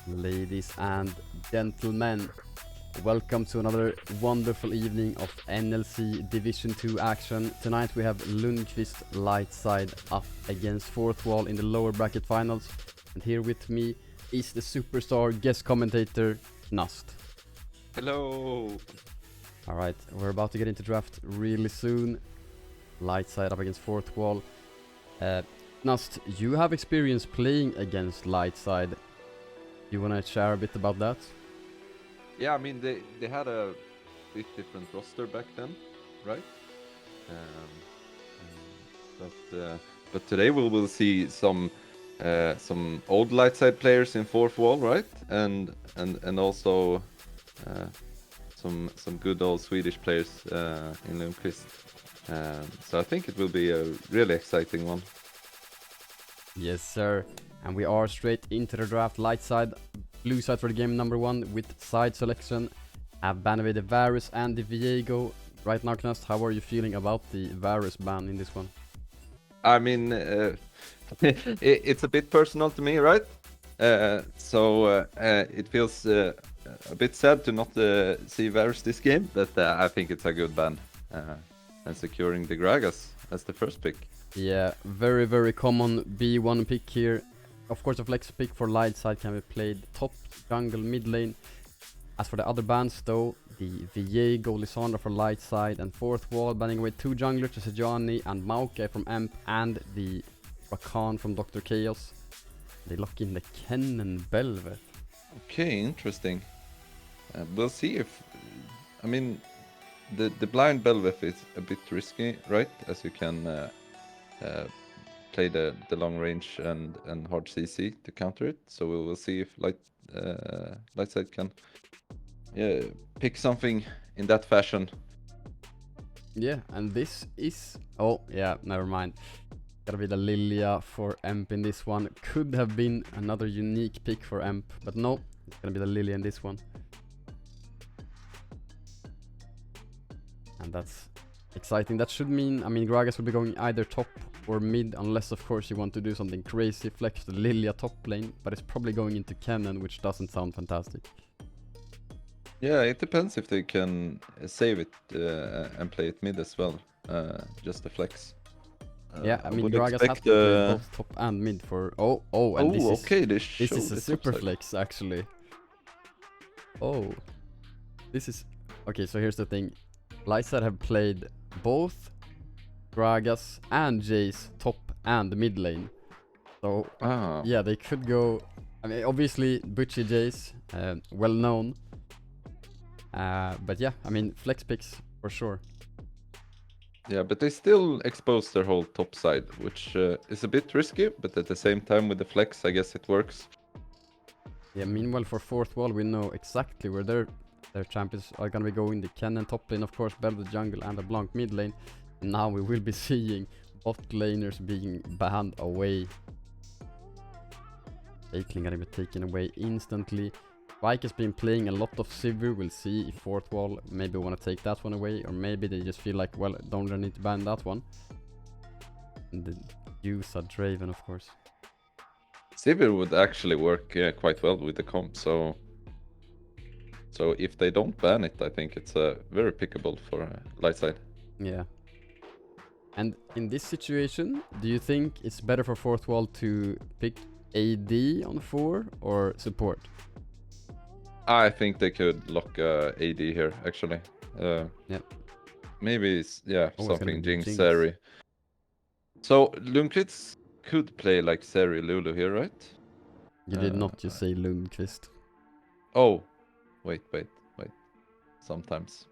Ladies and gentlemen, welcome to another wonderful evening of NLC Division 2 action. Tonight we have Lundqvist Lightside up against Fourth Wall in the lower bracket finals. And here with me is the superstar guest commentator, Knust. Hello. Alright, we're about to get into draft really soon. Lightside up against Fourth Wall. Knust, you have experience playing against Lightside. You wanna share a bit about that? Yeah, I mean they had a bit different roster back then, right? But today we will see some old Lightside players in Fourth Wall, right? And also some good old Swedish players in Lundqvist. So I think it will be a really exciting one. Yes, sir. And we are straight into the draft. Lightside, blue side for the game number 1 with side selection. Have banned away the Varus and the Viego. Right now, Knust, how are you feeling about the Varus ban in this one? I mean, it's a bit personal to me, right? So it feels a bit sad to not see Varus this game, but I think it's a good ban. And securing the Gragas as the first pick. Yeah, very, very common B1 pick here. Of course, a flex pick for Lightside can be played top, jungle, mid lane. As for the other bans though, the Viego, Lissandra for Lightside, and Fourth Wall banning away 2 junglers, Sejani and Maokai from Amp, and the Rakan from Dr. Chaos. They lock in the Ken and Belvet. Okay, interesting. We'll see if... I mean, the blind Belvet is a bit risky, right? As you can play the long range and hard CC to counter it. So we will see if Lightside can pick something in that fashion. Yeah, and this is... Oh, yeah, never mind. Gotta be the Lilia for Emp in this one. Could have been another unique pick for Emp, but no, it's gonna be the Lilia in this one. And that's exciting. That should mean, I mean, Gragas will be going either top or mid, unless of course you want to do something crazy, flex the Lilia top lane, but it's probably going into Kennen, which doesn't sound fantastic. Yeah, it depends if they can save it and play it mid as well, just a flex. Yeah, I mean, Gragas has to play both top and mid for... and this is... okay, this is a super flex, actually. Oh. This is... Okay, so here's the thing. Lightside have played both Gragas and Jace top and mid lane. So, yeah, they could go... I mean, obviously, Butchie Jace, well known. But yeah, I mean, flex picks for sure. Yeah, but they still expose their whole top side, which is a bit risky, but at the same time with the flex, I guess it works. Yeah, meanwhile for Fourth Wall, we know exactly where their champions are gonna be going. The Kennen top lane, of course, Belvet jungle, and the Blanc mid lane. And now we will be seeing bot laners being banned away. Aikling gonna be taken away instantly. Vike has been playing a lot of Sivir. We'll see if Fourth Wall maybe want to take that one away, or maybe they just feel like, well, don't really need to ban that one. And the use a Draven, of course. Sivir would actually work quite well with the comp, so if they don't ban it, I think it's very pickable for Lightside. Yeah. And in this situation, do you think it's better for Fourth Wall to pick AD on 4 or support? I think they could lock AD here, actually. Yeah. Maybe, something Jinx, Jinx. Seri. So, Lundqvist could play like Seri Lulu here, right? You did not just say Lundqvist. Oh, wait. Sometimes,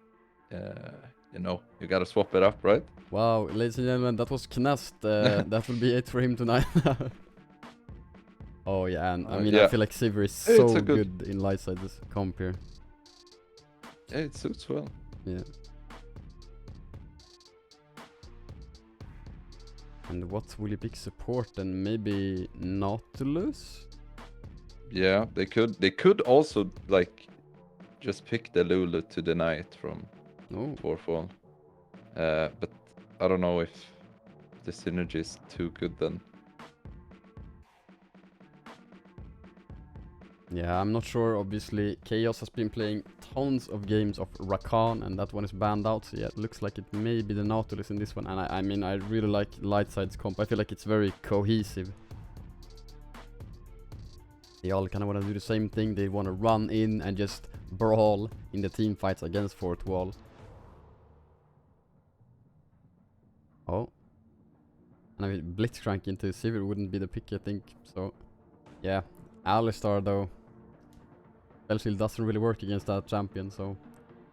you gotta swap it up, right? Wow, ladies and gentlemen, that was Knast. That will be it for him tonight. Oh yeah, and I mean, I feel like Sivir is so good in Lightside comp here. Yeah, it suits well. Yeah. And what will you pick support then? Maybe Nautilus? Yeah, they could also like just pick the Lulu to deny it from Fourth Wall. But I don't know if the synergy is too good then. Yeah, I'm not sure. Obviously, Chaos has been playing tons of games of Rakan, and that one is banned out. So yeah, it looks like it may be the Nautilus in this one. And I mean, I really like Lightside's comp. I feel like it's very cohesive. They all kind of want to do the same thing. They want to run in and just brawl in the team fights against fourth wall. Oh. And I mean, Blitzcrank into Sivir wouldn't be the pick, I think. So, yeah. Alistar, though. Spellshield doesn't really work against that champion, so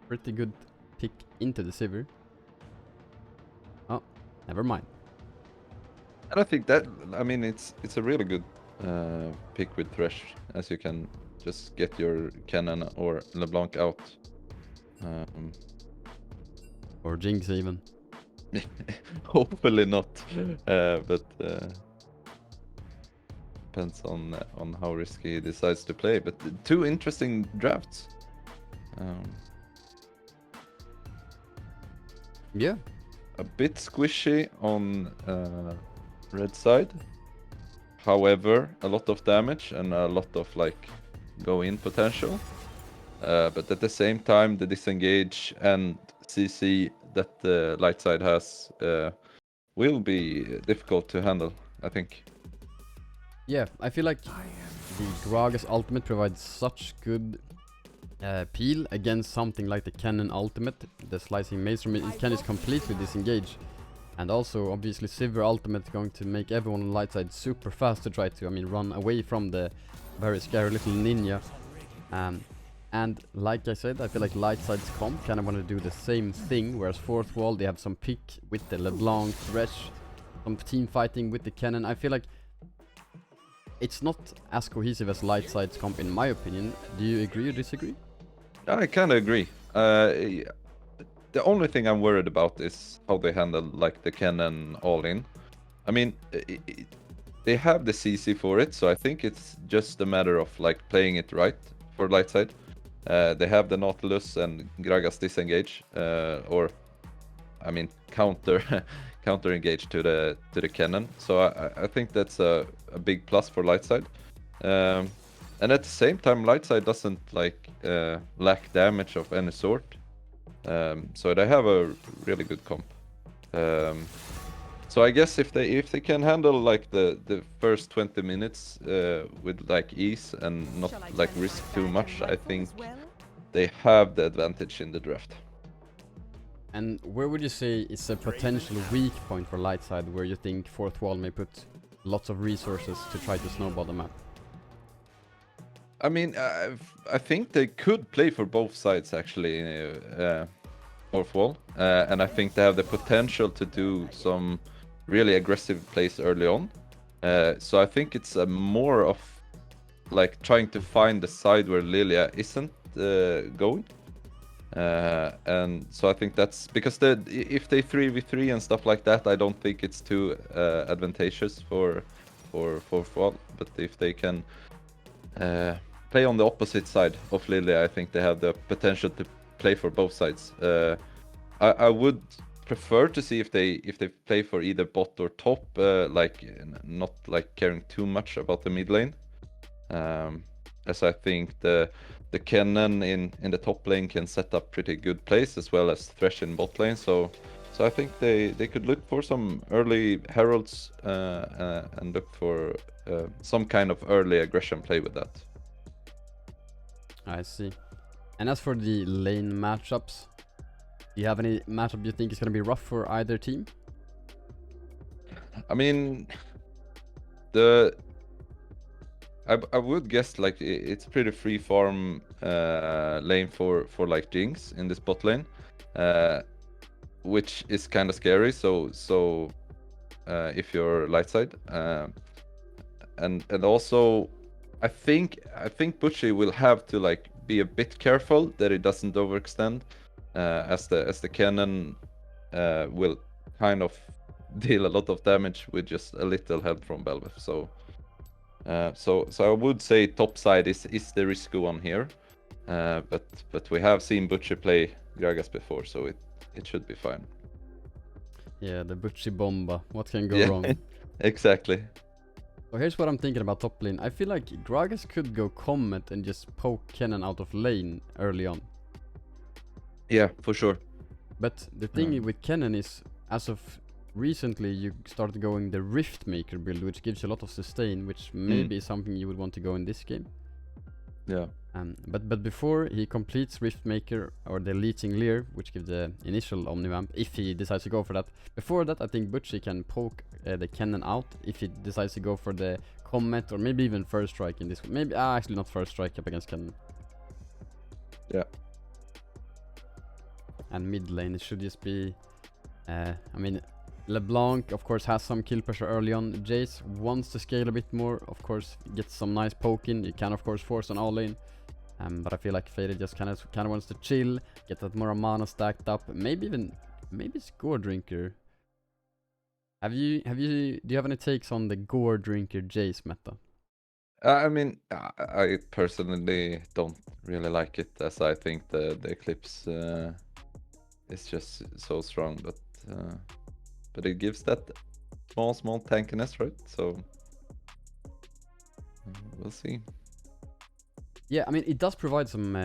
pretty good pick into the Sivir. Oh, never mind. And I think that, I mean, it's a really good pick with Thresh, as you can just get your Cannon or LeBlanc out. Or Jinx even. Hopefully not, but depends on how risky he decides to play. But two interesting drafts. Yeah. A bit squishy on red side. However, a lot of damage and a lot of like go in potential. But at the same time, the disengage and CC that the light side has will be difficult to handle, I think. Yeah, I feel like the Gragas ultimate provides such good peel against something like the Cannon ultimate. The slicing mace from it can just completely disengage. And also, obviously, Sivir ultimate is going to make everyone on the light side super fast to try to, I mean, run away from the very scary little ninja. And like I said, I feel like light side's comp kind of want to do the same thing, whereas fourth wall, they have some pick with the LeBlanc, Thresh, some team fighting with the Cannon. I feel like it's not as cohesive as light side's comp, in my opinion. Do you agree or disagree? I kind of agree. The only thing I'm worried about is how they handle like the Cannon all in. I mean, they have the CC for it, so I think it's just a matter of like playing it right for light side. They have the Nautilus and Gragas disengage, or I mean counter counter engage to the Cannon. So I think that's a big plus for light side. And at the same time, light side doesn't like lack damage of any sort. So they have a really good comp. So I guess if they can handle like the first 20 minutes with like ease and not like risk too much, I think they have the advantage in the draft. And where would you say is a potential weak point for light side, where you think fourth wall may put lots of resources to try to snowball the map? I mean, I think they could play for both sides actually, fourth wall, and I think they have the potential to do some really aggressive plays early on. So I think it's more of like trying to find the side where Lilia isn't going. And so I think that's because if they 3v3 and stuff like that, I don't think it's too advantageous for fourth wall. But if they can play on the opposite side of Lilia, I think they have the potential to play for both sides. I would prefer to see if they play for either bot or top, like not like caring too much about the mid lane, as I think the Cannon in the top lane can set up pretty good plays, as well as Thresh in bot lane. So I think they could look for some early heralds and look for some kind of early aggression play with that. I see. And as for the lane matchups, do you have any matchup you think is going to be rough for either team? I mean, I would guess like it's pretty free farm lane for like Jinx in this bot lane, which is kind of scary. So if you're light side, and also I think Butchie will have to like be a bit careful that it doesn't overextend, as the Cannon will kind of deal a lot of damage with just a little help from Belveth. So I would say top side is the risky one here, but we have seen Butchie play Gragas before, so it should be fine. Yeah, the Butchie Bomba. What can go Yeah, wrong? exactly. So here's what I'm thinking about top lane. I feel like Gragas could go Comet and just poke Kennen out of lane early on. Yeah, for sure. But the thing with Kennen is, as of recently, you started going the Rift Maker build, which gives you a lot of sustain, which maybe is something you would want to go in this game. Yeah. But before he completes Rift Maker or the Leeching Leer, which gives the initial Omnivamp, if he decides to go for that. Before that, I think Butchie can poke the Kennen out if he decides to go for the Comet or maybe even First Strike in this. Maybe actually not First Strike up against Kennen. Yeah. And mid lane it should just be, I mean, LeBlanc of course has some kill pressure early on. Jace wants to scale a bit more, of course gets some nice poking. You can of course force an all lane. But I feel like Faded just kind of wants to chill, get that more mana stacked up. Maybe Gore Drinker. Do you have any takes on the Gore Drinker Jace meta? I mean, I personally don't really like it, as I think the Eclipse is just so strong, but it gives that small tankiness, right? So we'll see. Yeah, I mean it does provide some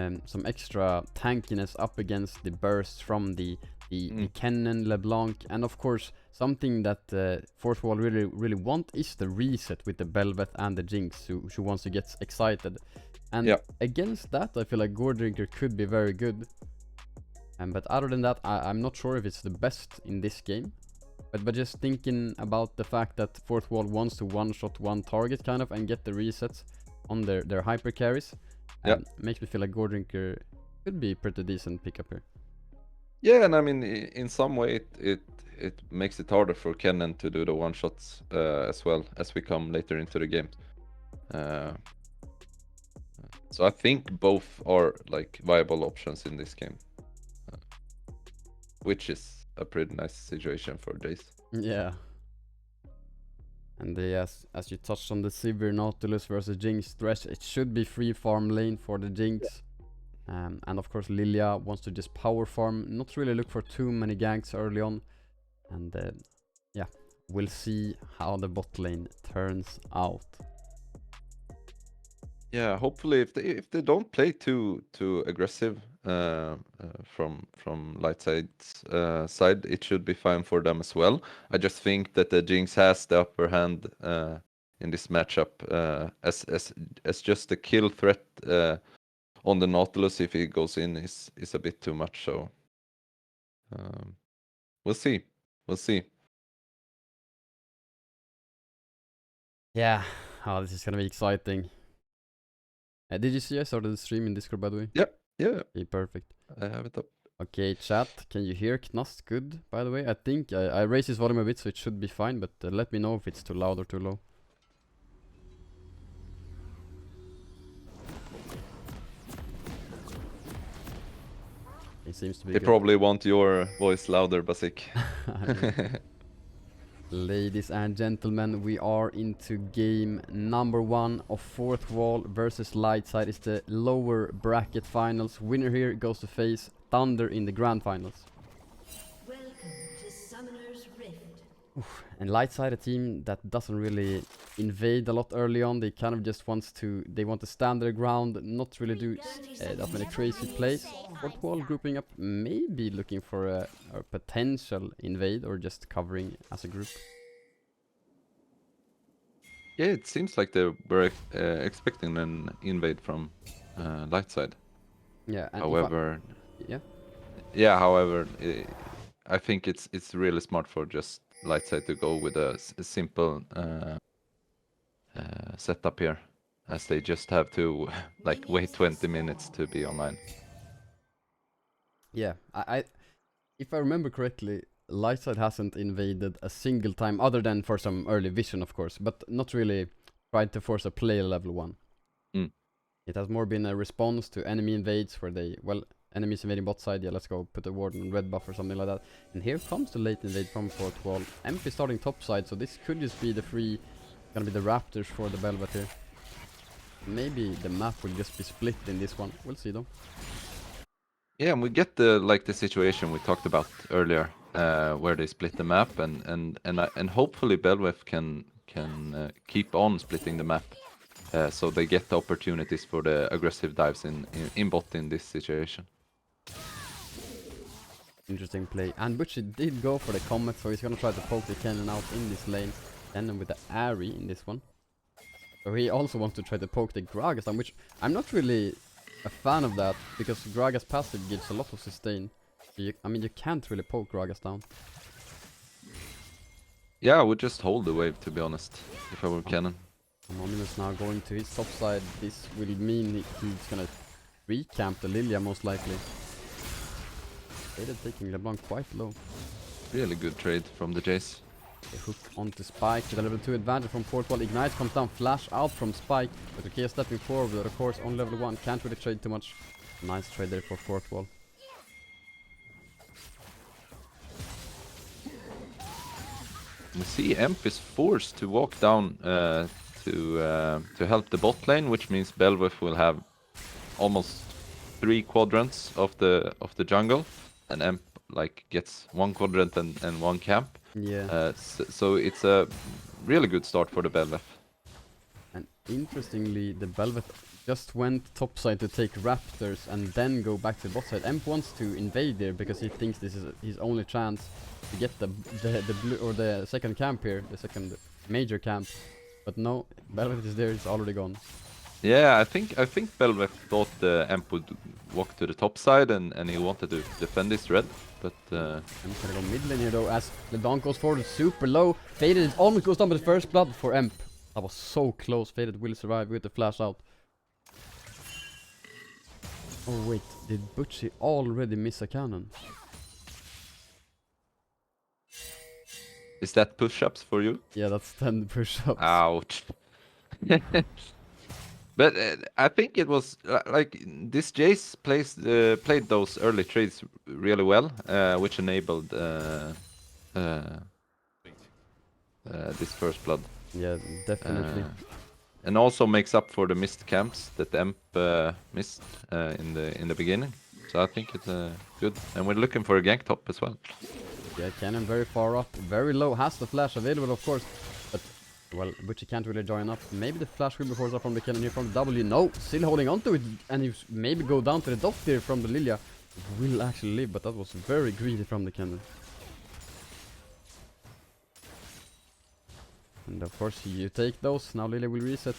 extra tankiness up against the bursts from the Kennen, LeBlanc, and of course something that Fourth Wall really want is the reset with the Bel'Veth and the Jinx, who wants to get excited. And against that, I feel like Gore Drinker could be very good. But other than that, I'm not sure if it's the best in this game. But just thinking about the fact that Fourth Wall wants to one-shot one target kind of and get the resets on their hyper carries, makes me feel like Gore Drinker could be pretty decent pickup here. Yeah, and I mean, in some way, it makes it harder for Kennen to do the one shots as well as we come later into the game. So I think both are like viable options in this game, which is a pretty nice situation for Jace. Yeah. And as you touched on the Sivir Nautilus versus Jinx thresh, it should be free farm lane for the Jinx. And of course Lilia wants to just power farm, not really look for too many ganks early on. And yeah, we'll see how the bot lane turns out. Yeah, hopefully if they don't play too aggressive from Lightside's side, it should be fine for them as well. I just think that the Jinx has the upper hand in this matchup as just the kill threat on the Nautilus if he goes in is a bit too much. So we'll see. Yeah, this is gonna be exciting. Did you see I started the stream in Discord, by the way? Yeah. Okay, perfect. I have it up. Okay, chat, can you hear Knast good, by the way? I think I raised his volume a bit, so it should be fine, but let me know if it's too loud or too low. It seems to be They good. probably want your voice louder, Basik. Ladies and gentlemen, we are into game number 1 of Fourth Wall versus Lightside. It's the lower bracket finals. Winner here goes to face Thunder in the grand finals. Welcome to Summoner's Rift. And Lightside, a team that doesn't really invade a lot early on. They kind of just want to stand their ground, not really do that many crazy plays. Fourth Wall grouping up, maybe looking for a potential invade or just covering as a group. Yeah, it seems like they were expecting an invade from Lightside. Yeah. And however, however, I think it's really smart for just Lightside to go with a simple setup here, as they just have to like wait 20 minutes to be online. Yeah, if I remember correctly, Lightside hasn't invaded a single time, other than for some early vision, of course, but not really tried to force a player level 1. It has more been a response to enemy invades where enemies invading bot side, let's go put a ward on red buff or something like that. And here comes the late invade from Fourth Wall. MP starting top side, so this could just be gonna be the Raptors for the Bel'Veth here. Maybe the map will just be split in this one. We'll see though. Yeah, and we get the situation we talked about earlier, where they split the map, and hopefully Bel'Veth can can keep on splitting the map, so they get the opportunities for the aggressive dives in bot in this situation. Interesting play. And Butchie did go for the Comet, so he's gonna try to poke the cannon out in this lane. And with the Ari in this one. So he also wants to try to poke the Gragas down, which I'm not really a fan of that, because Gragas passive gives a lot of sustain. I mean, you can't really poke Gragas down. Yeah, I would just hold the wave, to be honest, if I were Cannon. Anonymous now going to his top side. This will mean he's gonna recamp the Lilia most likely. They're taking LeBlanc quite low. Really good trade from the Jace. They hook onto Spike with a level 2 advantage from fourth wall. Ignite comes down, flash out from Spike. But Rukia stepping forward, of course, on level 1. Can't really trade too much. Nice trade there for fourth wall. We see Emp is forced to walk down to help the bot lane, which means Belveth will have almost 3 quadrants of the jungle, and Emp like gets 1 quadrant and 1 camp. Yeah. So it's a really good start for the Belveth. And interestingly, the Belveth just went topside to take Raptors and then go back to the bot side. Emp wants to invade there because he thinks this is his only chance to get the blue or the second camp here, the second major camp. But no, Belveth is there, it's already gone. Yeah, I think Belveth thought Emp would walk to the top side and he wanted to defend his red, but Emp's gonna go mid lane here though, as LeBlanc goes forward super low. Faded almost goes down with the first blood for Emp. That was so close. Faded will survive with the flash out. Oh wait, did Butchie already miss a cannon? is that push-ups for you? Yeah, that's 10 push-ups. Ouch. But I think it was like this Jace played those early trades really well, which enabled this first blood. Yeah, definitely. And also makes up for the missed camps that Emp missed in the beginning. So I think it's good. And we're looking for a gank top as well. Yeah, cannon very far up, very low, has the flash available of course, but well, Butchie can't really join up. Maybe the flash will be forced up from the cannon here from the W. No, still holding on to it, and he maybe go down to the dot here from the Lilia. Will actually live, but that was very greedy from the cannon. And of course you take those. Now Lilia will reset,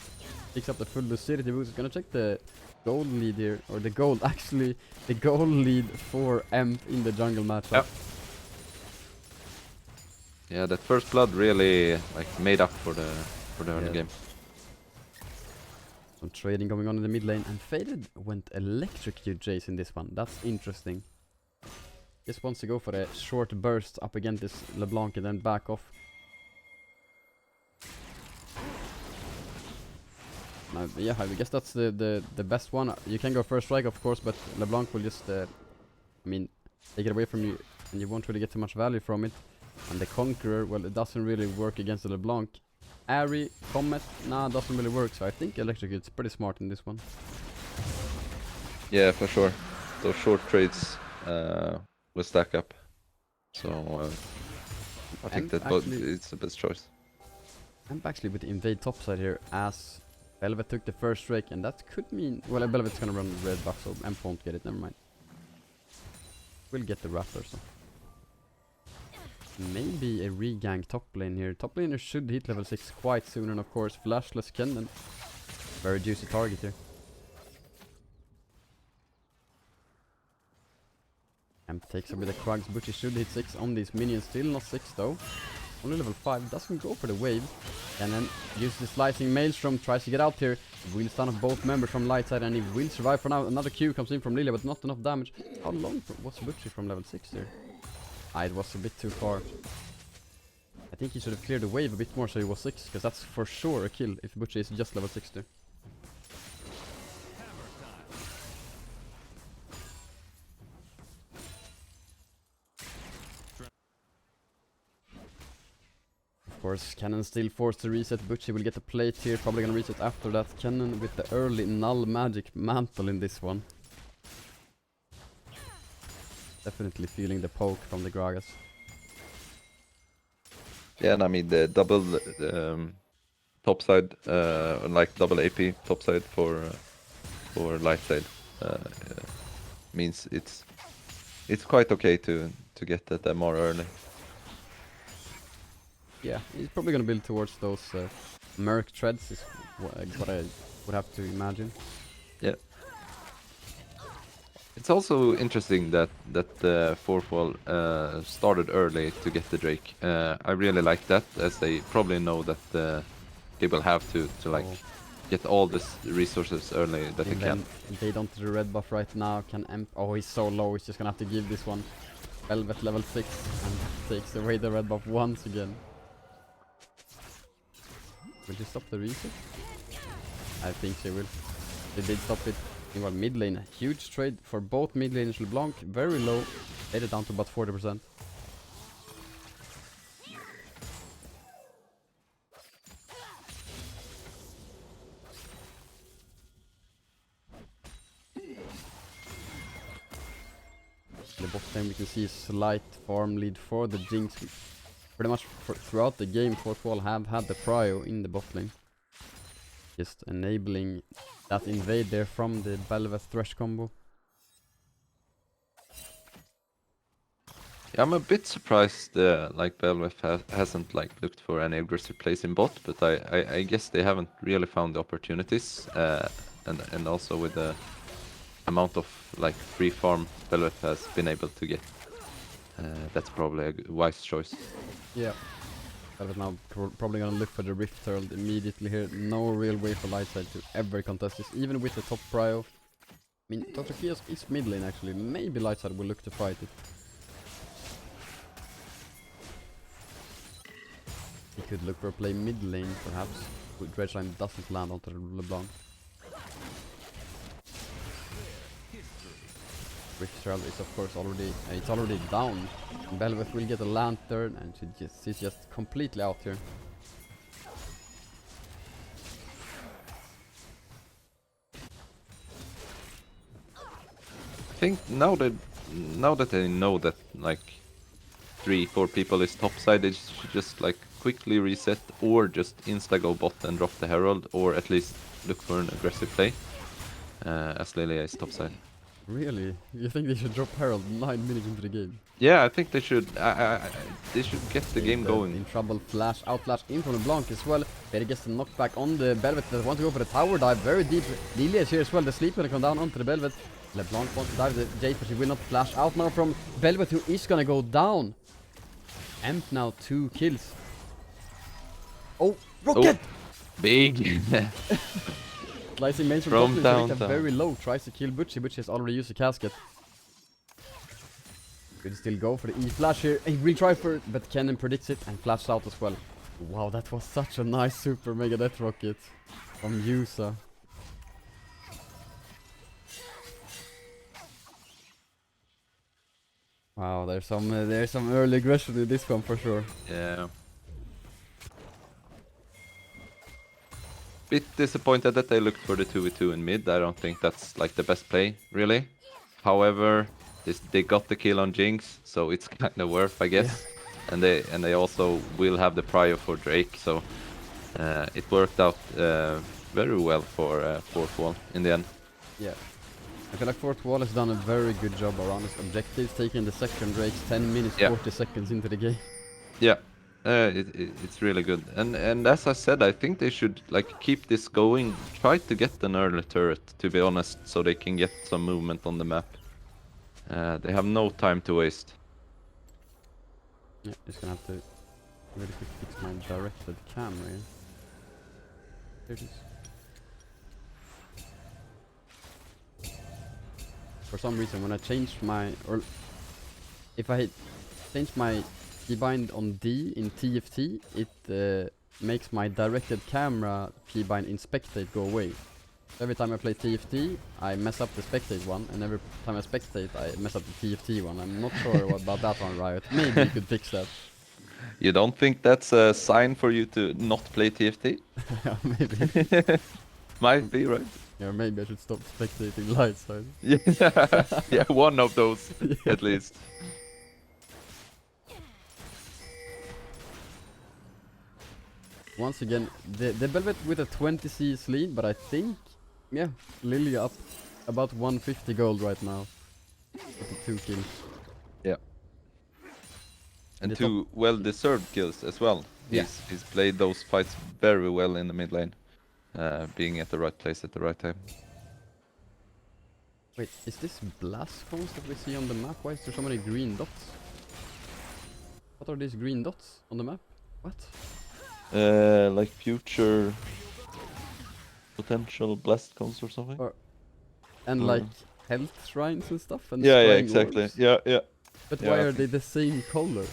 picks up the full lucidity boost. Is gonna check the gold lead here, or the gold actually, the gold lead for Emp in the jungle matchup. Yep. Yeah, that first blood really like made up for the early game. Some trading going on in the mid lane, and Faded went electrocute Jace in this one. That's interesting. Just wants to go for a short burst up against this LeBlanc and then back off. Yeah, I guess that's the best one. You can go first strike of course, but LeBlanc will just I mean, take it away from you and you won't really get too much value from it. And the Conqueror, well, it doesn't really work against the LeBlanc. Ari, Comet, nah, doesn't really work, so I think Electrocute's pretty smart in this one. Yeah, for sure. Those short trades will stack up. So I think that it's the best choice. I'm actually with the invade topside here, as Belveth took the first strike, and that could mean, well, Belveth's gonna run red buff, so Emp won't get it, never mind. We'll get the Raptor, so. Maybe a regank top lane here. Top laner should hit level 6 quite soon, and of course flashless cannon. Very juicy target here. Emp takes over the Krugs. Butchie should hit 6 on these minions, still not 6 though. Only level 5, doesn't go for the wave. And then uses the slicing maelstrom, tries to get out here. Will stun off both members from Lightside, and he will survive for now. Another Q comes in from Lilia, but not enough damage. How long was Butchie from level 6 there? It was a bit too far. I think he should have cleared the wave a bit more so he was 6, because that's for sure a kill if Butchie is just level 6 there. Of course, Cannon still forced to reset. Butchie will get the plate here, probably gonna reset after that. Cannon with the early null magic mantle in this one. Definitely feeling the poke from the Gragas. Yeah, and I mean the double topside, like double AP topside for Lightside, means it's quite okay to get that MR early. Yeah, he's probably gonna build towards those Merc treads, is what I would have to imagine. Yeah. It's also interesting that the fourth wall started early to get the Drake. I really like that, as they probably know that they will have to like get all the resources early that they And can. then they don't do the red buff right now. Oh, he's so low. He's just gonna have to give this one Velvet level 6 and takes away the red buff once again. Will she stop the reset? I think she will. They did stop it. Meanwhile, mid lane, huge trade for both mid laners. LeBlanc, very low. Made it down to about 40%. The bot lane we can see a slight farm lead for the Jinx. Pretty much throughout the game, fourth wall have had the prio in the bot lane. Just enabling that invade there from the Bel'Veth Thresh combo. Yeah, I'm a bit surprised like Bel'Veth hasn't like looked for any aggressive plays in bot, but I guess they haven't really found the opportunities, and also with the amount of like free farm Bel'Veth has been able to get, that's probably a wise choice. Yeah. Bel'Veth now probably gonna look for the Rift Herald immediately here. No real way for Lightside to ever contest this, even with the top prio. I mean, Dr. Kios is mid lane actually. Maybe Lightside will look to fight it. He could look for a play mid lane perhaps. Dredgeline doesn't land onto the LeBlanc. Rift Herald is of course already, it's already down. Bel'Veth will get a lantern and she's just completely out here. I think now that they know that like 3-4 people is topside, they should just like quickly reset or just insta go bot and drop the herald, or at least look for an aggressive play, as Lilia is topside. Really? You think they should drop Herald 9 minutes into the game? Yeah, I think they should. They should get the game going. In trouble, flash, outflash in from LeBlanc as well. Better gets the knockback on the Bel'Veth that want to go for the tower dive. Very deep. Lilia is here as well. The sleep gonna come down onto the Bel'Veth. LeBlanc wants to dive the Jade, but she will not flash out now from Bel'Veth, who is gonna go down. Emp now 2 kills. Oh, rocket! Oh, big. Slicing mains From downtown. Very low. Tries to kill Butchie. Butchie has already used the casket. Could still go for the E-flash here. He will try for it, but Kennen predicts it and flashes out as well. Wow, that was such a nice super mega death rocket from Yusa. Wow, there's some early aggression in this one for sure. Yeah. Bit disappointed that they looked for the 2v2 in mid. I don't think that's like the best play, really. However, they got the kill on Jinx, so it's kind of worth, I guess. Yeah. And they also will have the prio for Drake, so it worked out very well for fourth wall in the end. Yeah. I feel like fourth wall has done a very good job around his objectives, taking the second Drake 10 minutes, 40 seconds into the game. Yeah. It's really good, and as I said, I think they should like keep this going. Try to get an early turret, to be honest, so they can get some movement on the map. They have no time to waste. Yeah, just gonna have to really quick fix my directed camera here. There it is. For some reason, when I change my, or if I change my keybind on D in TFT, it makes my directed camera keybind in spectate go away. Every time I play TFT, I mess up the spectate one, and every time I spectate, I mess up the TFT one. I'm not sure about that one, Riot. Maybe you could fix that. You don't think that's a sign for you to not play TFT? Yeah, maybe. Might be, right? Yeah, maybe I should stop spectating Lightside. Yeah, yeah, one of those, at least. once again, the Velvet with a 20 CS lead, but I think, yeah, Lily up about 150 gold right now. With the 2 kills. Yeah. And The 2 well-deserved kills as well. Yeah. He's played those fights very well in the mid lane, being at the right place at the right time. Wait, is this blast cones that we see on the map? Why is there so many green dots? What are these green dots on the map? What? Like future potential blast cones or something. And like health shrines and stuff? And Yeah, scrying exactly. orbs? Yeah. But Yeah, why I are they think- the same color?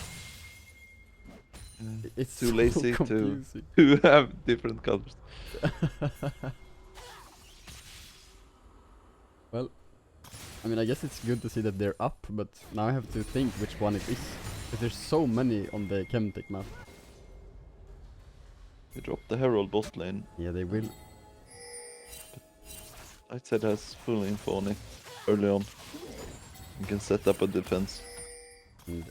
It's Too so lazy confusing. to have different colors. Well, I mean, I guess it's good to see that they're up, but now I have to think which one it is. Because there's so many on the Chemtech map. They dropped the Herald bot lane. Yeah, they will. Lightside has full info on it early on. You can set up a defense. And,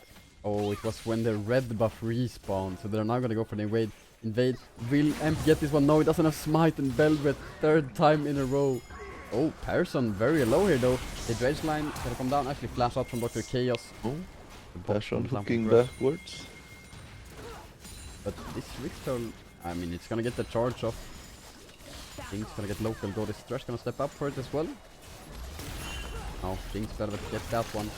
oh, it was when the red buff respawned, so they're now gonna go for the invade. Will Emp get this one? No, it doesn't have smite and Velvet, 3rd time in a row. Oh, Persson very low here though. The dredge line gonna come down, actually flash out from Dr. Chaos. Oh, The bot Passion comes down from hooking Grudge. backwards. But this Rift Herald, I mean, it's gonna get the charge off. Jinx gonna get local gold. Is Thresh gonna step up for it as well? No, Jinx Velvet gets that one.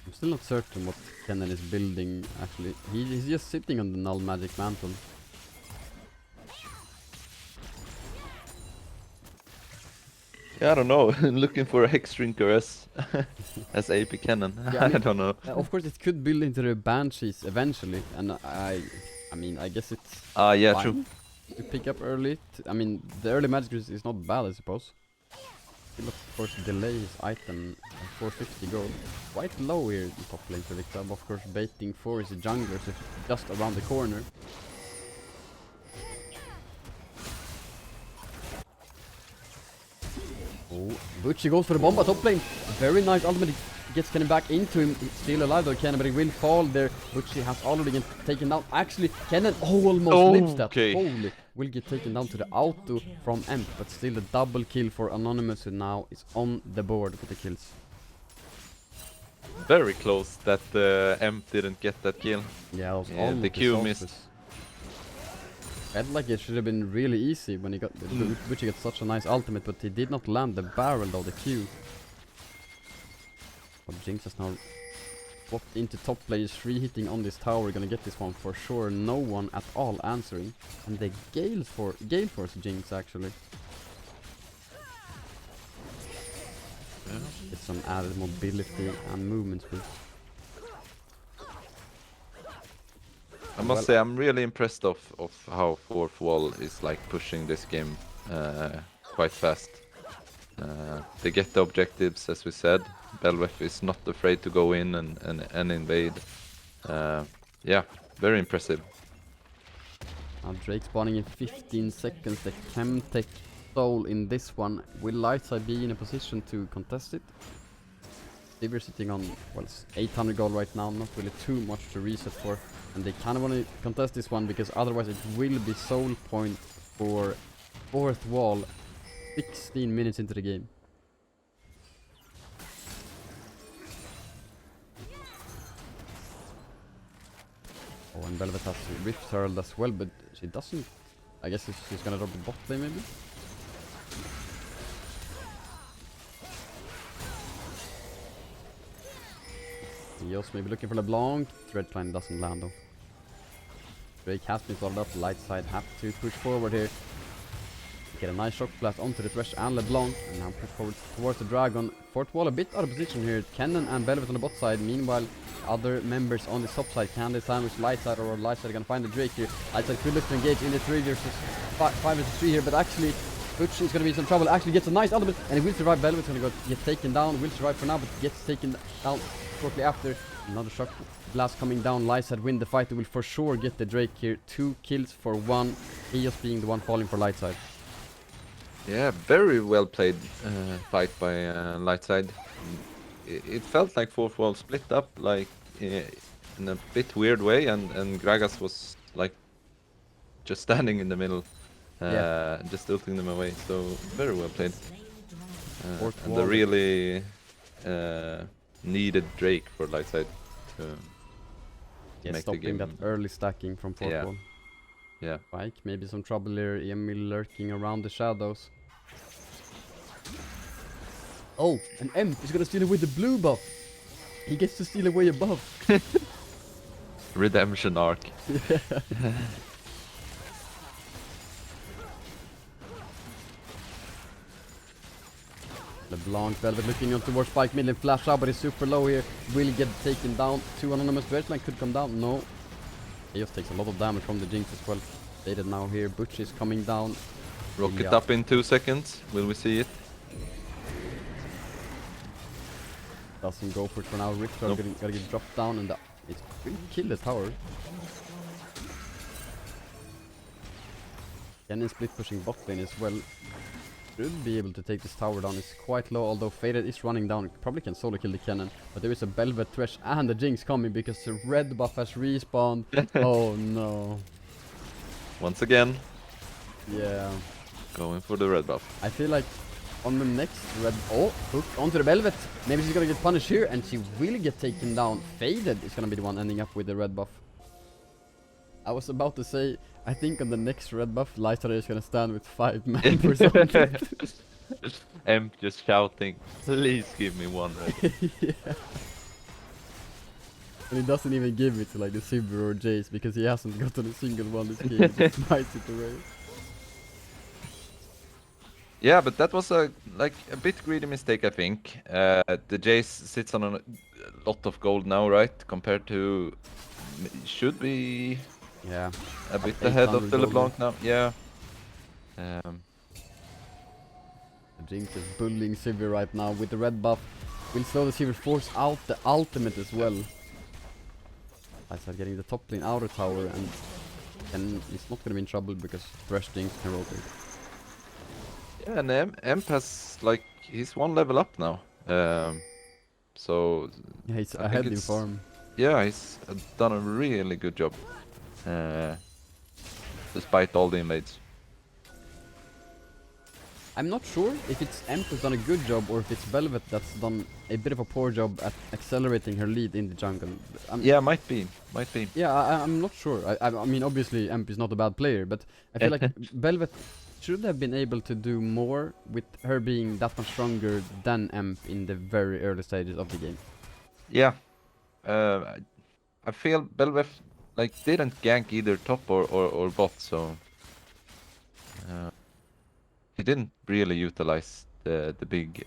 I'm still not certain what Kennen is building actually. He's just sitting on the null magic mantle. Yeah, I don't know. Looking for a Hex Drinker as AP cannon. Yeah, I I mean- don't know. Of course, it could build into the Banshees eventually, and I mean, I guess it's Yeah, fine true. to pick up early. I mean, the early magic is not bad, I suppose. He'll of course delay his item at 450 gold. Quite low here in top lane for Victor, of course baiting for his junglers if just around the corner. Oh, Butchie goes for the bomb at top lane. Very nice ultimate. He gets Kennen back into him. He's still alive though, Kennen, but he will fall there. Butchie has already been taken down. Actually, Kennen almost lives that. Okay. Holy. Will get taken down to the auto from Emp, but still a double kill for Anonymous, who now is on the board with the kills. Very close that Emp didn't get that kill. Yeah, it was Yeah, almost the Q disastrous. missed. Felt like it should have been really easy when he got Butchie got such a nice ultimate, but he did not land the barrel though, the Q. But Jinx has now swapped into top players, 3 hitting on this tower, gonna get this one for sure. No one at all answering. And the Gale Force Jinx actually. Get some added mobility and movement speed. I must say I'm really impressed of how Fourth Wall is like pushing this game quite fast. They get the objectives, as we said. Belveth is not afraid to go in and invade. Yeah, very impressive. Now Drake spawning in 15 seconds. The Chemtech soul in this one. Will Lightside be in a position to contest it? They were sitting on, well, 800 gold right now, not really too much to reset for. And they kind of want to contest this one because otherwise it will be soul point for Fourth Wall 16 minutes into the game. Oh, and Velvet has Rift Herald as well, but she doesn't. I guess she's gonna drop the bot lane maybe? Eos maybe looking for LeBlanc. Red line doesn't land though. Drake has been sorted up. Lightside have to push forward here. Get a nice shock blast onto the Thresh and LeBlanc. And now push forward towards the Dragon. Fourth Wall a bit out of position here. Kennen and Velvet on the bot side. Meanwhile, other members on the top side can they sandwich Lightside, or Lightside gonna find the Drake here. Lightside could look to engage in the 3 versus 5 versus 3 here, but actually Butch is gonna be in some trouble. Actually gets a nice ultimate and he will survive. Velvet's gonna get taken down. Will survive for now, but gets taken down shortly after. Another shock blast coming down. Lightside win the fight. They will for sure get the Drake here. 2 kills for 1. Eos being the one falling for Lightside. Yeah, very well played fight by Lightside. It felt like fourth wall split up like in a bit weird way, and Gragas was like just standing in the middle, just ulting them away. So very well played. Fourth And the wall. really needed Drake for Lightside to Yeah, make the stopping game. that early stacking from fourth Yeah. wall. Yeah. Spike, maybe some trouble here. Emil lurking around the shadows. Oh, and Emp is gonna steal away the blue buff. He gets to steal away a buff. Redemption arc. LeBlanc, Velvet looking on towards Spike mid and flash out, but he's super low here. Will get taken down. 2 anonymous Vertline could come down. No. He just takes a lot of damage from the Jinx as well. Faded now here. Butch is coming down. Rocket Yeah. up in 2 seconds. Will we see it? Doesn't go for it for now. Rift Nope. gotta get dropped down, and it will kill the tower. Kennen split pushing bot lane as well. Should be able to take this tower down. It's quite low, although Faded is running down. Probably can solo kill the cannon. But there is a Velvet Thresh and a Jinx coming because the red buff has respawned. Oh no. Once again, Yeah. going for the red buff. I feel like on the next red... Oh, hook onto the Velvet. Maybe she's gonna get punished here and she will get taken down. Faded is gonna be the one ending up with the red buff. I was about to say, I think on the next red buff, Lightside is gonna stand with 5 men for something. Emp just shouting, please give me one red. Yeah. And he doesn't even give it to like the Silver or Jace because he hasn't gotten a single one this game. He just smites it away. Yeah, but that was a bit greedy mistake, I think. The Jace sits on a lot of gold now, right? Compared to should be Yeah. a bit ahead of 800 the gold LeBlanc now. Yeah. The Jinx is bullying Sivir right now with the red buff. Will slow the Sivir, force out the ultimate as well. I start getting the top lane outer tower, and he's not gonna be in trouble because Thresh Jinx can rotate. Yeah, and Emp has like he's 1 level up now. So Yeah, he's I ahead think in it's- farm. yeah, he's done a really good job. Despite all the invades. I'm not sure if it's Emp who's done a good job or if it's Velvet that's done a bit of a poor job at accelerating her lead in the jungle. Yeah, might be. Yeah, I'm not sure. I mean, obviously Emp is not a bad player, but I feel like Velvet should have been able to do more with her being that much stronger than Emp in the very early stages of the game. Yeah. I feel Belveth like didn't gank either top or bot, so he didn't really utilize the big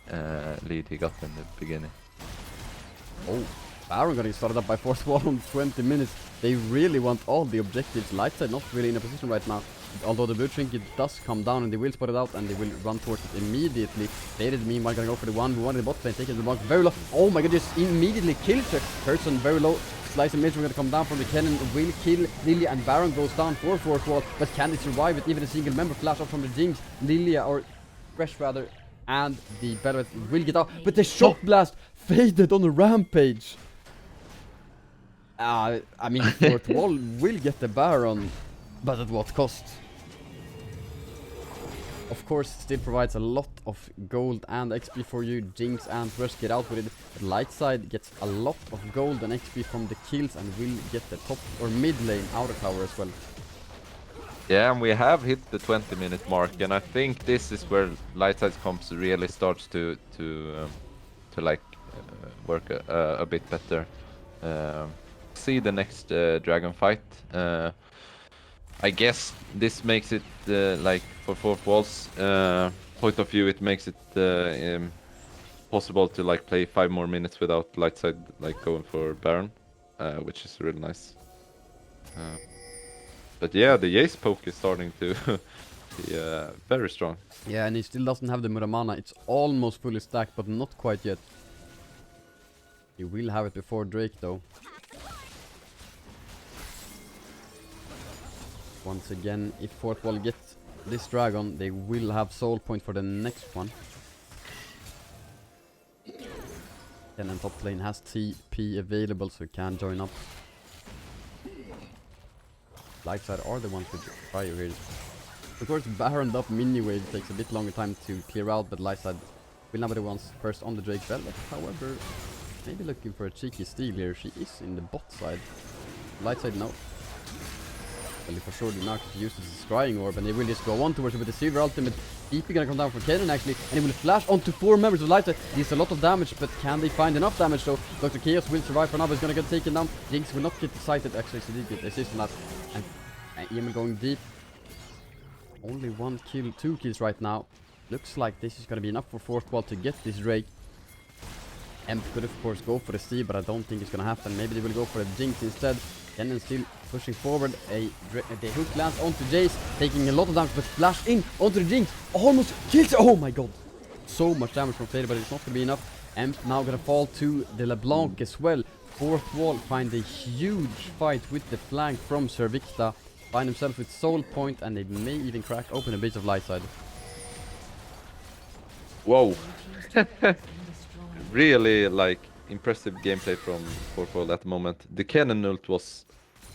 lead he got in the beginning. Oh, Baron getting started up by fourth wall on 20 minutes. They really want all the objectives. Lightside not really in a position right now. Although the blue trinket does come down and they will spot it out and they will run towards it immediately. Faded meanwhile gonna go for the 1v1 in the bot lane, taking the block very low. Oh my god, just immediately kills a person very low. Slice and Mitchell gonna come down from the cannon, will kill Lilia, and Baron goes down for fourth wall. But can they survive it? Even a single member flash out from the Jinx. Lilia, or Thresh rather, and the Velvet will get out. But the shock blast faded on a rampage. I mean, fourth wall will get the Baron, but at what cost? Of course, still provides a lot of gold and XP for you. Jinx and Thresh get out with it. But Lightside gets a lot of gold and XP from the kills and will get the top or mid lane outer tower as well. Yeah, and we have hit the 20-minute mark, and I think this is where Lightside comps really starts to like work a bit better. See the next dragon fight. I guess this makes it like for fourth walls point of view, it makes it possible to like play 5 more minutes without Lightside like going for Baron, which is really nice. But yeah, the Jace poke is starting to be very strong. Yeah, and he still doesn't have the Muramana. It's almost fully stacked, but not quite yet. He will have it before Drake though. Once again, if fourth wall gets this dragon, they will have soul point for the next one. And top lane has TP available, so you can join up. Lightside are the ones with fire here. Of course, Baroned up mini wave takes a bit longer time to clear out, but Lightside will now be the ones first on the Drake Velvet. However, maybe looking for a cheeky steal here. She is in the bot side. Lightside, no. Well, for sure, Lundqvist uses his Scrying Orb, and they will just go on towards it with the Silver Ultimate. EP gonna come down from Kennen actually, and he will flash onto 4 members of Lightside. Deals a lot of damage, but can they find enough damage though? Dr. Chaos will survive for now, but he's gonna get taken down. Jinx will not get sighted actually, so he did get assist on that. And Emil going deep. Only 1 kill, 2 kills right now. Looks like this is gonna be enough for fourth wall to get this Drake. Emp could of course go for the steal, but I don't think it's gonna happen. Maybe they will go for the Jinx instead. Kennen still pushing forward. The hook lands onto Jace, taking a lot of damage, but flash in onto the Jinx. Almost kills. Oh my god. So much damage from Fader, but it's not gonna be enough. Emp now gonna fall to the LeBlanc as well. Fourth wall find a huge fight with the flank from Servicta. Find himself with soul point, and they may even crack open a bit of Lightside. Whoa. Really like impressive gameplay from fourth wall at the moment. The cannon ult was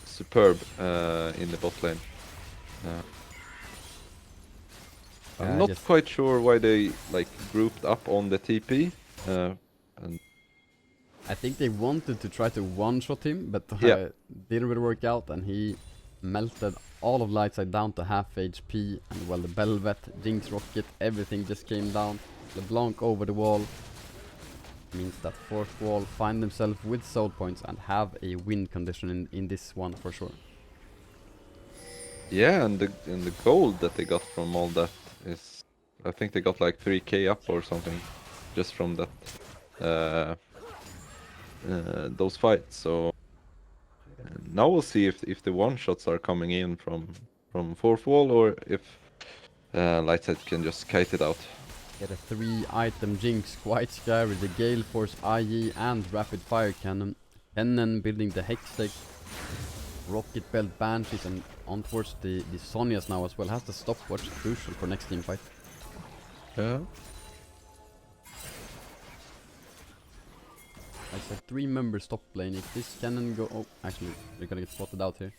superb in the bot lane. I'm not quite sure why they like grouped up on the TP. And I think they wanted to try to one-shot him, but didn't really work out, and he melted all of Lightside down to half HP, and well, the Belvet, Jinx Rocket, everything just came down. LeBlanc over the wall. Means that fourth wall find themselves with soul points and have a win condition in this one for sure. Yeah, and the gold that they got from all that is, I think they got like 3k up or something just from that those fights. So now we'll see if the one shots are coming in from fourth wall, or if Lightside can just kite it out. Get a 3-item Jinx, quite scary. The Gale Force, IE and Rapid Fire Cannon. Kennen building the Hextech, Rocket Belt Banshees, and on towards the Sonias now as well. Has the stopwatch, crucial for next team fight. Yeah. I said 3 members top lane. If this Cannon go... Oh, actually, they're gonna get spotted out here.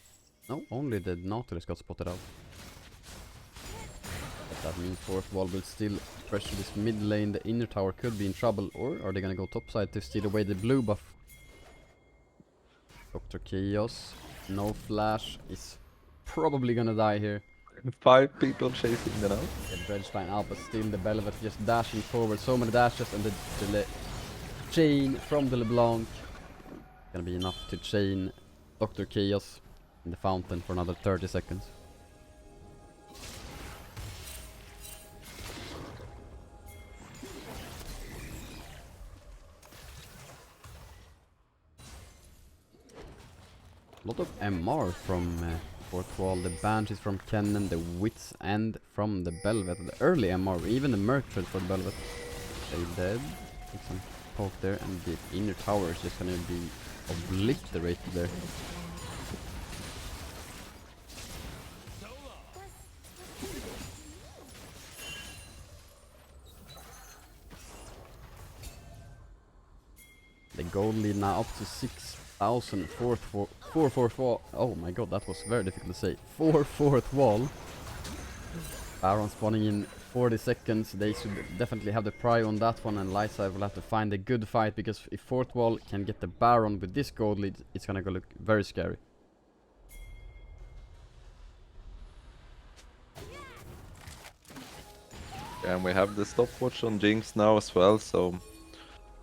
No, only the Nautilus got spotted out. But that means fourth wall will still pressure this mid lane. The inner tower could be in trouble, or are they gonna go topside to steal away the blue buff? Dr. Chaos, no flash, is probably gonna die here. 5 people chasing the now. The Dredgeline out, but still the Belvet just dashing forward. So many dashes, and the chain from the LeBlanc. Gonna be enough to chain Dr. Chaos in the fountain for another 30 seconds. A lot of MR from fourth wall. The Banshees from Kennen, the Wits End from the Belvet, the early MR, even the Merc Tread for the Belvet. They dead. Take some poke there, and the inner tower is just gonna be obliterated there. The gold lead now up to 6,000. Fourth wall. Oh my god, that was very difficult to say. Fourth wall. Baron spawning in 40 seconds. They should definitely have the prio on that one, and Lightside will have to find a good fight, because if fourth wall can get the Baron with this gold lead, it's gonna go look very scary. And we have the stopwatch on Jinx now as well, so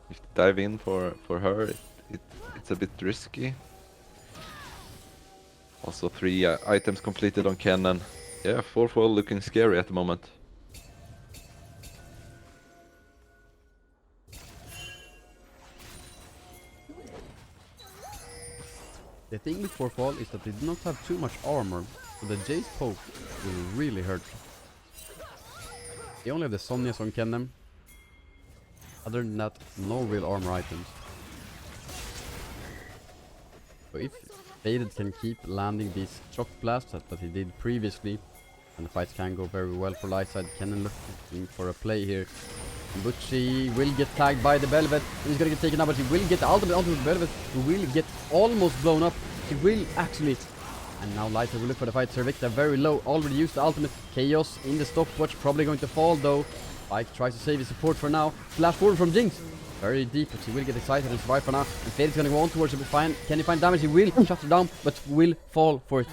if you dive in for her, it's a bit risky. Also 3 items completed on Kennen. Yeah, fourth wall looking scary at the moment. The thing with fourth wall is that they do not have too much armor, so the Jace poke will really hurt. They only have the Sonias on Kennen. Other than that, no real armor items. So if Faded can keep landing these shock blasts that he did previously, And the fights can go very well for Lightside. Kennen looking for a play here. Butchie will get tagged by the Velvet. He's gonna get taken out, but he will get the ultimate onto the Velvet. He will get almost blown up. He will actually. And now Lightside will look for the fight. Servicta very low. Already used the ultimate. Chaos in the stopwatch. Probably going to fall though. Spike tries to save his support for now. Flash forward from Jinx. Very deep, but he will get excited and survive for now. And Fade is gonna go on towards it. Can he find damage? He will shut her down, but will fall for it.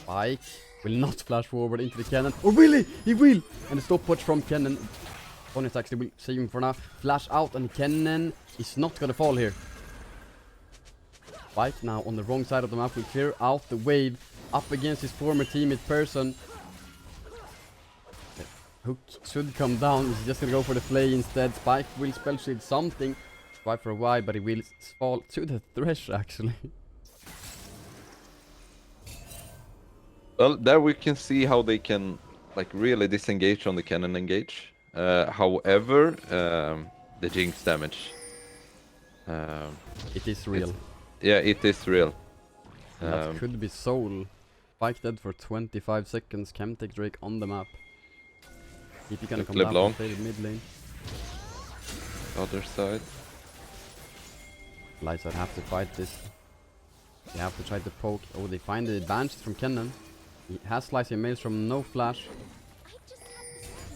Spike will not flash forward into the cannon. Or will he? He will! And the stopwatch from Kennen. Bonus actually will save him for now. Flash out, and Kennen is not gonna fall here. Spike now on the wrong side of the map will clear out the wave up against his former teammate person. Hook should come down. He's just gonna go for the play instead. Spike will spell shield something. Spike for a while, but he will fall to the thresh actually. Well, there we can see how they can like really disengage on the cannon engage. However, the Jinx damage. It is real. Yeah, it is real. That could be Soul. Spike dead for 25 seconds. Chemtech Drake on the map. If you gonna come down and fade mid lane. Other side. Lightside have to fight this. They have to try to poke. Oh, they find the advantage from Kennen. He has slicing mails from no flash.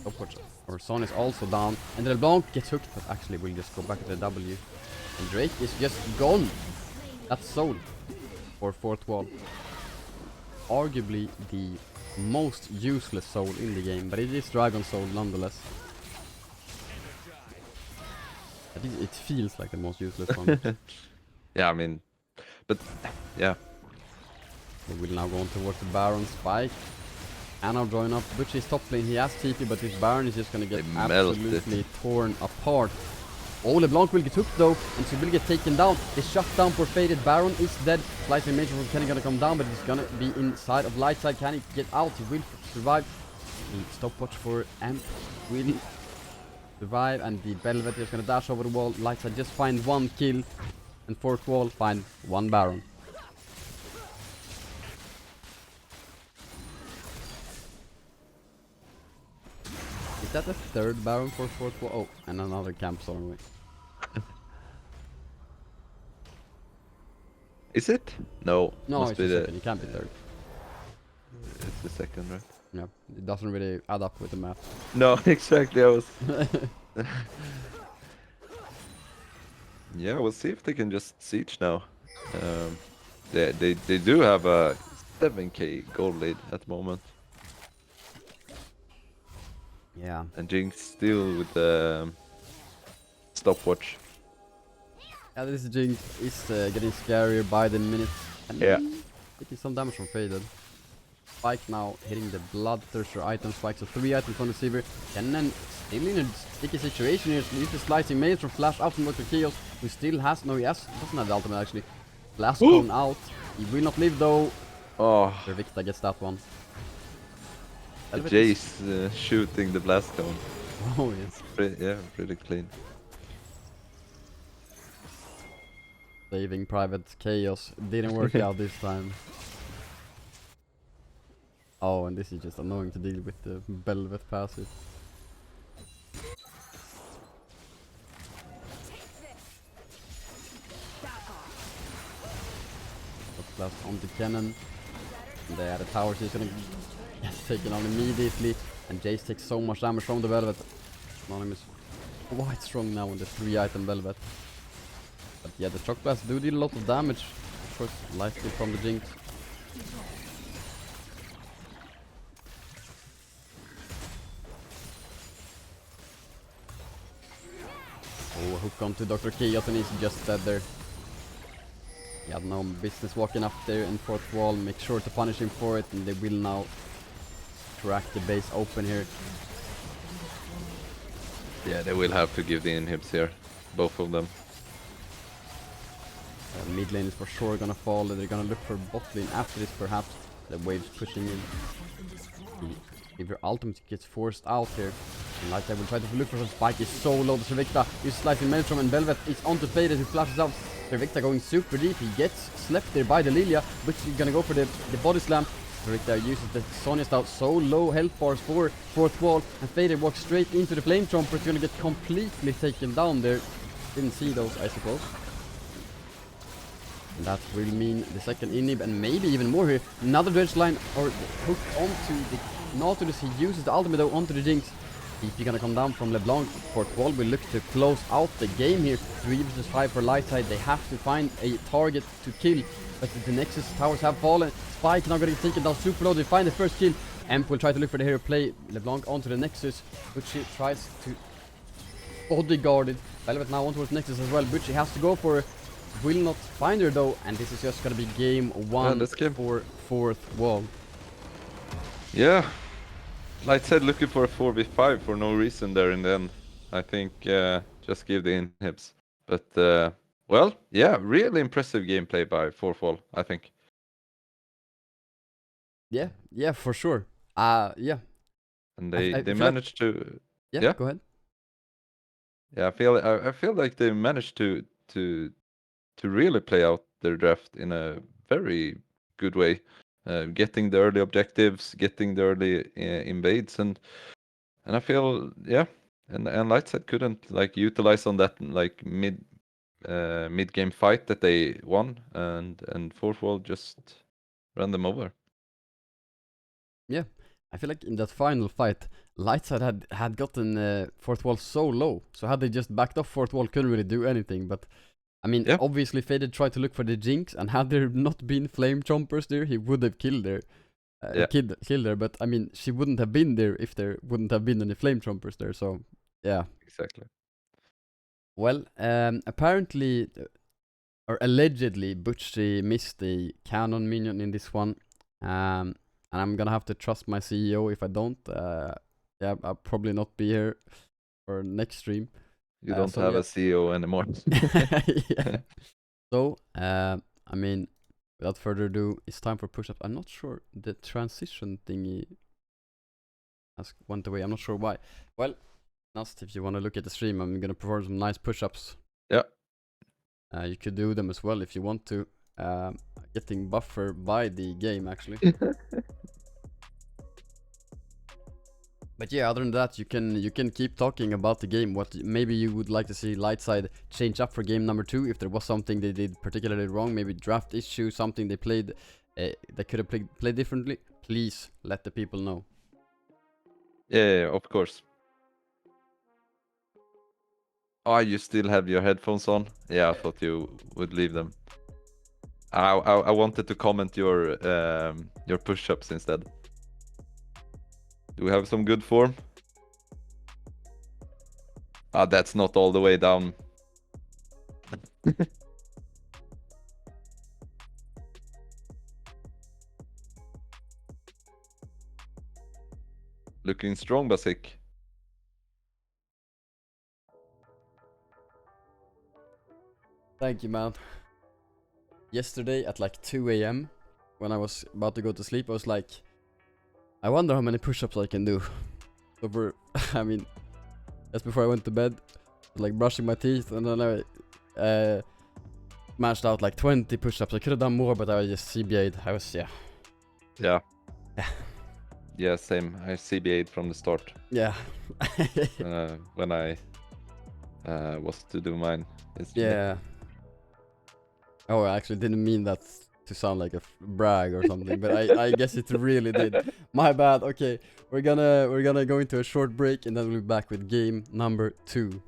Stopwatch. Our Son is also down. And the LeBlanc gets hooked, but actually will just go back to the W. And Drake is just gone. That's Soul for 4th wall. Arguably the most useless Soul in the game, but it is Dragon Soul nonetheless. At least it feels like the most useless one. Yeah, I mean, but yeah. They will now go on towards the Baron. Spike. And now join up. Butch is top lane. He has TP, but his Baron is just gonna get absolutely torn apart. Oh, LeBlanc will get hooked though, and she will get taken down. The shutdown for Faded Baron is dead. Slightly major from Kenny gonna come down, but he's gonna be inside of Lightside. Can he get out? He will survive. The stopwatch for Amp will survive, and the Velvet is gonna dash over the wall. Lightside just find 1 kill, and 4th wall find 1 Baron. Is that the 3rd Baron for 4th wall? Oh, and another camp storm. Is it? No. No, must it's be the the 2nd. It can't be 3rd. It's the 2nd, right? Yeah, it doesn't really add up with the map. No, exactly. I was. Yeah, we'll see if they can just siege now. They do have a 7k gold lead at the moment. Yeah. And Jinx still with the stopwatch. Yeah, this Jinx is getting scarier by the minute. And Yeah. taking some damage from Faded. Spike now hitting the Bloodthirster item. Spike, so 3 items on the Seaver. And then still in a sticky situation here. So use the slicing mails from Flash out from Dr. Chaos, who still has no, yes, doesn't have the ultimate actually. Blast Cone out. He will not live though. Oh, Servicta gets that one. Jace shooting the blast cone. Oh yes. Yeah, pretty clean. Saving Private Chaos didn't work out this time. Oh, and this is just annoying to deal with the Velvet passive. Blast onto Cannon. And there, the tower is gonna get taken on immediately. And Jace takes so much damage from the Velvet. Anonymous quite strong now on the 3-item Velvet. But yeah, the Shock Blast do deal a lot of damage. Of course, life steal from the Jinx. Oh, hook onto Dr. Chaos and he's just dead there. He had no business walking up there in 4th wall. Make sure to punish him for it, and they will now crack the base open here. Yeah, they will have to give the inhibs here, both of them. Mid lane is for sure gonna fall, and they're gonna look for bot lane after this perhaps. The wave's pushing in. If your ultimate gets forced out here, and Lightside will try to look for some spike, is so low. The Servicta is slicing Maelstrom, and Velvet is onto Faded, who flashes out. Servicta going super deep. He gets slept there by the Lilia, but he's gonna go for the body slam. Rick there uses the Sonya's out so low health bars for fourth wall, and Fader walks straight into the Flame Trumper. It's gonna get completely taken down there. Didn't see those, I suppose. And that will mean the second inhib and maybe even more here. Another dredge line or hooked onto the Nautilus. He uses the ultimate though onto the Jinx. TP gonna come down from LeBlanc. Fourth wall will look to close out the game here. 3 versus 5 for Lightside. They have to find a target to kill. But the Nexus towers have fallen. Spike now getting taken down super low. They find the first kill. Emp will try to look for the hero play. LeBlanc onto the Nexus. Butchie tries to bodyguard it. Velvet now on towards Nexus as well. Butchie has to go for her. Will not find her though. And this is just gonna be game 1 for fourth wall. Yeah. Lightside looking for a 4v5 for no reason there in the end. I think just give the inhibs. But well, yeah, really impressive gameplay by fourth wall, I think. Yeah, for sure. Yeah. And I they feel managed to Yeah, go ahead. Yeah, I feel like they managed to really play out their draft in a very good way. Getting the early objectives, getting the early invades, and I feel and Lightside couldn't like utilize on that like mid game fight that they won, and fourth wall just ran them over. Yeah, I feel like in that final fight, Lightside had gotten fourth wall so low. So had they just backed off, fourth wall couldn't really do anything. But I mean, Yeah. obviously Faded tried to look for the Jinx, and had there not been Flame Chompers there, he would have killed her. Killed her, but I mean, she wouldn't have been there if there wouldn't have been any Flame Chompers there. So yeah. Exactly. Well, apparently, or allegedly, Butchie missed a cannon minion in this one. And I'm gonna have to trust my CEO if I don't. Yeah, I'll probably not be here for next stream. You don't have a CEO anymore. Yeah. So, I mean, without further ado, it's time for push-ups. I'm not sure the transition thingy has went away. I'm not sure why. Well, Nast, if you want to look at the stream, I'm gonna perform some nice push-ups. Yeah. You could do them as well if you want to. Getting buffer by the game actually. But yeah, other than that, you can keep talking about the game. What maybe you would like to see Lightside change up for game number 2 if there was something they did particularly wrong, maybe draft issue, something they played they could have played differently. Please let the people know. Yeah, of course. Oh, you still have your headphones on? Yeah, I thought you would leave them. I wanted to comment your push-ups instead. Do we have some good form? Ah, that's not all the way down. Looking strong, Basik. Thank you, man. Yesterday at like 2 AM, when I was about to go to sleep, I was like, I wonder how many push-ups I can do. So for, I mean, just before I went to bed, like brushing my teeth, and then I smashed out like 20 push-ups. I could have done more, but I just CBA'd. I was, yeah. Yeah. Yeah, same. I CBA'd from the start. Yeah. When I was to do mine. Yeah. Oh, I actually didn't mean that to sound like a brag or something, but I guess it really did. My bad. Okay, we're gonna go into a short break, and then we'll be back with game number 2.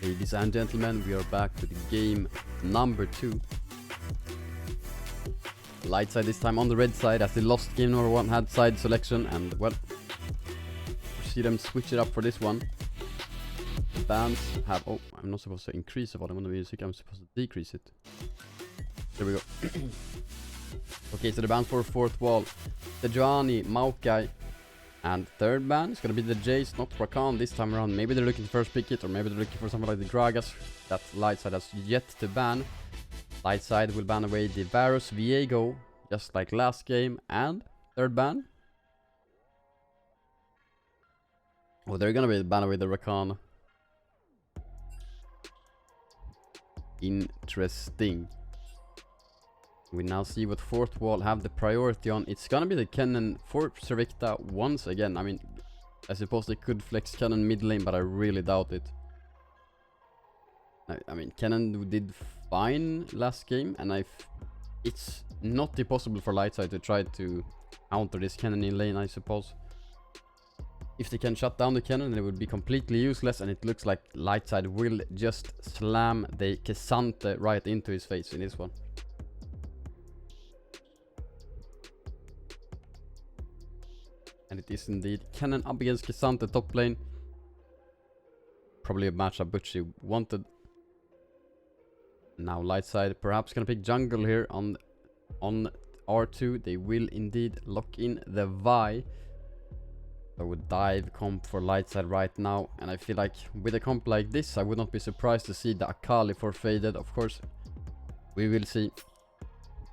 Ladies and gentlemen, we are back with game number 2. Lightside this time on the red side, as the lost game number 1 had side selection, and well, we see them switch it up for this one. The bands have, oh, I'm not supposed to increase the volume on the music, I'm supposed to decrease it. There we go. Okay, so the bands for fourth wall, the Joani, Maokai, and third band is gonna be the Jace, not Rakan this time around. Maybe they're looking to first pick it, or maybe they're looking for something like the Gragas that Lightside has yet to ban. Lightside will ban away the Varus Viego, just like last game, and third ban. Oh, they're gonna be ban away the Rakan. Interesting. We now see what fourth wall have the priority on. It's gonna be the Kennen for Servikta once again. I mean, I suppose they could flex Kennen mid lane, but I really doubt it. I mean, Kennen did fine last game, and it's not impossible for Lightside to try to counter this Kennen in lane, I suppose. If they can shut down the Kennen, it would be completely useless, and it looks like Lightside will just slam the Kesante right into his face in this one. And it is indeed Kennen up against Kesante top lane. Probably a matchup which he wanted. Now Lightside perhaps gonna pick jungle here on R2. They will indeed lock in the Vi. So a dive comp for Lightside right now. And I feel like with a comp like this, I would not be surprised to see the Akali for Faded. Of course, we will see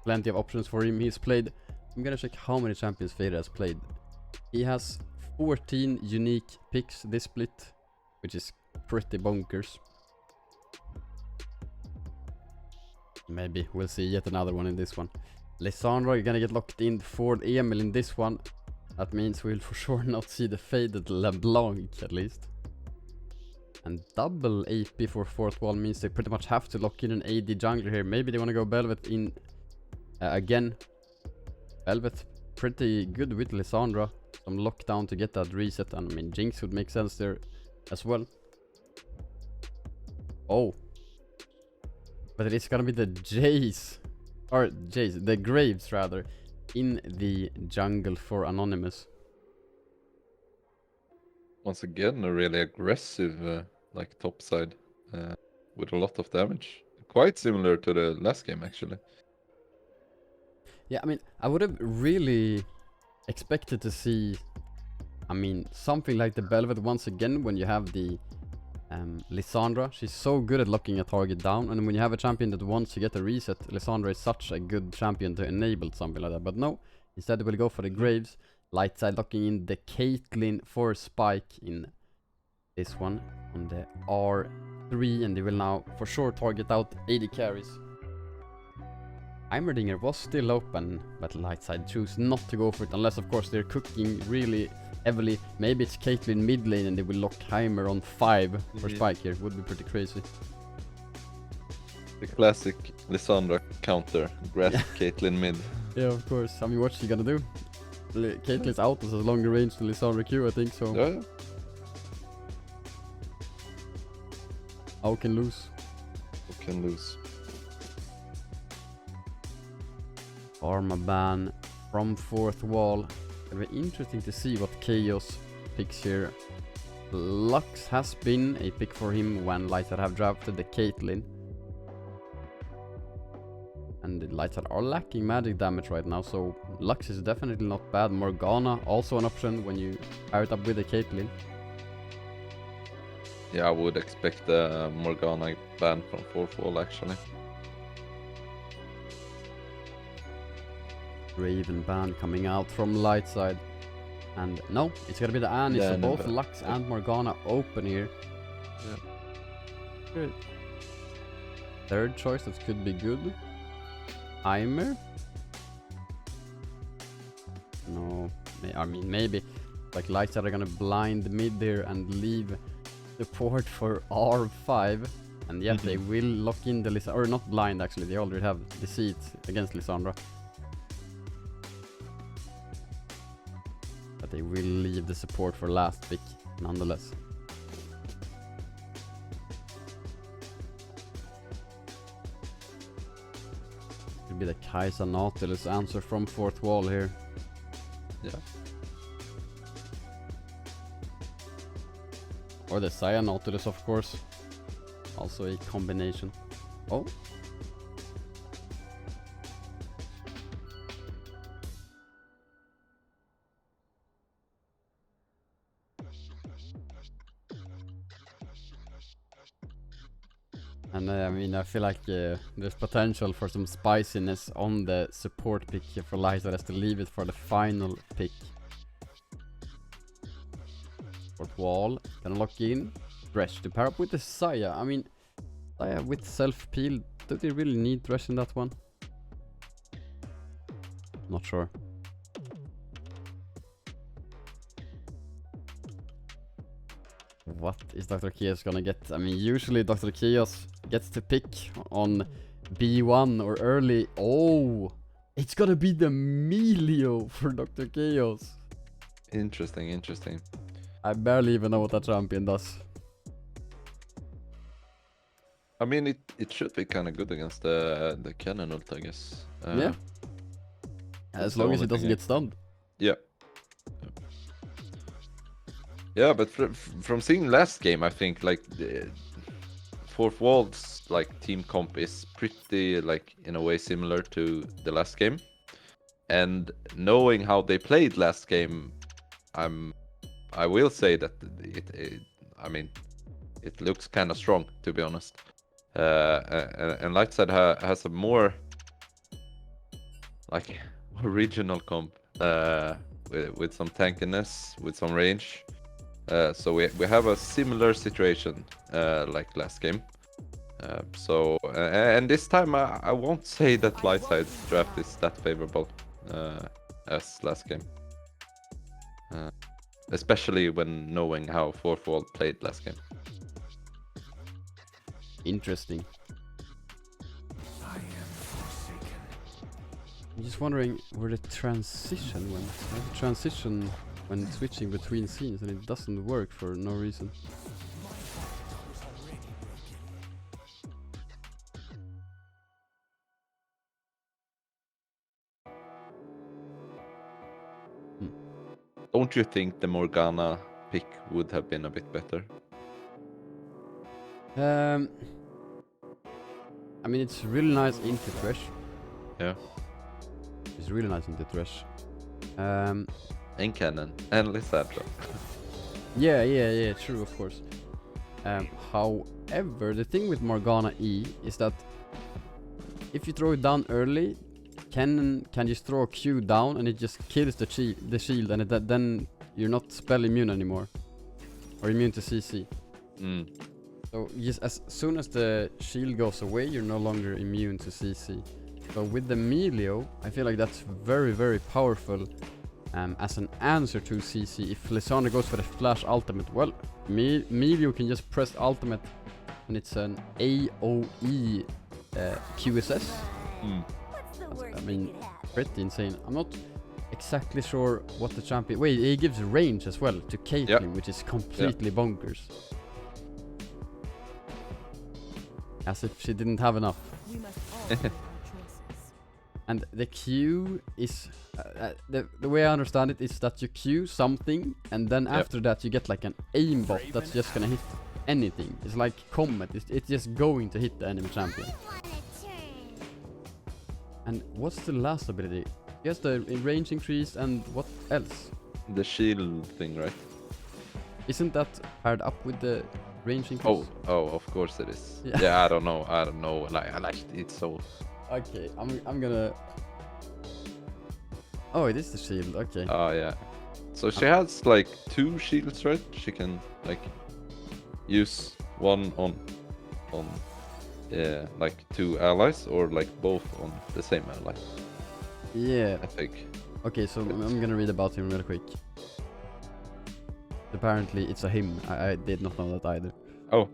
plenty of options for him. He's played, I'm gonna check how many champions Faded has played. He has 14 unique picks this split, which is pretty bonkers. Maybe we'll see yet another one in this one. Lissandra, you're gonna get locked in for Emil in this one. That means we'll for sure not see the Faded LeBlanc at least. And double AP for fourth wall means they pretty much have to lock in an AD jungler here. Maybe they want to go Velvet in again. Velvet pretty good with Lissandra. Some lockdown to get that reset, and I mean Jinx would make sense there as well. Oh, but it is gonna be the Jace, or Jace, the Graves rather, in the jungle for Anonymous. Once again, a really aggressive like top side with a lot of damage. Quite similar to the last game actually. Yeah, I mean, I would have really expected to see, I mean, something like the Velvet once again when you have the Lissandra. She's so good at locking a target down, and when you have a champion that wants to get a reset, Lissandra is such a good champion to enable something like that. But no, instead we'll go for the Graves. Lightside locking in the Caitlyn for Spike in this one on the R3, and they will now for sure target out AD carries. Heimerdinger was still open, but Lightside choose not to go for it, unless of course they're cooking really heavily. Maybe it's Caitlyn mid lane and they will lock Heimer on 5 for Spike here. Would be pretty crazy. The classic Lissandra counter, grasp Caitlyn mid. Yeah, of course. I mean, what's she gonna do? Caitlyn's out has a longer range than Lissandra Q, I think, so... Yeah. How can lose? Who can lose? Arma ban from fourth wall. It'll be interesting to see what Chaos picks here. Lux has been a pick for him when Lightside have drafted the Caitlyn. And the Lightside are lacking magic damage right now, so Lux is definitely not bad. Morgana also an option when you pair it up with the Caitlyn. Yeah, I would expect the Morgana ban from fourth wall actually. Raven ban coming out from Lightside. And no, it's gonna be the Annie, so both Lux and Morgana open here. Yeah. Good. Third choice, that could be good. Heimer? No, I mean maybe. Like Lightside are gonna blind mid there and leave support for R5. And yet they will lock in the Lissandra, or not blind actually, they already have the seat against Lissandra. But they will leave the support for last pick nonetheless. Could be the Kaisa Nautilus answer from fourth wall here. Yeah. Or the Saya Nautilus, of course. Also a combination. Oh. And I mean, I feel like there's potential for some spiciness on the support pick here for Lightside has to leave it for the final pick. Fourth wall, can lock in. Thresh to pair up with the Saya. I mean, Saya with self-peel, do they really need Thresh in that one? Not sure. What is Dr. Chaos gonna get? I mean, usually Dr. Chaos gets to pick on B1 or early. Oh, it's gonna be the Melio for Dr. Chaos. Interesting, interesting. I barely even know what that champion does. I mean, it should be kind of good against the cannon ult, I guess. Yeah. As long as it doesn't get stunned. Yeah. Yeah, but from seeing last game, I think like the fourth wall's like team comp is pretty like in a way similar to the last game, and knowing how they played last game, I will say that I mean, it looks kind of strong, to be honest. And Lightside has a more like original comp with some tankiness, with some range. So we have a similar situation like last game. So and this time I won't say that Lightside's draft is that favorable as last game. Especially when knowing how fourth wall played last game. Interesting. I'm just wondering where the transition went. I have a transition when switching between scenes and it doesn't work for no reason. Don't you think the Morgana pick would have been a bit better? I mean, it's really nice into Thresh. Yeah. It's really nice into Thresh. And cannon and Lissandra. Yeah, true, of course. However, the thing with Morgana E is that if you throw it down early, Cannon can just throw a Q down and it just kills the shield, and then you're not spell immune anymore. Or immune to CC. So just as soon as the shield goes away, you're no longer immune to CC. So with the Melio, I feel like that's very, very powerful as an answer to CC. If Lissandra goes for the flash ultimate, well, Melio can just press ultimate and it's an AoE QSS. I mean, pretty insane. I'm not exactly sure what the champion... Wait, he gives range as well to Caitlyn, which is completely bonkers. As if she didn't have enough. And the Q is... the way I understand it is that you Q something, and then after that you get like an aimbot that's just gonna hit anything. It's like Comet, it's just going to hit the enemy champion. And what's the last ability? Yes, the range increase, and what else? The shield thing, right? Isn't that paired up with the range increase? Oh, of course it is. Yeah. Yeah, I don't know. Like, I like it so. Okay, I'm gonna... Oh, it is the shield, okay. Oh, yeah. So she has like 2 shields, right? She can like use one on like 2 allies, or like both on the same ally. Yeah. I think. Okay, so I'm gonna read about him real quick. Apparently it's a him. I did not know that either. Oh.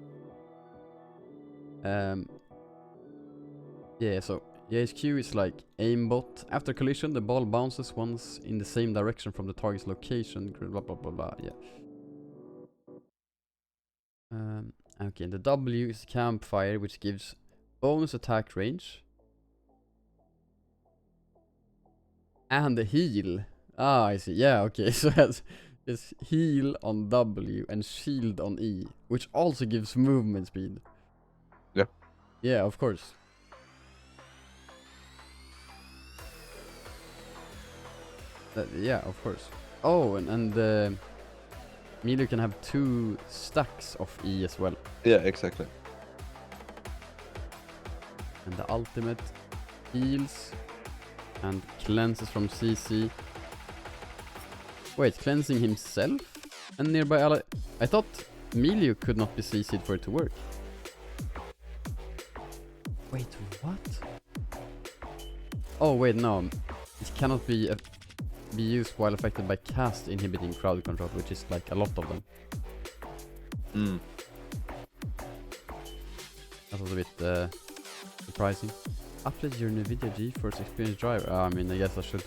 Yeah, so his Q is like aimbot. After collision, the ball bounces once in the same direction from the target's location. Blah blah blah blah. Yeah. Okay, the W is campfire, which gives bonus attack range. And the heal. Ah, I see. Yeah, okay. So it has heal on W and shield on E, which also gives movement speed. Yeah. Yeah, of course. Yeah, of course. Oh, and Melee can have 2 stacks of E as well. Yeah, exactly. And the ultimate heals and cleanses from CC. Wait, cleansing himself and nearby ally? I thought Melee could not be CC'd for it to work. Wait, what? Oh wait, no. It cannot be used while affected by cast inhibiting crowd control, which is like a lot of them. That was a bit surprising. Update your NVIDIA GeForce Experience driver. I mean, I guess I should.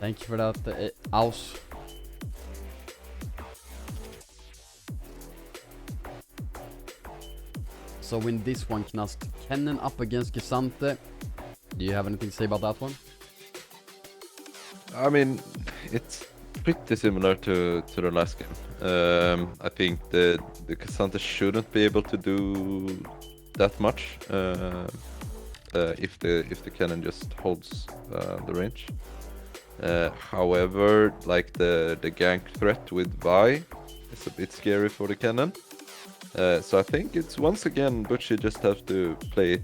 Thank you for that, Aus. So win this one, Knast. Kennen up against Gesante. Do you have anything to say about that one? I mean, it's pretty similar to the last game. I think the Cassandra shouldn't be able to do that much if the cannon just holds the range. However, like the gank threat with Vi is a bit scary for the cannon. So I think it's once again Butchie just have to play it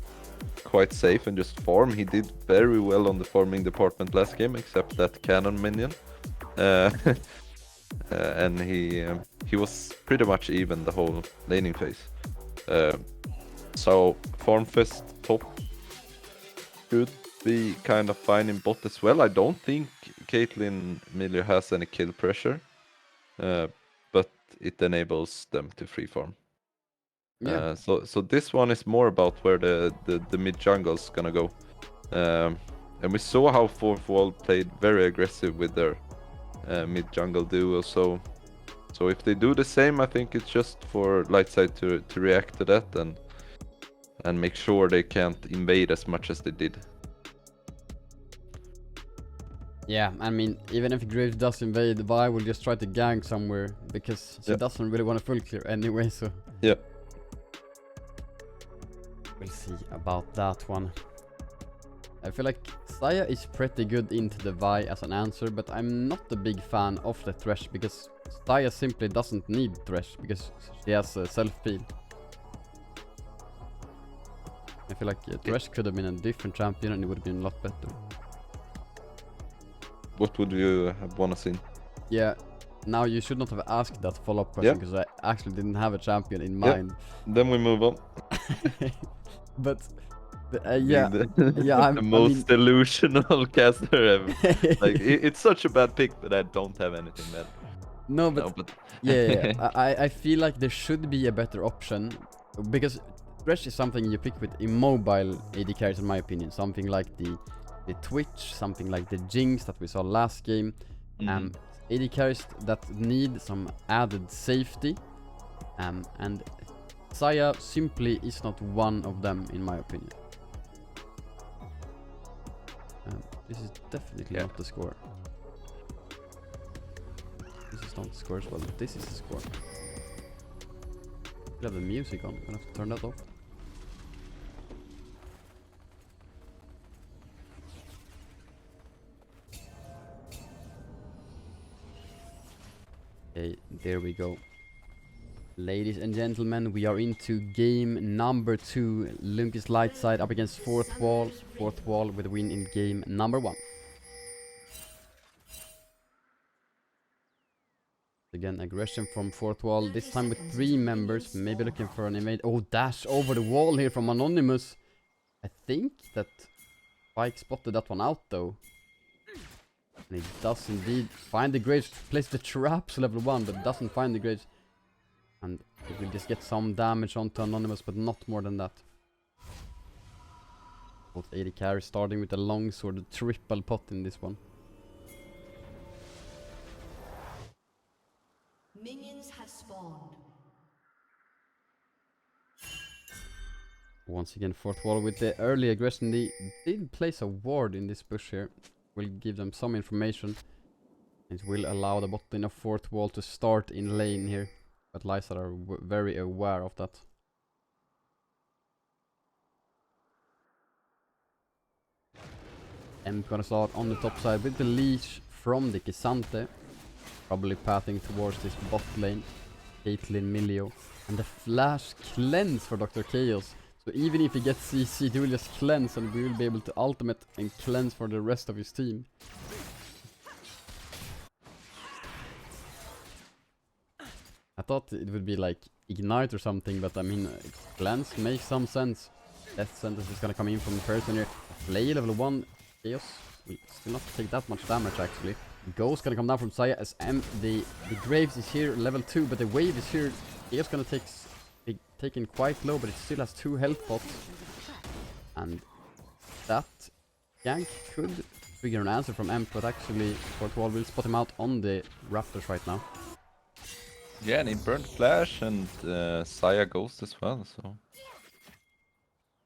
quite safe and just farm. He did very well on the farming department last game, except that cannon minion. And he was pretty much even the whole laning phase. So farm fest top should be kind of fine in bot as well. I don't think Caitlyn Miller has any kill pressure, but it enables them to free farm. Yeah. So this one is more about where the mid jungle's gonna go. And we saw how Fourth Wall played very aggressive with their mid jungle duo. So if they do the same, I think it's just for Lightside to react to that and make sure they can't invade as much as they did. Yeah, I mean, even if Graves does invade, Vi will just try to gank somewhere because she doesn't really want to full clear anyway, so... Yeah. We'll see about that one. I feel like Saya is pretty good into the Vi as an answer, but I'm not a big fan of the Thresh because Saya simply doesn't need Thresh because she has a self-peel. I feel like Thresh could have been a different champion and it would have been a lot better. What would you have wanna see? Yeah, now you should not have asked that follow-up question because I actually didn't have a champion in mind. Then we move on. But Yeah, I'm the most delusional caster ever. Like it's such a bad pick, but I don't have anything better. No, but yeah. I feel like there should be a better option because Thresh is something you pick with immobile AD carries in my opinion. Something like the Twitch, something like the Jinx that we saw last game. AD carries that need some added safety, and Saya simply is not one of them in my opinion. This is definitely not the score. This is not the score as well. This is the score. I have the music on. I'm gonna have to turn that off. Okay, there we go. Ladies and gentlemen, we are into game number 2. Lundqvist Lightside up against Fourth Wall. Fourth Wall with a win in game number 1. Again, aggression from Fourth Wall. This time with 3 members. Maybe looking for an invade. Oh, dash over the wall here from Anonymous. I think that Spike spotted that one out though. And he does indeed find the Graves. Place the traps level 1, but doesn't find the Graves. And he will just get some damage onto Anonymous, but not more than that. Both AD carries starting with a longsword, triple pot in this one. Minions have spawned. Once again, fourth wall with the early aggression. They did place a ward in this bush here. Will give them some information. It will allow the bot lane of fourth wall to start in lane here. But Lightside are very aware of that. M gonna start on the top side with the leash from the Kisante. Probably pathing towards this bot lane. Caitlyn, Milio. And the flash cleanse for Dr. Chaos. So even if he gets CC, he will just cleanse and we will be able to ultimate and cleanse for the rest of his team. I thought it would be like Ignite or something, but I mean, cleanse makes some sense. Death sentence is gonna come in from the person here. Play level 1 Chaos will still not take that much damage actually. Ghost gonna come down from Saya as the Graves is here level 2, but the wave is here. Chaos gonna be taken quite low, but it still has 2 health pots. And that gank could trigger an answer from Emp, but actually fourth wall will spot him out on the Raptors right now. Yeah, and he burned Flash and Saya Ghost as well, so...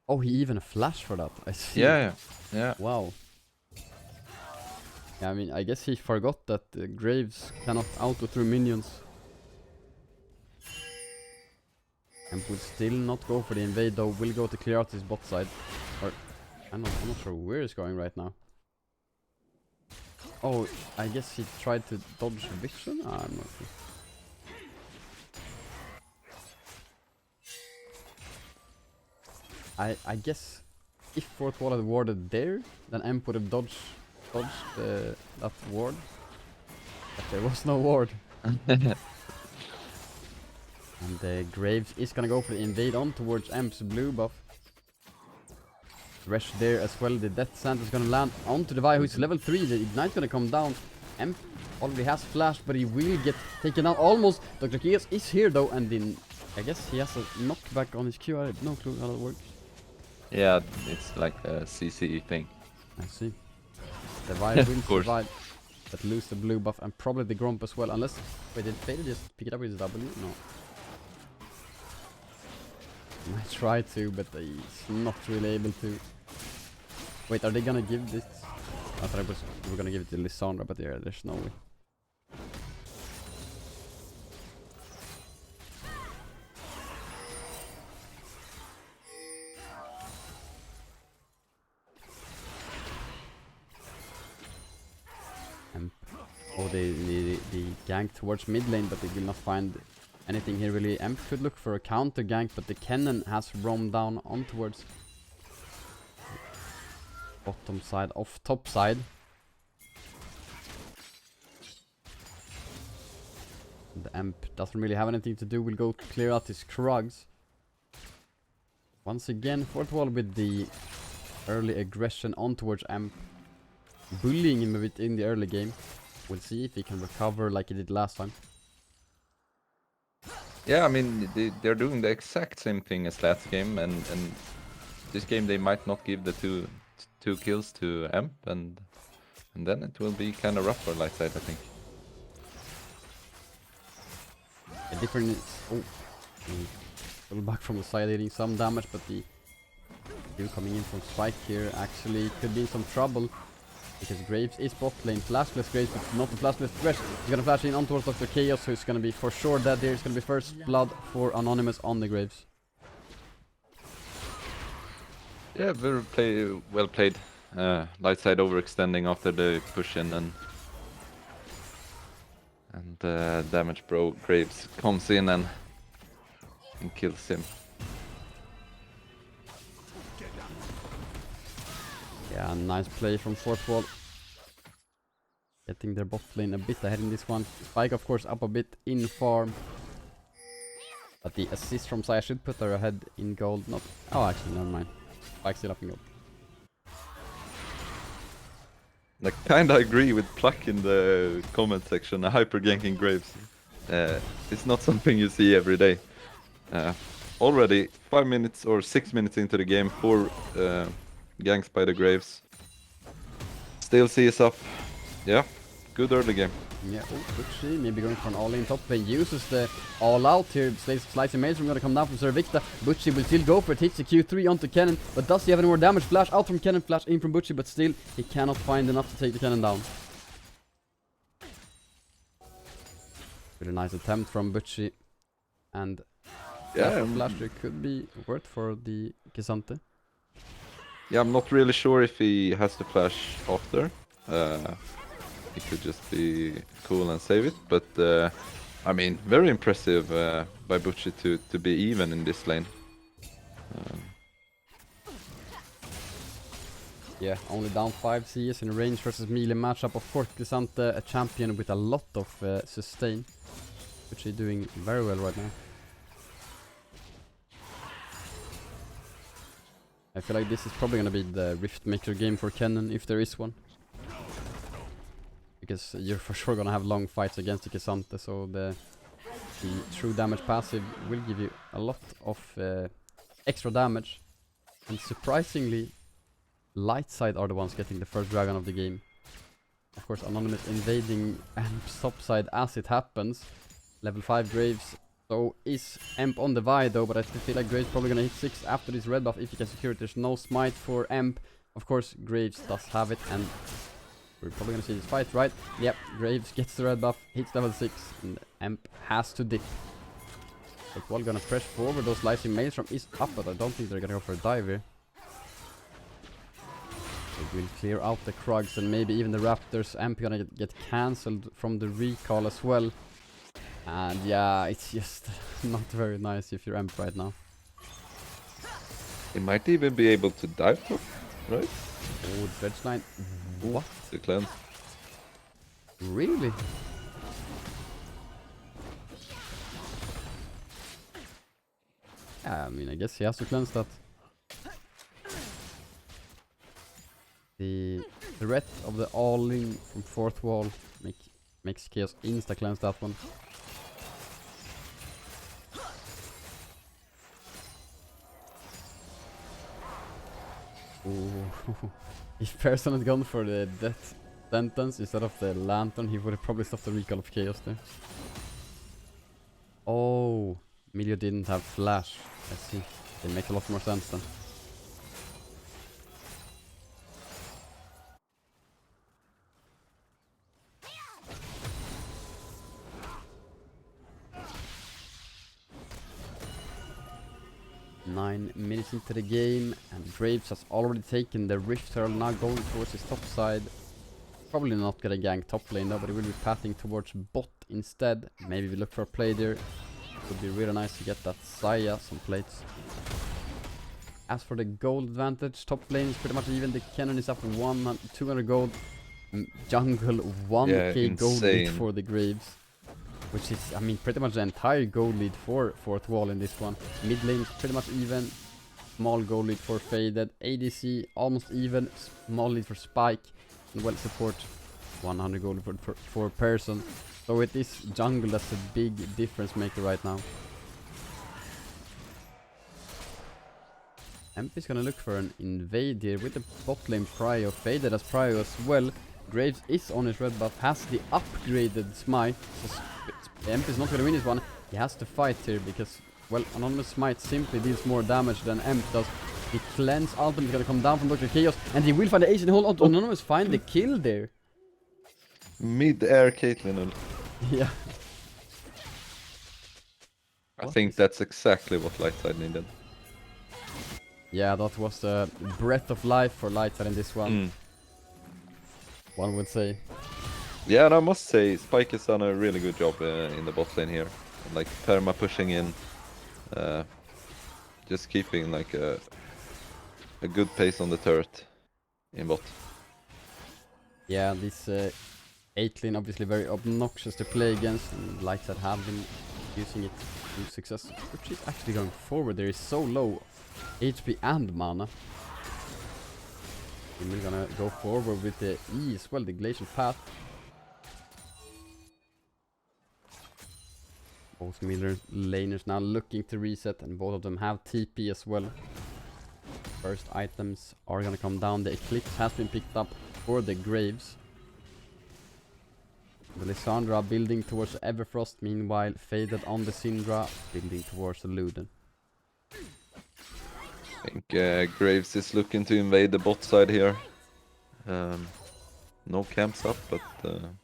Oh, he even a flash for that, I see. Yeah. Wow. Yeah, I mean, I guess he forgot that Graves cannot auto through minions. And would still not go for the invade though, will go to clear out his bot side. Or, I'm not sure where he's going right now. Oh, I guess he tried to dodge vision? I'm not sure. I guess if fourth wall had warded there, then Emp would have dodged that ward. But there was no ward. And Graves is gonna go for the invade on towards Emp's blue buff. Resh there as well. The Death Sand is gonna land onto the Vi, who's level 3. The Ignite's gonna come down. Emp already has flash, but he will get taken out almost. Dr. Chaos is here though, and then I guess he has a knockback on his Q. I have no clue how that works. Yeah, it's like a CC thing. I see. The Vi will survive, but lose the blue buff and probably the Gromp as well. Unless, wait, did Fader just pick it up with his W? No. Might try to, but he's not really able to. Wait, are they gonna give this? I thought we were gonna give it to Lissandra, but there's no way. Oh, the gank towards mid lane, but they will not find anything here really. Emp could look for a counter gank, but the cannon has roamed down on towards bottom side of top side. The Emp doesn't really have anything to do. Will go clear out his Krugs. Once again, fourth wall with the early aggression on towards Emp, bullying him a bit in the early game. We'll see if he can recover like he did last time. Yeah, I mean, they're doing the exact same thing as last game, and this game they might not give the two kills to Emp, and then it will be kind of rough for Lightside, I think. A different... Oh, pull back from the side, hitting some damage, but the dude coming in from Spike here actually could be in some trouble. Because Graves is bot lane, flashless Graves, but not the flashless Thresh. He's gonna flash in on towards Dr. Chaos, who's gonna be for sure dead there. It's gonna be first blood for Anonymous on the Graves. Yeah, very well played. Lightside overextending after the push in, and damage bro Graves comes in and kills him. Yeah, nice play from fourth wall. Getting their bot lane a bit ahead in this one. Spike, of course, up a bit in farm. But the assist from Saya should put her ahead in gold. Not. Oh, actually, never mind. Spike still up in gold. I kinda agree with Pluck in the comment section. Hyper ganking Graves. It's not something you see every day. Already 5 minutes or 6 minutes into the game, 4 ganks by the Graves. Still CS up. Yeah, Good early game. Yeah, oh, Butchie maybe going for an all-in top lane. Uses the all-out here. Slicing Maelstrom gonna come down from Servicta. Butchie will still go for it. Hits the Q3 onto Cannon. But does he have any more damage? Flash out from Cannon. Flash in from Butchie. But still, he cannot find enough to take the Cannon down. Really nice attempt from Butchie. And Yeah, flash there could be worth for the K'Sante. yeah, I'm not really sure if he has to flash after. He could just be cool and save it, but I mean, very impressive by Butchie to be even in this lane. Yeah, only down 5 CS in a range versus melee matchup. Of course, K'Sante, a champion with a lot of sustain, which is doing very well right now. I feel like this is probably gonna be the Rift Maker game for Kennen, if there is one. Because you're for sure gonna have long fights against the K'Sante, so the true damage passive will give you a lot of extra damage. And surprisingly, Lightside are the ones getting the first dragon of the game. Of course, Anonymous invading Amp's topside as it happens. Level 5 Graves. So is Amp on the Vi though, but I still feel like Graves probably gonna hit 6 after this red buff if he can secure it. There's no smite for Amp. Of course, Graves does have it, and we're probably gonna see this fight, right? Yep, Graves gets the red buff, hits level 6, and Amp has to dip. But Wall gonna press forward. Those Slicing Maelstrom is up, but I don't think they're gonna go for a dive here. They will clear out the Krugs and maybe even the Raptors. Amp gonna get cancelled from the recall as well. And yeah, it's just not very nice if you're Amp right now. He might even be able to dive top, right? Oh, Dredgeline. What? The cleanse. Really? Yeah, I mean, I guess he has to cleanse that. The threat of the all-in from 4th wall makes Chaos insta-cleanse that one. Ooh. If Person had gone for the death sentence instead of the lantern, he would have probably stopped the recall of Chaos there. Oh, Milio didn't have flash. I see. It makes a lot more sense then. Nine minutes into the game, and Graves has already taken the Rift Herald, now going towards his top side. Probably not gonna gank top lane though, but he will be pathing towards bot instead. Maybe we look for a play there. Would be really nice to get that Saya some plates. As for the gold advantage, top lane is pretty much even. The cannon is up 200 gold. Jungle 1k gold lead for the Graves. Which is, I mean, pretty much the entire gold lead for 4th wall in this one. Mid lane is pretty much even. Small gold lead for Faded. ADC almost even. Small lead for Spike. And well support 100 gold for Person. So with this jungle, that's a big difference maker right now. Amp is gonna look for an invade here with the bot lane Prio. Faded as Prio as well. Graves is on his red buff, has the upgraded smite. So Amp is not gonna win this one. He has to fight here because, well, Anonymous Smite simply deals more damage than Amp does. The cleanse ultimate is gonna come down from Dr. Chaos, and he will find the ace and hold on to Anonymous, find the kill there. Mid-air Caitlyn. Yeah. I think that's exactly what Lightside needed. Yeah, that was a breath of life for Lightside in this one. One would say. Yeah, and I must say, Spike has done a really good job in the bot lane here. Like, Perma pushing in. Just keeping like a good pace on the turret in bot. Yeah, this 8 lane obviously very obnoxious to play against, and Lightside have been using it to success. Which is actually going forward. There is so low HP and mana. And we're gonna go forward with the E as well, the Glacial Path. Both Miller laners now looking to reset, and both of them have TP as well. First items are gonna come down. The Eclipse has been picked up for the Graves. The Lissandra building towards the Everfrost, meanwhile faded on the Syndra, building towards the Luden. I think Graves is looking to invade the bot side here. No camps up, but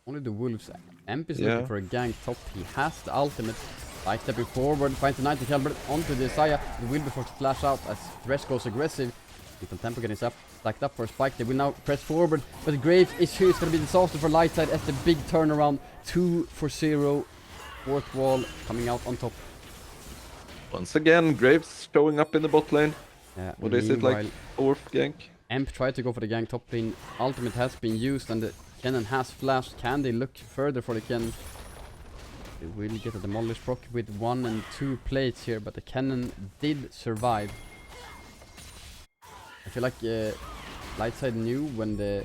Only the Wolves. Emp is Yeah. looking for a gank top. He has the ultimate. Like stepping forward, finds the 90 caliber onto the Saya. He will be forced to flash out as Thresh goes aggressive. Little tempo getting up, stacked up for a spike. They will now press forward, but Graves is here. It's gonna be disaster for Lightside as the big turnaround. 2-0. Fourth wall coming out on top. once again, Graves showing up in the bot lane. What is it, like meanwhile, fourth gank? Emp tried to go for the gank top lane. Ultimate has been used and the cannon has flashed. Can they look further for the cannon? They will get a demolish proc with 1 and 2 plates here, but the cannon did survive. I feel like Lightside knew when the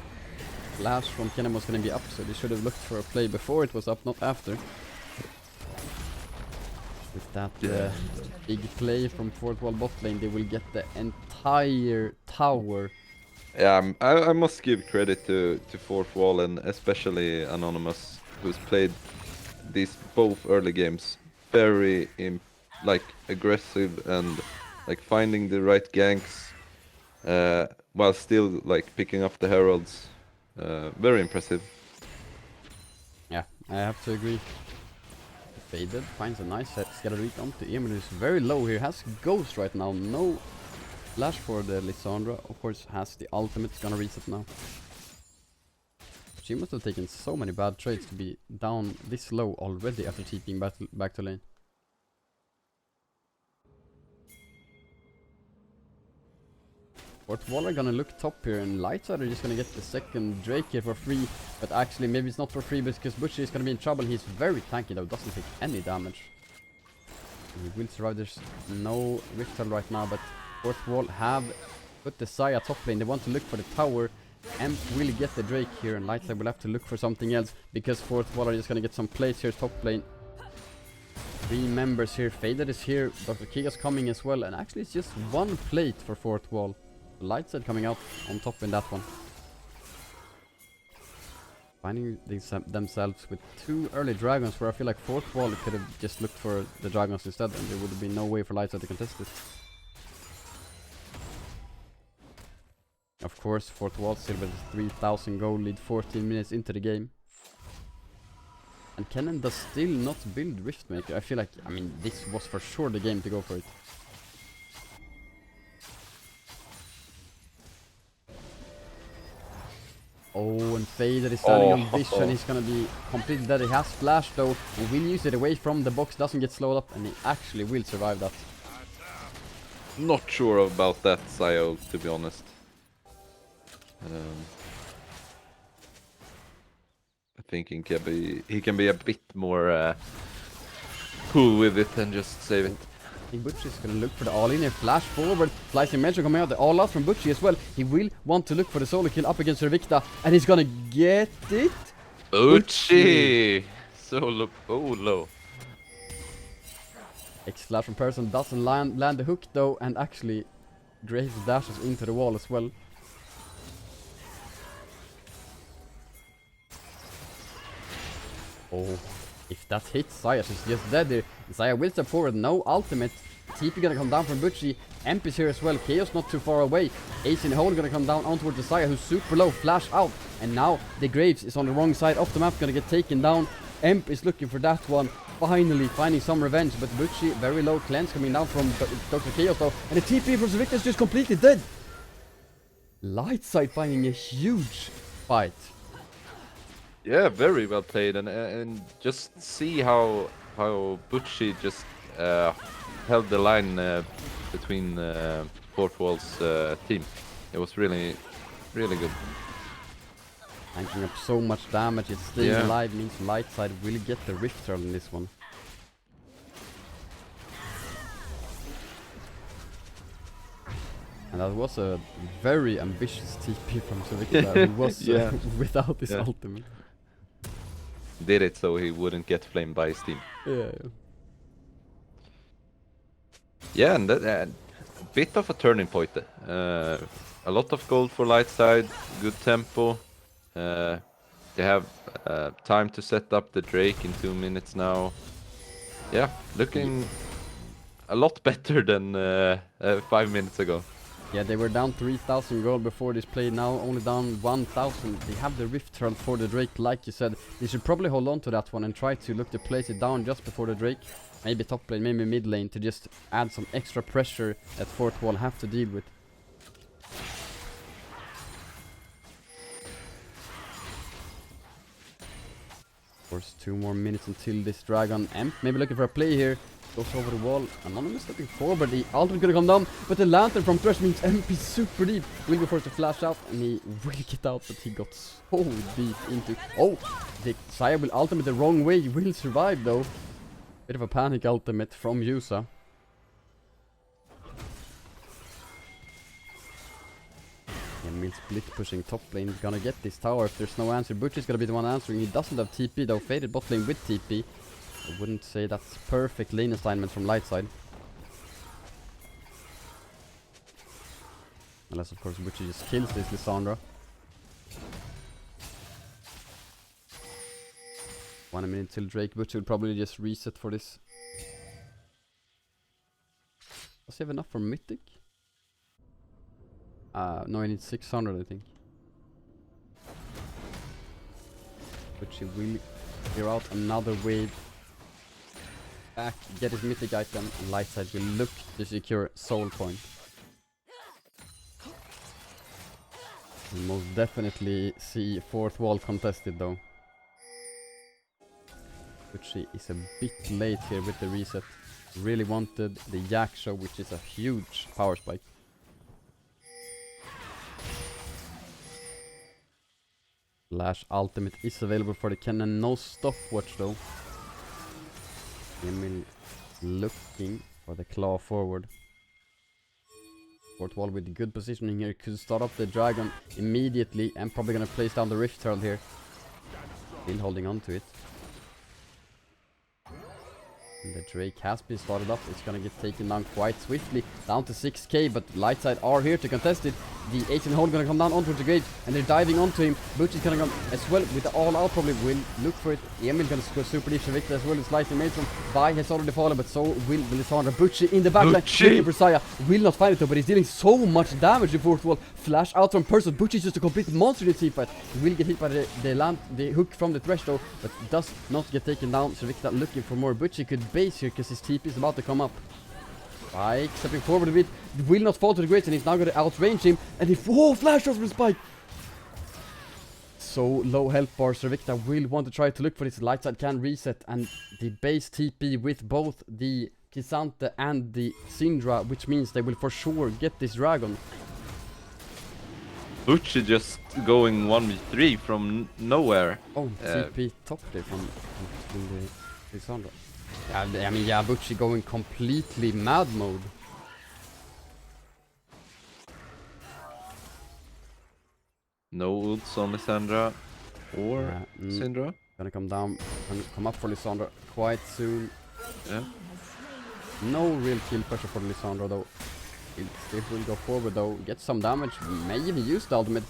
flash from cannon was going to be up, so they should have looked for a play before it was up, not after. With that big play from fourth wall bot lane, they will get the entire tower. Yeah, I must give credit to fourth wall and especially Anonymous, who's played these both early games very like aggressive and like finding the right ganks while still like picking up the heralds. Very impressive. Yeah, I have to agree. Faded finds a nice scatter reach onto Emil, who's very low here. Has Ghost right now, no flash for the Lissandra. Of course, has the ultimate, it's gonna reset now. She must have taken so many bad trades to be down this low already after TPing back to lane. Fourth wall are gonna look top here, and Lightside are just gonna get the second Drake here for free. But actually, maybe it's not for free because Butcher is gonna be in trouble. He's very tanky though, doesn't take any damage. He will survive. There's no Rift Herald right now, but fourth wall have put the Saya top lane. They want to look for the tower. Emp will get the Drake here, and Lightside will have to look for something else because fourth wall are just gonna get some plays here top lane. 3 members here. Faded is here. Dr. Kiga's coming as well, and actually it's just 1 plate for fourth wall. Lightside coming out on top in that one. Finding themselves with 2 early dragons, where I feel like fourth wall could have just looked for the dragons instead, and there would have been no way for Lightside to contest it. Of course, fourth wall still with 3000 gold lead 14 minutes into the game. And Kennen does still not build Riftmaker. I feel like, I mean, this was for sure the game to go for it. Oh, and Fader is standing on Vision. He's gonna be completely dead. He has flash though. And will use it away from the box. Doesn't get slowed up, and he actually will survive that. Not sure about that, Sayo, to be honest. I think he can be a bit more cool with it and just save it. I think Butchie is gonna look for the all-in here, flash forward, slicing measure coming out, the all-out from Butchie as well. He will want to look for the solo kill up against Revicta, and he's gonna get it. Butchie! Solo, low. X-slash from Person doesn't land the hook though, and actually Graves dashes into the wall as well. Oh, if that hits Saya, she's just dead there. Saya will step forward, no ultimate. TP gonna come down from Butchie. Emp is here as well. Chaos not too far away. Ace in the hole gonna come down on towards the Saya, who's super low. Flash out. And now the Graves is on the wrong side of the map, gonna get taken down. Emp is looking for that one. Finally finding some revenge, but Butchie very low. Cleanse coming down from Dr. Chaos though. And the TP from Victor is just completely dead. Lightside finding a huge fight. Yeah, very well played, and just see how Butchie just held the line between fourth wall's team. It was really good. Tanking up so much damage, it's staying alive means Lightside will get the Rift Herald in this one. And that was a very ambitious TP from Savicta, who was without his ultimate. Did it so he wouldn't get flamed by his team. Yeah. Yeah, and that a bit of a turning point. A lot of gold for Lightside, good tempo. They have time to set up the Drake in 2 minutes now. Yeah, looking a lot better than 5 minutes ago. Yeah, they were down 3,000 gold before this play, now only down 1,000. They have the Rift Herald for the Drake, like you said. They should probably hold on to that one and try to look to place it down just before the Drake. Maybe top lane, maybe mid lane, to just add some extra pressure that fourth wall have to deal with. Of course, 2 more minutes until this Dragon Emp. Maybe looking for a play here. Goes over the wall. Anonymous looking forward. The ultimate gonna come down, but the lantern from Thresh means MP super deep. Will be forced to flash out, and he will get out, but he got so deep into. Oh, the Saya will ultimate the wrong way. He will survive though. Bit of a panic ultimate from Yusa. Emil split pushing top lane. Gonna get this tower if there's no answer. Butch is gonna be the one answering. He doesn't have TP though. Faded bot lane with TP. I wouldn't say that's perfect lane assignment from Lightside. Unless of course Butch just kills this Lissandra. 1 minute till Drake. Butch will probably just reset for this. Does he have enough for Mythic? No, he needs 600 I think. Butch will clear out another wave. Back, get his Mythic item, and Lightside will look to secure Soul Point. We'll most definitely see fourth wall contested though. Which is a bit late here with the reset. Really wanted the Yak Show, which is a huge power spike. Flash ultimate is available for the cannon. No stopwatch though. Emil looking for the claw forward. Fourth wall with good positioning here. Could start up the dragon immediately and probably gonna place down the Rift Herald here. Still holding on to it. And the Drake has been started up. It's gonna get taken down quite swiftly. Down to 6k, but Lightside are here to contest it. The 18 hole gonna come down onto the grave, and they're diving onto him. Butch is gonna come as well with the all out, probably will look for it. Emil gonna score super deep. Victor as well. It's slightly made from Vi has already fallen, but so will Lissandra. Butch in the backline. Looking for Saya. Will not find it though, but he's dealing so much damage in fourth wall. Flash out from person. Butch is just a complete monster in this team fight. He will get hit by the hook from the Thresh though, but does not get taken down. So Victor looking for more. Butch could base here because his TP is about to come up. Spike stepping forward a bit, will not fall to the grates, and he's now going to outrange him, and he flash over the Spike. So low health bar, Servikta will want to try to look for this. Lightside can reset, and the base TP with both the Kisante and the Syndra, which means they will for sure get this dragon. Butch is just going 1v3 from nowhere. Oh, TP top there from the Lissandra. I mean, yeah, Butch going completely mad mode. No ults on Lissandra or Syndra. Gonna come down, gonna come up for Lissandra quite soon. Yeah. No real kill pressure for Lissandra though. It still will go forward though, get some damage, may even use the ultimate.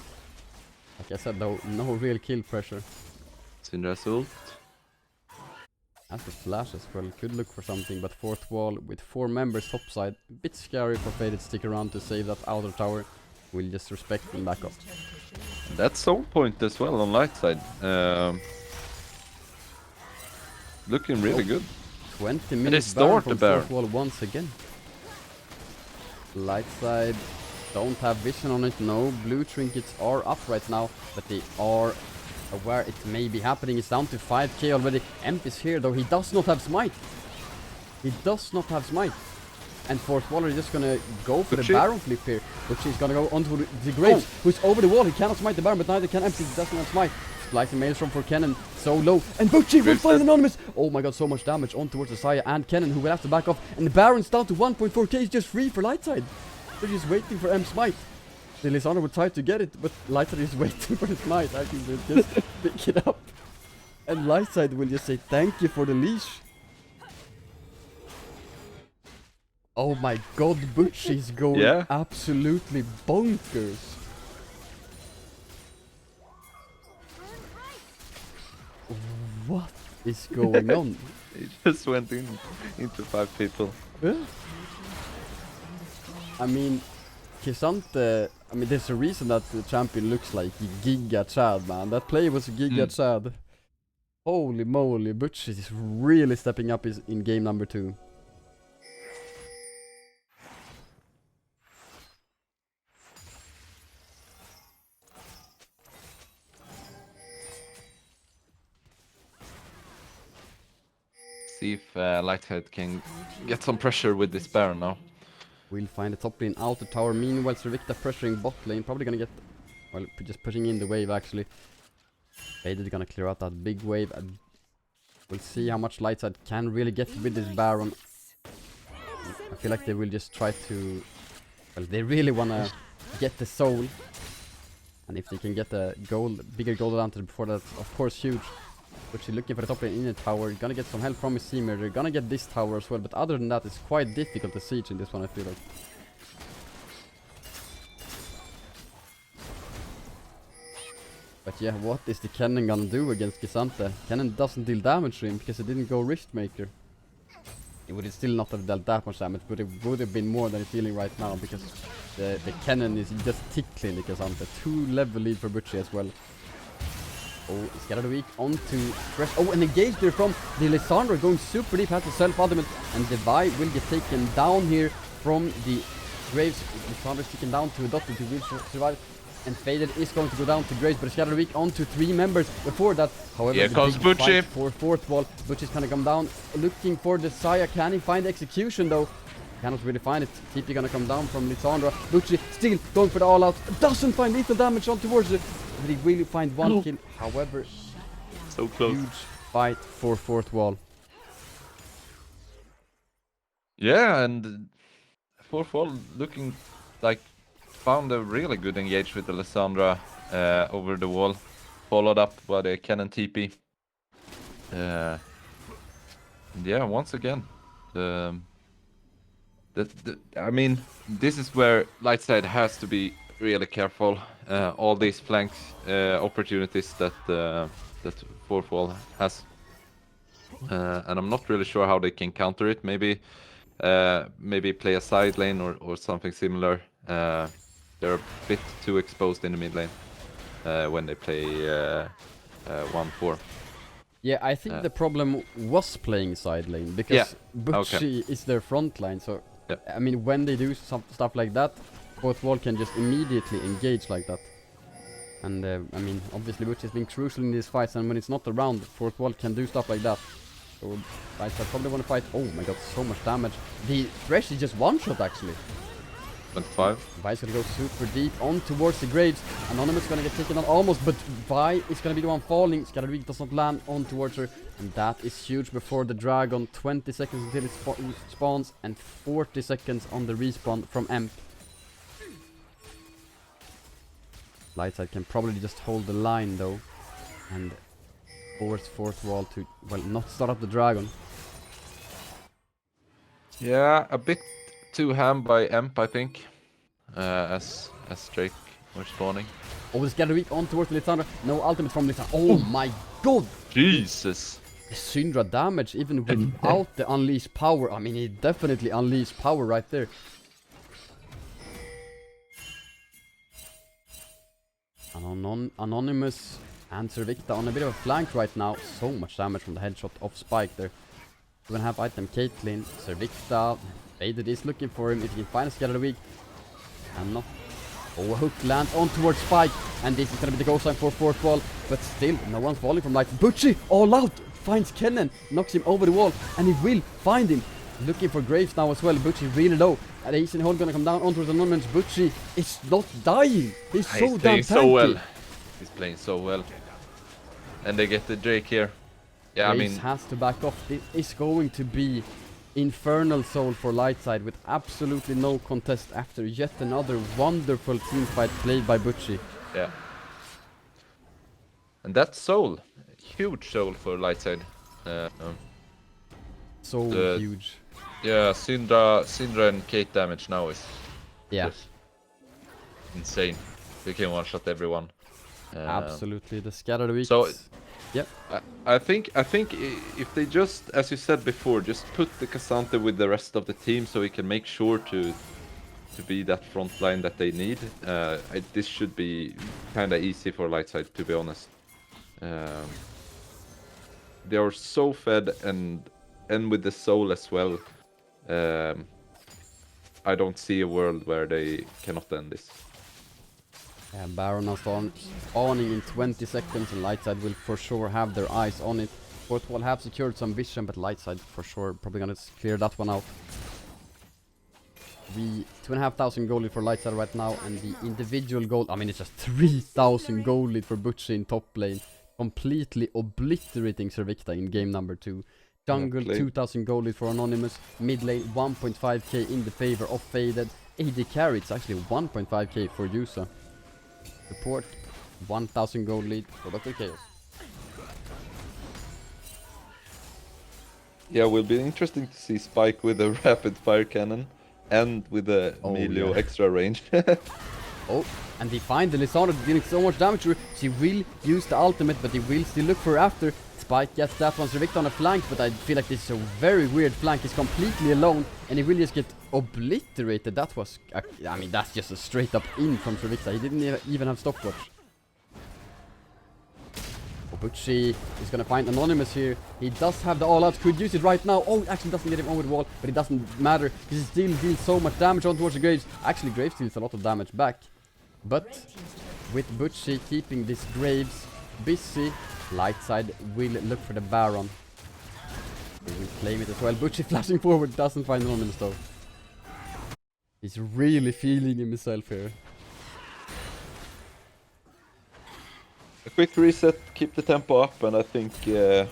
Like I said though, no real kill pressure. Syndra's ult. As the flash as well, could look for something, but fourth wall with 4 members topside. A bit scary for Faded stick around to save that outer tower. We'll just respect and back up. That's Soul Point as well on Lightside. Looking really good. 20 minutes Baron from Baron. fourth wall once again. Lightside don't have vision on it, no. Blue trinkets are up right now, but they are aware it may be happening. It's down to 5k already. Emp is here though, he does not have smite. He does not have smite. And fourth wall is just gonna go for the Baron flip here. But she's gonna go onto the Graves, who's over the wall. He cannot smite the Baron, but neither can Emp. He doesn't have smite. Slicing Maelstrom for Kennen, so low. And Butchie will find Anonymous! Oh my god, so much damage on towards Asaya and Kennen, who will have to back off. And the Baron's down to 1.4k, is just free for Lightside. They're just waiting for Em's smite. The Lissandra would try to get it, but Lightside is waiting for the smite. I think they'll just pick it up. And Lightside will just say thank you for the leash. Oh my god, Butchie's going absolutely bonkers. What is going on? He just went into 5 people. I mean, Kisante, I mean, there's a reason that the champion looks like Giga Chad, man. That play was Giga Chad. Holy moly, Butch is really stepping up in game number 2. See if Lightside can get some pressure with this Baron now. We'll find the top lane outer tower. Meanwhile, Servikta pressuring bot lane. Probably gonna get, well, just pushing in the wave actually. Faded gonna clear out that big wave. And we'll see how much Lightside can really get with this Baron. I feel like they will just try to, well, they really wanna get the soul. And if they can get a gold, bigger gold advantage before that, of course, huge. But she's looking for the top lane in the tower. Gonna get some help from his teammate. They're gonna get this tower as well. But other than that, it's quite difficult to siege in this one, I feel like. But yeah, what is the Kennen gonna do against Gisante? Kennen doesn't deal damage to him because he didn't go Riftmaker. It would still not have dealt that much damage, but it would have been more than he's dealing right now because the Kennen is just tickling the Gisante. 2 level lead for Butchie as well. Oh, Scattered Weak onto Fresh. Oh, and engage there from the Lissandra going super deep, has the self-ultimate, and the Vi will get taken down here from the Graves. Lissandra is taken down to a Dottie who will survive, and Faded is going to go down to Graves, but Scattered Weak onto 3 members before that. However, here comes Butchie for 4th wall. Butchie's gonna come down, looking for the Saya. Can he find execution though? Cannot really find it. TP gonna come down from Lissandra. Butchie still going for the all-out. Doesn't find lethal damage on towards it. But he will find 1 kill. However, so close. Huge fight for 4th wall. Yeah, and 4th wall looking like found a really good engage with the Lissandra over the wall. Followed up by the Cannon TP. Yeah, once again. I mean, this is where Lightside has to be really careful. All these flank opportunities that 4th wall has, and I'm not really sure how they can counter it. Maybe play a side lane or something similar. They're a bit too exposed in the mid lane when they play 1-4. Yeah, I think the problem was playing side lane because Butchie is their front line. So I mean, when they do stuff like that, 4th wall can just immediately engage like that. And I mean, obviously Butchie has been crucial in these fights, and when it's not around, 4th wall can do stuff like that. So I probably want to fight. Oh my god, so much damage. The Thresh is just 1-shot actually. 25. Vi's gonna go super deep on towards the Graves. Anonymous gonna get taken on almost, but Vi is gonna be the one falling. Scattered Weak does not land on towards her, and that is huge before the Dragon. 20 seconds until it spawns, and 40 seconds on the respawn from Emp. Lightside can probably just hold the line though, and force 4th wall to, well, not start up the Dragon. Yeah, a bit too ham by Emp, I think, as Drake were spawning. Oh, the Scattered Weak on towards the Lissandra. No ultimate from Lissandra. Oh my god! Jesus! The Syndra damage even without the unleashed power. I mean, he definitely unleashed power right there. Anonymous and Servikta on a bit of a flank right now. So much damage from the headshot of Spike there. We're gonna have item Caitlyn, Servikta. Faded is looking for him if he can find a Scattered Weak. And not. Oh, a hook lands on towards Spike. And this is gonna be the goal sign for 4th wall. But still, no one's falling from life. Butchie all out finds Kennen, knocks him over the wall, and he will find him. Looking for Graves now as well. Butchie really low. And the Ace Hole gonna come down onto the Anonymous. Butchie is not dying. He's so damn tanky. So well. He's playing so well. And they get the Drake here. Yeah, Graves I mean, has to back off. This is going to be Infernal Soul for Lightside with absolutely no contest after yet another wonderful team fight played by Butchie. Yeah. And that soul, huge soul for Lightside. So huge. Yeah, Syndra and Kate damage now is just insane. They can one-shot everyone. Absolutely, the Scattered Weak. So Yep. I think if they just, as you said before, just put the Cassandra with the rest of the team so he can make sure to be that front line that they need. This should be kind of easy for Lightside, to be honest. They are so fed, and with the soul as well. I don't see a world where they cannot end this. Baron now spawning in 20 seconds, and Lightside will for sure have their eyes on it. Fourth wall have secured some vision, but Lightside for sure probably gonna clear that one out. The 2,500 gold lead for Lightside right now, and the individual gold, I mean it's just 3,000 gold lead for Butchie in top lane, completely obliterating Servikta in game number 2. Jungle 2,000 gold lead for Anonymous, mid lane 1.5k in the favor of Faded. AD carry, it's actually 1.5k for Yusa. Support 1,000 gold lead for Dr. Chaos. Yeah, will be interesting to see Spike with a rapid fire cannon and with a Melio extra range. Oh, and he find the Lissandra dealing so much damage to her. She will use the ultimate, but he will still look for her after. Spike gets that one, Servikta on a flank, but I feel like this is a very weird flank. He's completely alone, and he will just get obliterated. That was, I mean, that's just a straight up in from Servikta. He didn't even have stopwatch. Butchie is gonna find Anonymous here. He does have the all-out, could use it right now. Oh, it actually doesn't get him over the wall, but it doesn't matter, because he still deals so much damage on towards the Graves. Actually, Graves deals a lot of damage back. But with Butchie keeping this Graves busy, Lightside will look for the Baron. They will claim it as well. Butchie flashing forward, doesn't find Anonymous though. He's really feeling himself here. A quick reset, keep the tempo up, and I think Oh,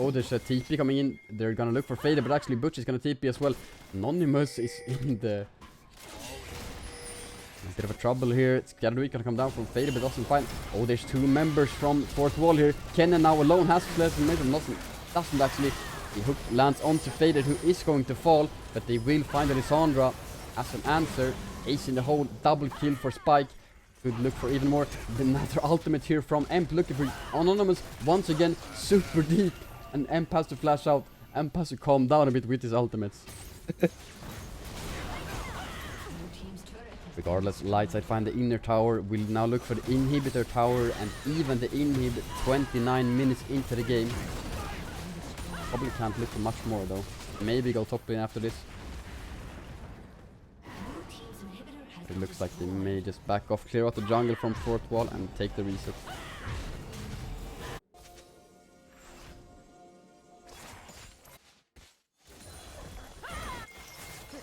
there's a TP coming in. They're gonna look for Fader, but actually Butch is gonna TP as well. Anonymous is in the a bit of a trouble here. Scatterweak gonna come down from Fader, but doesn't find. Oh, there's two members from fourth wall here. Kennen now alone has less and doesn't actually. The hook lands onto Fader, who is going to fall, but they will find Alessandra as an answer. Ace in the hole, double kill for Spike. Could look for even more. Another ultimate here from Emp, looking for Anonymous once again, super deep, and Emp has to flash out. Emp has to calm down a bit with his ultimates. Regardless, Lightside find the inner tower, will now look for the inhibitor tower, and even the inhib 29 minutes into the game. Probably can't look for much more though. Maybe go top lane after this. It looks like they may just back off, clear out the jungle from fourth wall, and take the reset.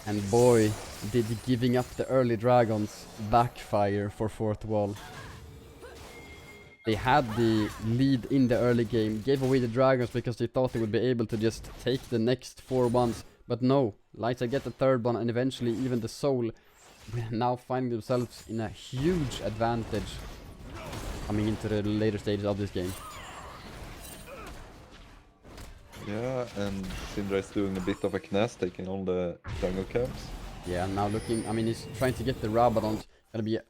And boy, did giving up the early dragons backfire for fourth wall. They had the lead in the early game, gave away the dragons because they thought they would be able to just take the next 4 ones. But no, Lightside get the third one, and eventually even the soul will now find themselves in a huge advantage coming into the later stages of this game. Yeah, and Syndra is doing a bit of a knas, taking all the jungle camps. Yeah, now looking, I mean, he's trying to get the Rabadons. Gonna be a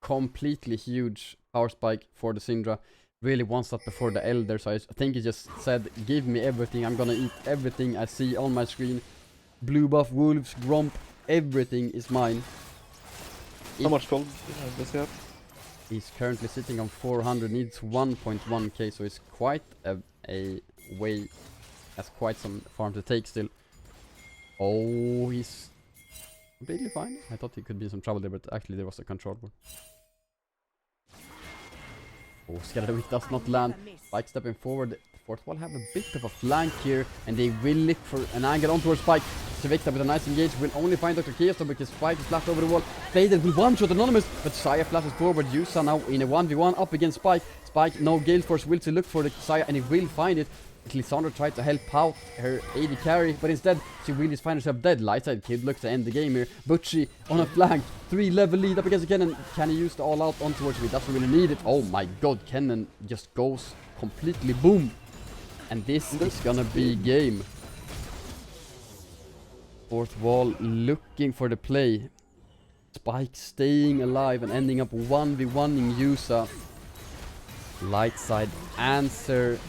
completely huge power spike for the Syndra. Really wants that before the Elder, so I think he just said, give me everything, I'm gonna eat everything I see on my screen. Blue buff, wolves, gromp, everything is mine. How much gold does he have? He's currently sitting on 400, needs 1.1k, so it's quite a way, has quite some farm to take still. Oh, he's completely fine. I thought he could be in some trouble there, but actually there was a control board. Oh, Scatterweak does not land. Spike stepping forward. Fourth wall have a bit of a flank here, and they will look for an angle on towards Spike. Servikta with a nice engage will only find Dr. Chaos though, because Spike is flashed over the wall. Faded will one-shot Anonymous, but Saya flashes forward. Yusa now in a 1v1 up against Spike. Spike, no Gale Force, will to look for the Saya, and he will find it. Lissandra tried to help out her AD carry, but instead she will just find herself dead. Lightside kid looks to end the game here. Butchie on a flank, 3-level lead up against Kennen. Can he use the all out on towards me? Doesn't really need it. Oh my god, Kennen just goes completely boom. And this is gonna be game. Fourth wall looking for the play. Spike staying alive and ending up 1v1ing Yusa. Lightside answer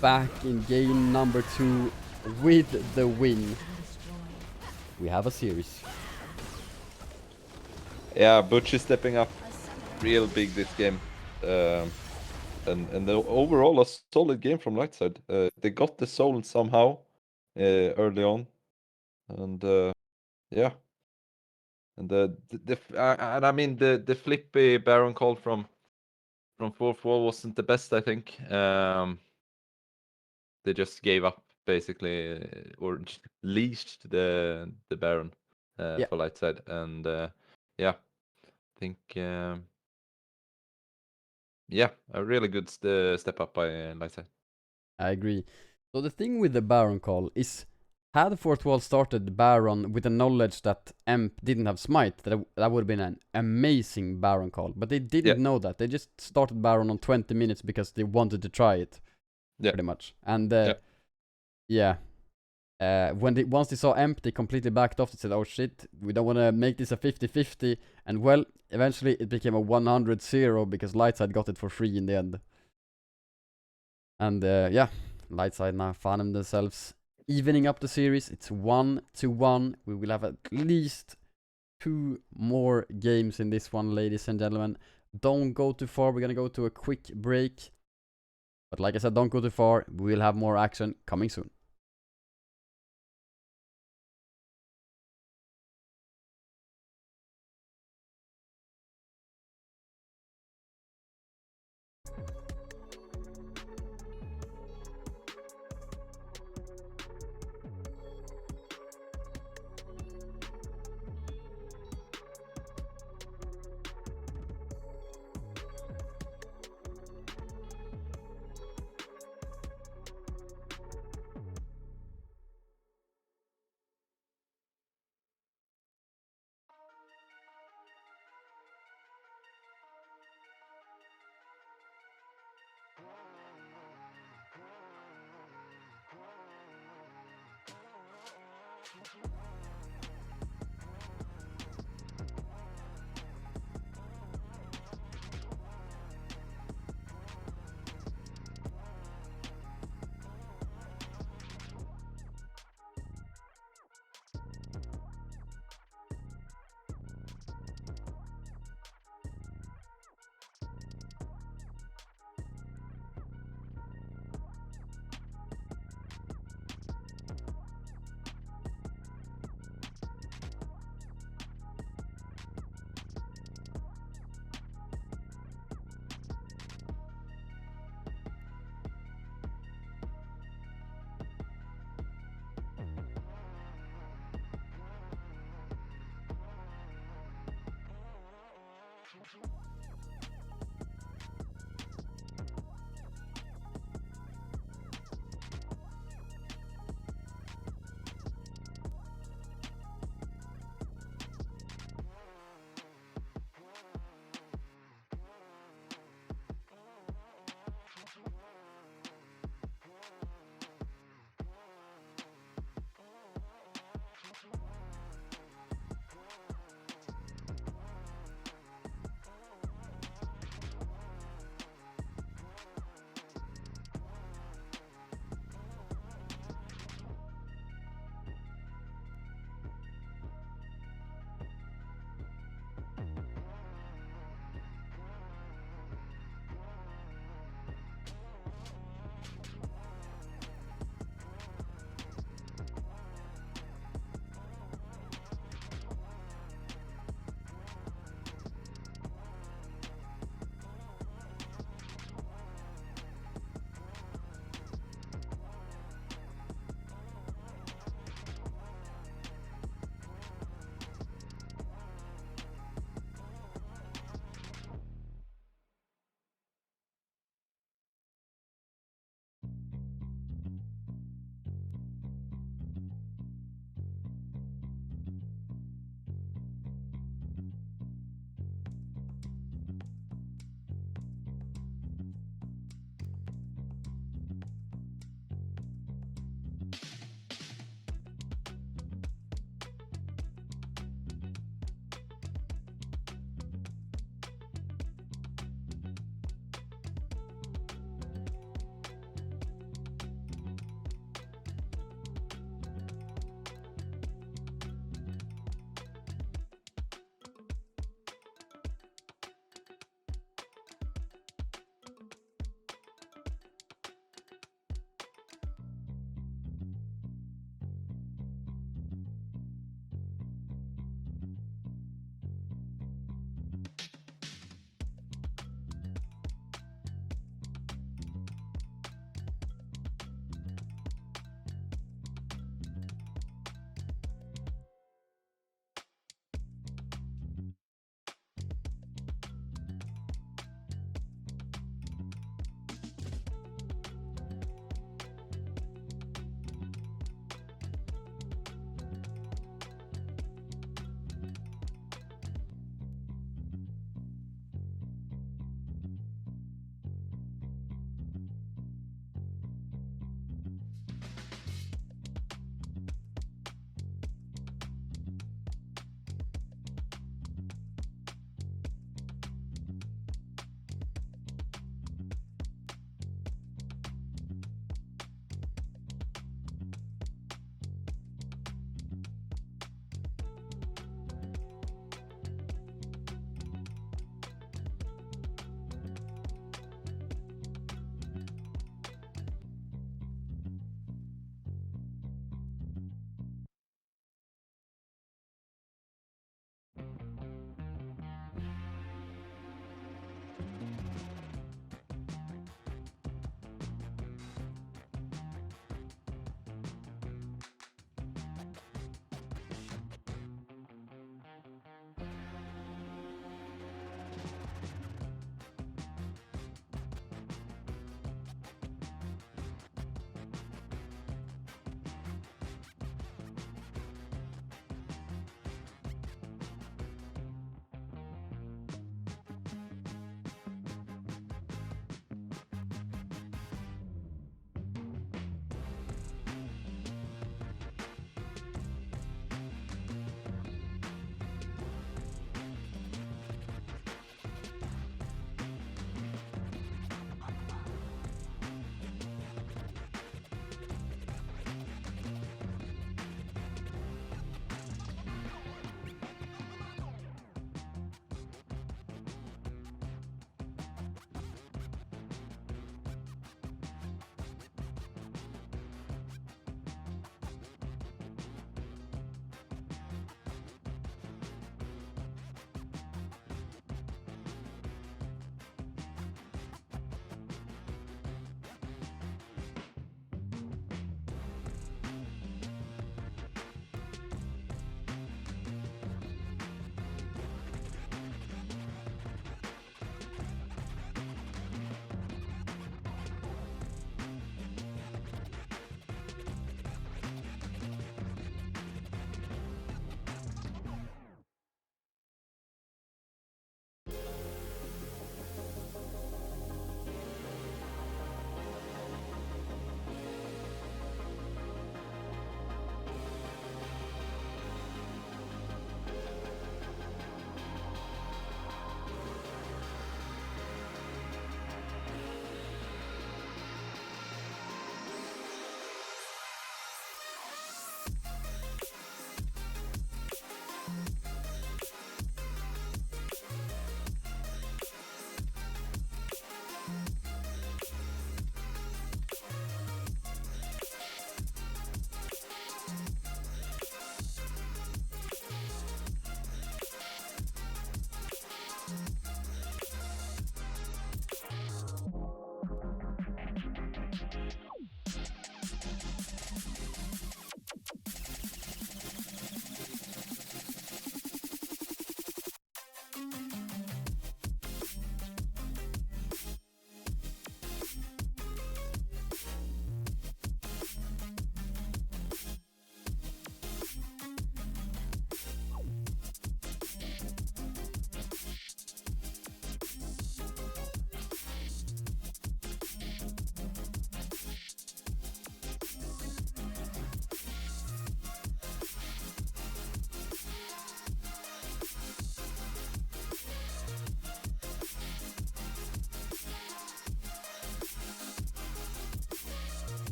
back in game number 2 with the win. We have a series. Yeah, Butch is stepping up real big this game. And the overall a solid game from Lightside. They got the soul somehow early on, and yeah, and and I mean the flippy Baron call from fourth wall wasn't the best, I think. They just gave up basically, or leashed the Baron Yeah. for Lightside, and yeah, I think yeah, a really good step up by Lightside. I agree. So the thing with the Baron call is, had fourth wall started Baron with the knowledge that Emp didn't have smite, that would have been an amazing Baron call. But they didn't know that. They just started Baron on 20 minutes because they wanted to try it, pretty much. And yeah, once they saw Emp, they completely backed off. They said, "Oh shit, we don't want to make this a 50-50." And well, eventually it became a 100-0 because Lightside got it for free in the end. And yeah, Lightside now found themselves evening up the series. It's 1-1. We will have at least 2 more games in this one, ladies and gentlemen. Don't go too far. We're gonna go to a quick break. But like I said, don't go too far. We will have more action coming soon.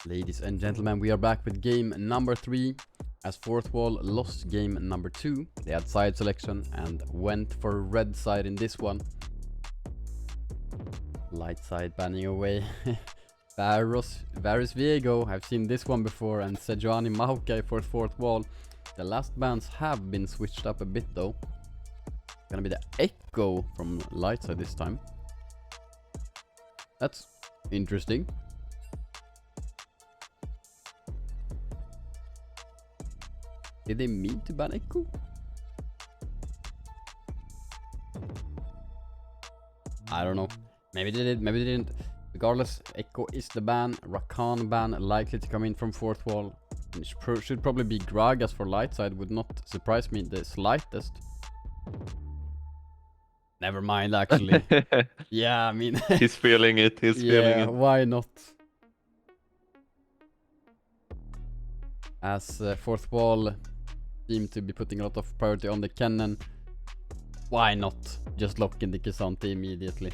Ladies and gentlemen, we are back with game number 3. As Fourth Wall lost game number 2, they had side selection and went for red side in this one. Light side banning away. Varus Viego, I've seen this one before, and Sejuani Maokai for Fourth Wall. The last bans have been switched up a bit though. Gonna be the Echo from light side this time. That's interesting. Did they mean to ban Echo? I don't know. Maybe they did, maybe they didn't. Regardless, Echo is the ban. Rakan ban likely to come in from Fourth Wall. It should probably be Gragas for light side. Would not surprise me the slightest. Never mind, actually. Yeah, I mean... He's feeling it, he's feeling yeah, it. why not? As Fourth Wall seem to be putting a lot of priority on the cannon, why not just lock in the K'Sante immediately?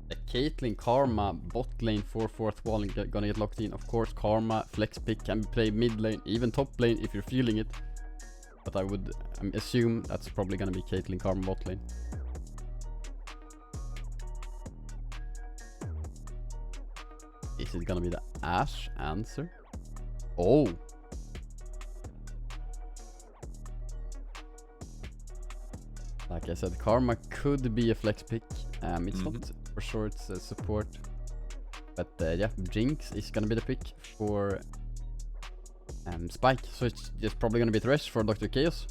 The Caitlyn Karma bot lane for Fourth Wall and gonna get locked in. Of course, Karma flex pick can be played mid lane, even top lane if you're feeling it. But I would assume that's probably gonna be Caitlyn Karma bot lane. Is it gonna be the Ashe answer? Oh! Like I said, Karma could be a flex pick. It's not for sure it's a support. But yeah, Jinx is gonna be the pick for Spike. So it's just probably gonna be Thresh for Dr. Chaos.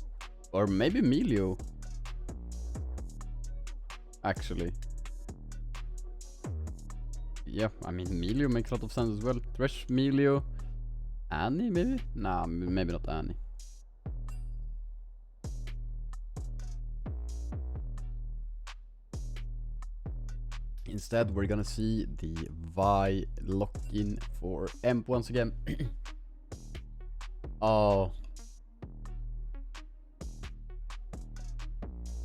Or maybe Melio. Actually. Yeah, I mean Melio makes a lot of sense as well. Thresh, Melio, Annie maybe? Nah, maybe not Annie. Instead, we're gonna see the Vi lock-in for Emp once again. Oh.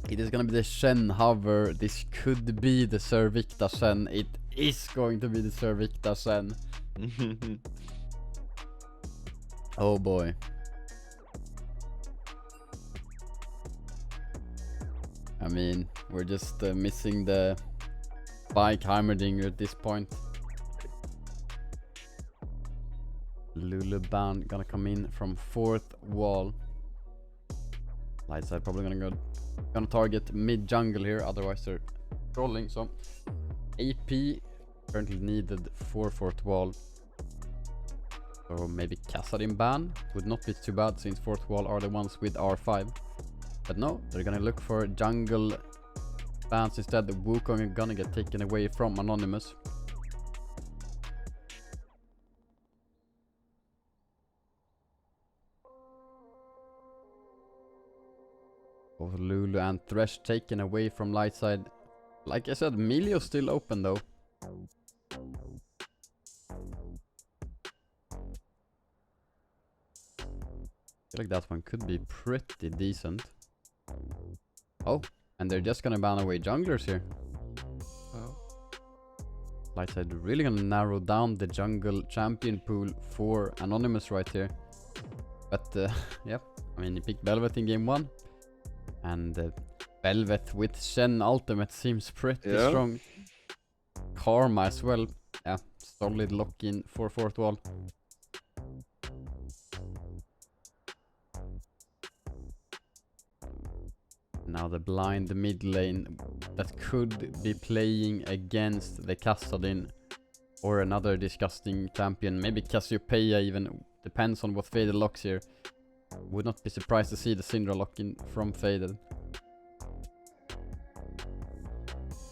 It is gonna be the Shen hover. This could be the Servikta Shen. It is going to be the Servikta Shen. Oh boy. I mean, we're just missing the Spike Heimerdinger at this point. Lulu ban gonna come in from Fourth Wall. Lightside probably gonna target mid jungle here, otherwise they're trolling. So AP currently needed for Fourth Wall. So maybe Kassadin ban would not be too bad since Fourth Wall are the ones with R5. But no, they're gonna look for jungle bans instead. The Wukong are gonna get taken away from Anonymous. Both Lulu and Thresh taken away from Lightside. Like I said, Melio's still open though. I feel like that one could be pretty decent. Oh, and they're just gonna ban away junglers here. Oh. Lightside really gonna narrow down the jungle champion pool for Anonymous right here. But yep, I mean he picked Belvet in game 1. And Belvet with Shen ultimate seems pretty strong. Karma as well. Yeah, solid lock-in for Fourth Wall. Now the blind mid lane that could be playing against the Kassadin or another disgusting champion. Maybe Cassiopeia even. Depends on what Faded locks here. Would not be surprised to see the Syndra lock-in from Faded.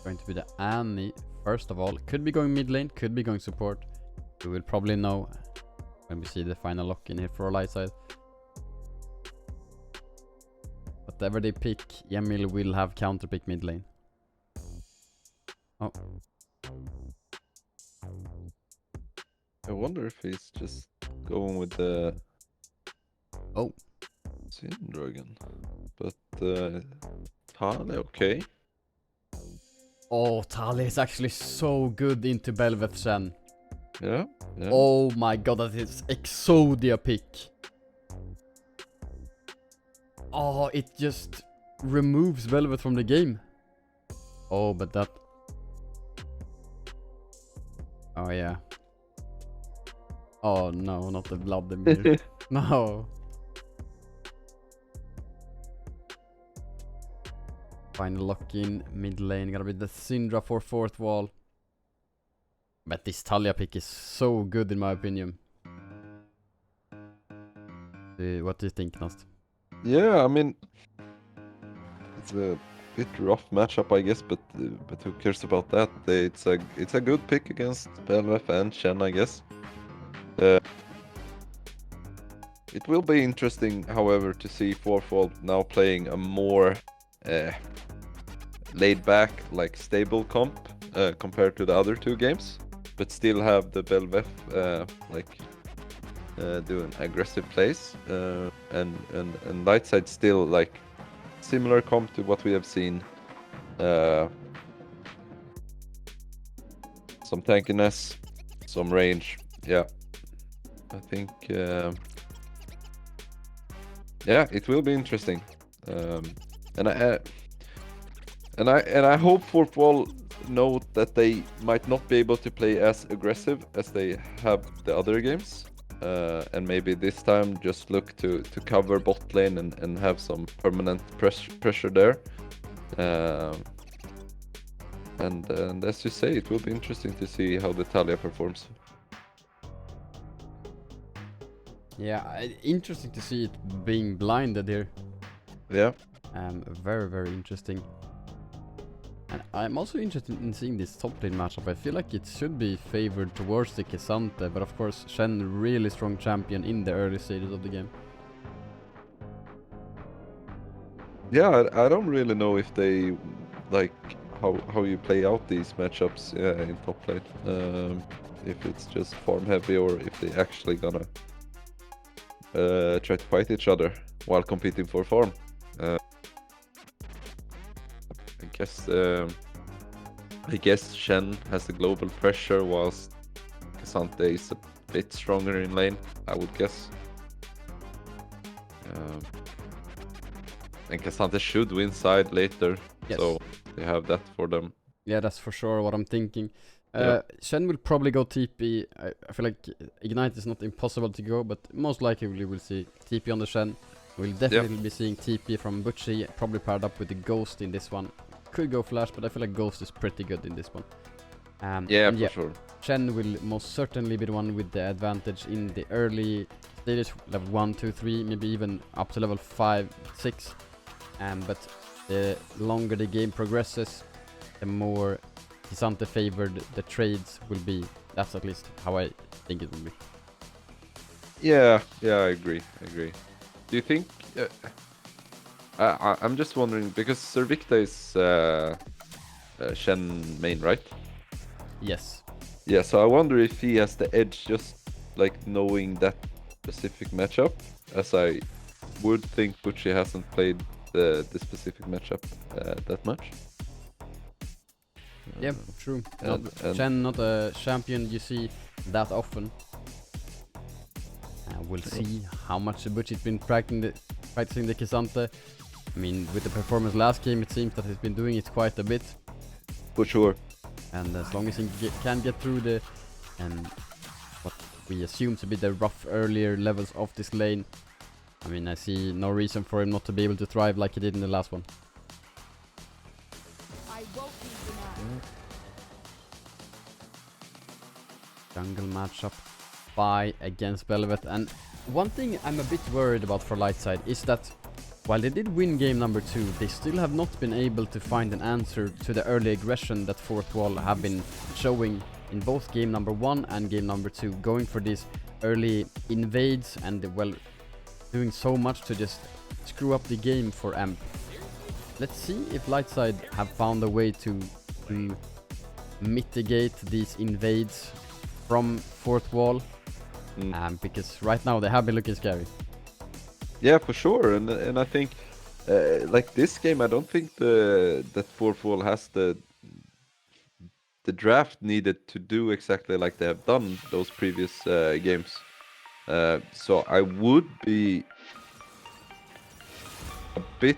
Going to be the Annie first of all. Could be going mid lane, could be going support. We will probably know when we see the final lock-in here for Lightside. Whatever they pick, Emil will have counter pick mid lane. Oh. I wonder if he's just going with the Oh. Dragon. But Tale, okay. Oh, Tali is actually so good into Belveth Shen. Yeah. Oh my god, that is Exodia pick. Oh, it just removes Velvet from the game. Oh, but that... Oh yeah. Oh no, not the Vladimir. No. Final lock in, mid lane, gonna be the Syndra for 4th wall. But this Talia pick is so good in my opinion. What do you think, Nast? Yeah, I mean, it's a bit rough matchup, I guess, but who cares about that? It's a good pick against Belveth and Shen, I guess. It will be interesting, however, to see 4th wall now playing a more laid back, like stable comp compared to the other 2 games, but still have the Belveth doing aggressive plays, and Lightside still like similar comp to what we have seen. Some tankiness, some range. Yeah, I think. Yeah, it will be interesting, and I hope 4th wall note that they might not be able to play as aggressive as they have the other games, and maybe this time just look to cover bot lane and have some permanent pressure there. And as you say, it will be interesting to see how the Talia performs. Yeah, interesting to see it being blinded here. Yeah. Very, very interesting. And I'm also interested in seeing this top lane matchup. I feel like it should be favored towards the K'Sante, but of course Shen really strong champion in the early stages of the game. Yeah, I don't really know if they like how you play out these matchups in top lane. If it's just farm heavy or if they actually gonna try to fight each other while competing for farm. I guess Shen has the global pressure whilst K'Sante is a bit stronger in lane, I would guess. And K'Sante should win side later, Yes. so they have that for them. Yeah, that's for sure what I'm thinking. Yeah. Shen will probably go TP. I feel like Ignite is not impossible to go, but most likely we will see TP on the Shen. We'll definitely be seeing TP from Butchie, probably paired up with the Ghost in this one. Could go Flash, but I feel like Ghost is pretty good in this one. Yeah, for sure. Shen will most certainly be the one with the advantage in the early stages, level 1, 2, 3, maybe even up to level 5, 6. But the longer the game progresses, the more K'Sante favored the trades will be. That's at least how I think it will be. Yeah, I agree. Do you think... I'm just wondering, because Servicta is Shen main, right? Yes. Yeah, so I wonder if he has the edge just like knowing that specific matchup, as I would think Butchie hasn't played the specific matchup that much. Yeah, true. and- Shen, not a champion you see that often. We'll see how much Butchie's been practicing the K'Sante. I mean, with the performance last game, it seems that he's been doing it quite a bit. For sure. And as long as he can get through the what we assume to be the rough earlier levels of this lane, I mean, I see no reason for him not to be able to thrive like he did in the last one. I won't be denied. Jungle matchup, Vi against Belveth. And one thing I'm a bit worried about for Lightside is that while they did win game number 2, they still have not been able to find an answer to the early aggression that 4th wall have been showing in both game number 1 and game number 2, going for these early invades and doing so much to just screw up the game for AMP. Let's see if Lightside have found a way to mitigate these invades from fourth wall, because right now they have been looking scary. Yeah, for sure, and I think like this game, I don't think that fourth wall has the draft needed to do exactly like they have done those previous games. So I would be a bit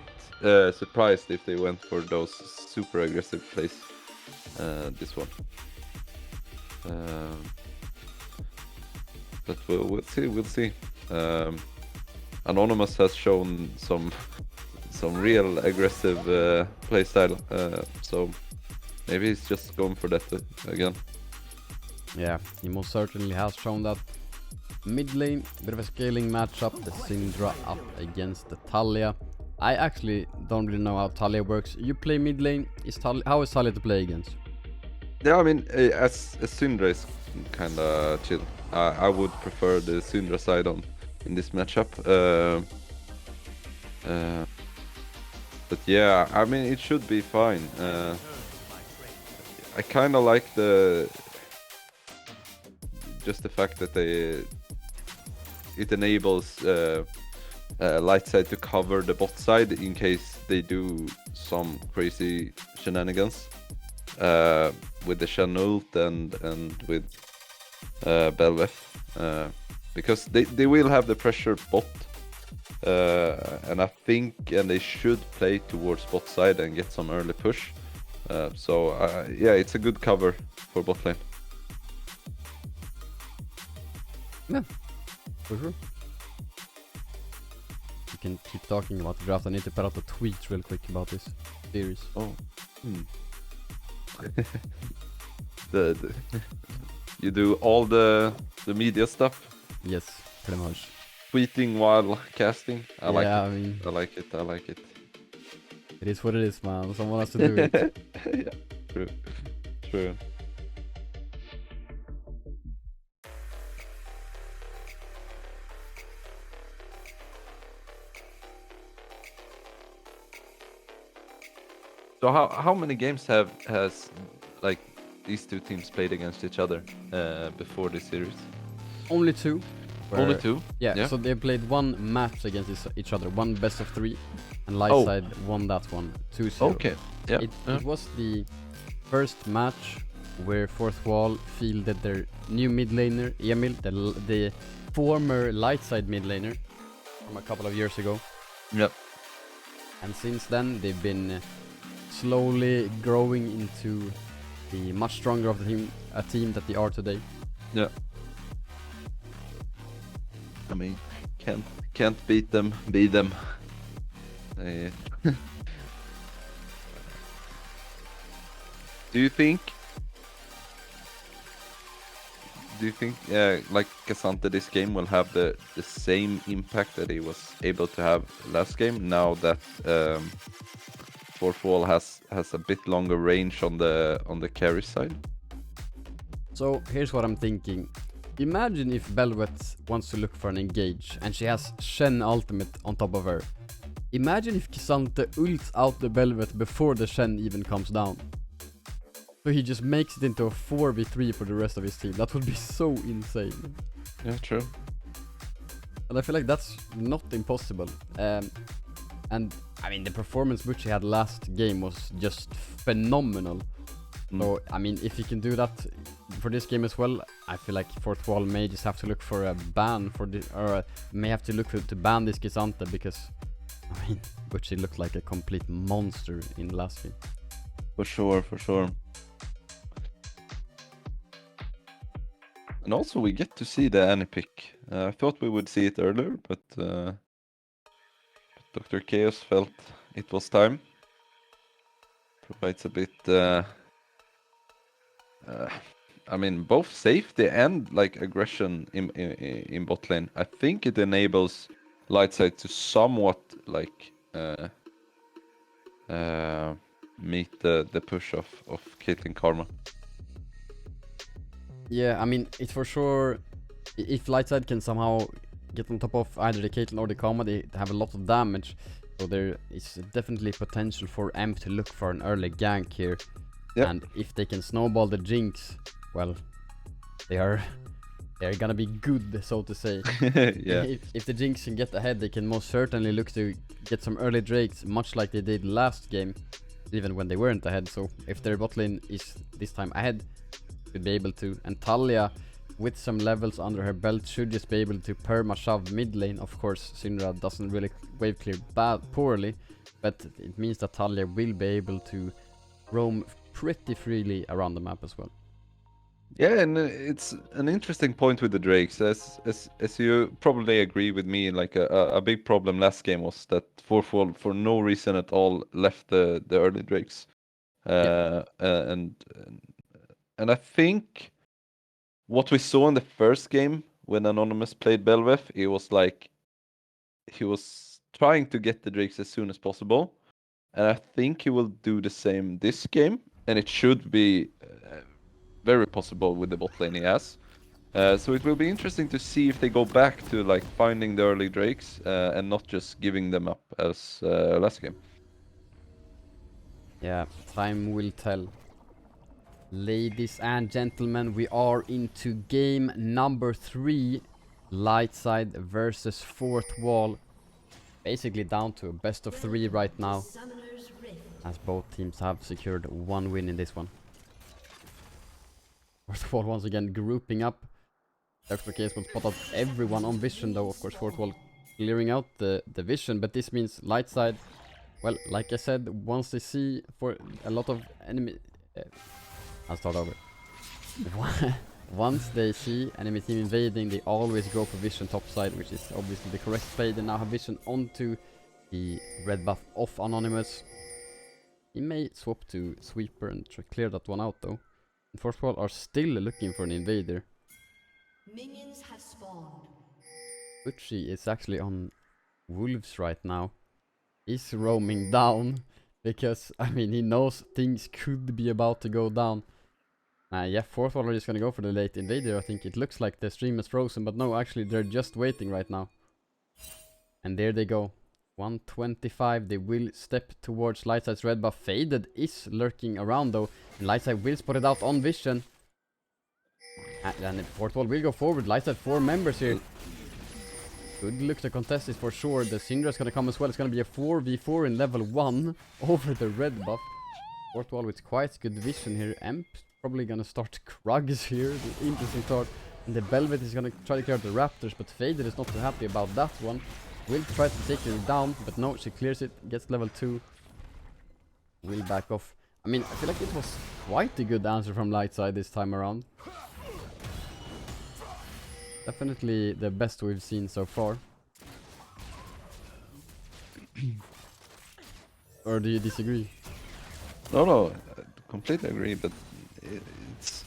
surprised if they went for those super aggressive plays. This one. But we'll see. We'll see. Anonymous has shown some real aggressive playstyle. So maybe he's just going for that again. Yeah, he most certainly has shown that. Mid lane, bit of a scaling matchup. The Syndra up against the Talia. I actually don't really know how Talia works. You play mid lane. How is Talia to play against? Yeah, I mean, as Syndra is kind of chill. I would prefer the Syndra side in this matchup. But yeah, I mean, it should be fine. I kind of like just the fact that it enables Lightside to cover the bot side in case they do some crazy shenanigans with the Shen ult and with Bel'Veth, because they will have the pressure bot, and I think they should play towards bot side and get some early push. So yeah, it's a good cover for bot lane. Yeah, for sure. You can keep talking about the draft. I need to put out a tweet real quick about this series. Oh. You do all the media stuff? Yes, pretty much. Tweeting while casting? I like it. I mean, I like it. I like it. it is what it is, man. Someone has to do it. Yeah, true. True. So how many games has like these two teams played against each other before this series? Only two. Only two? Yeah, so they played one match against each other, one best of 3, and Lightside won that one 2-0. Okay. Yeah. It was the first match where fourth wall fielded their new mid laner, Emil, the former Lightside mid laner from a couple of years ago. Yep. And since then they've been slowly growing into the much stronger of a team that they are today. Yeah. I mean, can't beat them, beat them. Do you think like Cassante this game will have the same impact that he was able to have last game, now that fourth wall has a bit longer range on the carry side? So here's what I'm thinking. Imagine if Bel'Veth wants to look for an engage and she has Shen ultimate on top of her. Imagine if Cassante ults out the Bel'Veth before the Shen even comes down. So he just makes it into a 4v3 for the rest of his team. That would be so insane. Yeah, true. And I feel like that's not impossible. And I mean, the performance which he had last game was just phenomenal. So I mean, if he can do that for this game as well, I feel like fourth wall may just have to look for a ban for this, or may have to look to ban this Cassante, because I mean, Butchie looked like a complete monster in the last game. For sure, for sure. And also we get to see the Annie pick. I thought we would see it earlier, but Dr. Chaos felt it was time. Provides a bit I mean, both safety and like aggression in bot lane. I think it enables Lightside to somewhat like meet the push of Caitlyn Karma. Yeah, I mean, it's for sure, if Lightside can somehow get on top of either the Caitlyn or the Karma, they have a lot of damage. So there is definitely potential for M to look for an early gank here. Yep. And if they can snowball the Jinx, well, they're gonna be good, so to say. Yeah. If the Jinx can get ahead, they can most certainly look to get some early Drakes, much like they did last game, even when they weren't ahead. So if their bot lane is this time ahead, should be able to. And Talia, with some levels under her belt, should just be able to perma shove mid lane. Of course, Syndra doesn't really wave clear poorly, but it means that Talia will be able to roam pretty freely around the map as well. Yeah, and it's an interesting point with the Drakes. As you probably agree with me, like a big problem last game was that Forfall, for no reason at all, left the early Drakes. And I think what we saw in the first game when Anonymous played Belveth, it was like he was trying to get the Drakes as soon as possible. And I think he will do the same this game, and it should be very possible with the bot lane he has. So it will be interesting to see if they go back to like finding the early Drakes and not just giving them up as last game. Yeah, time will tell. Ladies and gentlemen, we are into game number 3. Lightside versus Fourth Wall. Basically down to a best of 3 right now, Summoner's Rift. as both teams have secured 1 win in this one. Fourth Wall once again grouping up. Dr. Case will spot out everyone on vision, though of course Fourth Wall clearing out the vision, but this means Lightside, well, like I said, once they see for a lot of enemy... I'll start over. Once they see enemy team invading, they always go for vision topside, which is obviously the correct play. They now have vision onto the red buff of Anonymous. He may swap to Sweeper and try clear that one out though. And Fourth Wall are still looking for an invader. Minions have spawned. Uchi is actually on Wolves right now. He's roaming down because, I mean, he knows things could be about to go down. Yeah, Fourth Wall are just gonna go for the late invader. I think it looks like the stream is frozen, but no, actually they're just waiting right now. And there they go. 125, they will step towards Lightside's red buff. Faded is lurking around though, and Lightside will spot it out on vision. And Fourth Wall will go forward. Lightside 4 members here. Good look to contest this for sure. The Syndra's gonna come as well. It's gonna be a 4v4 in level 1 over the red buff. Fourth Wall with quite good vision here. Emp probably gonna start Krugs here. The interesting start. And the Belvet is gonna try to clear out the Raptors, but Faded is not too happy about that one. Will try to take it down, but no, she clears it, gets level 2. Will back off. I mean, I feel like it was quite a good answer from Lightside this time around. Definitely the best we've seen so far. Or do you disagree? No, I completely agree, but it's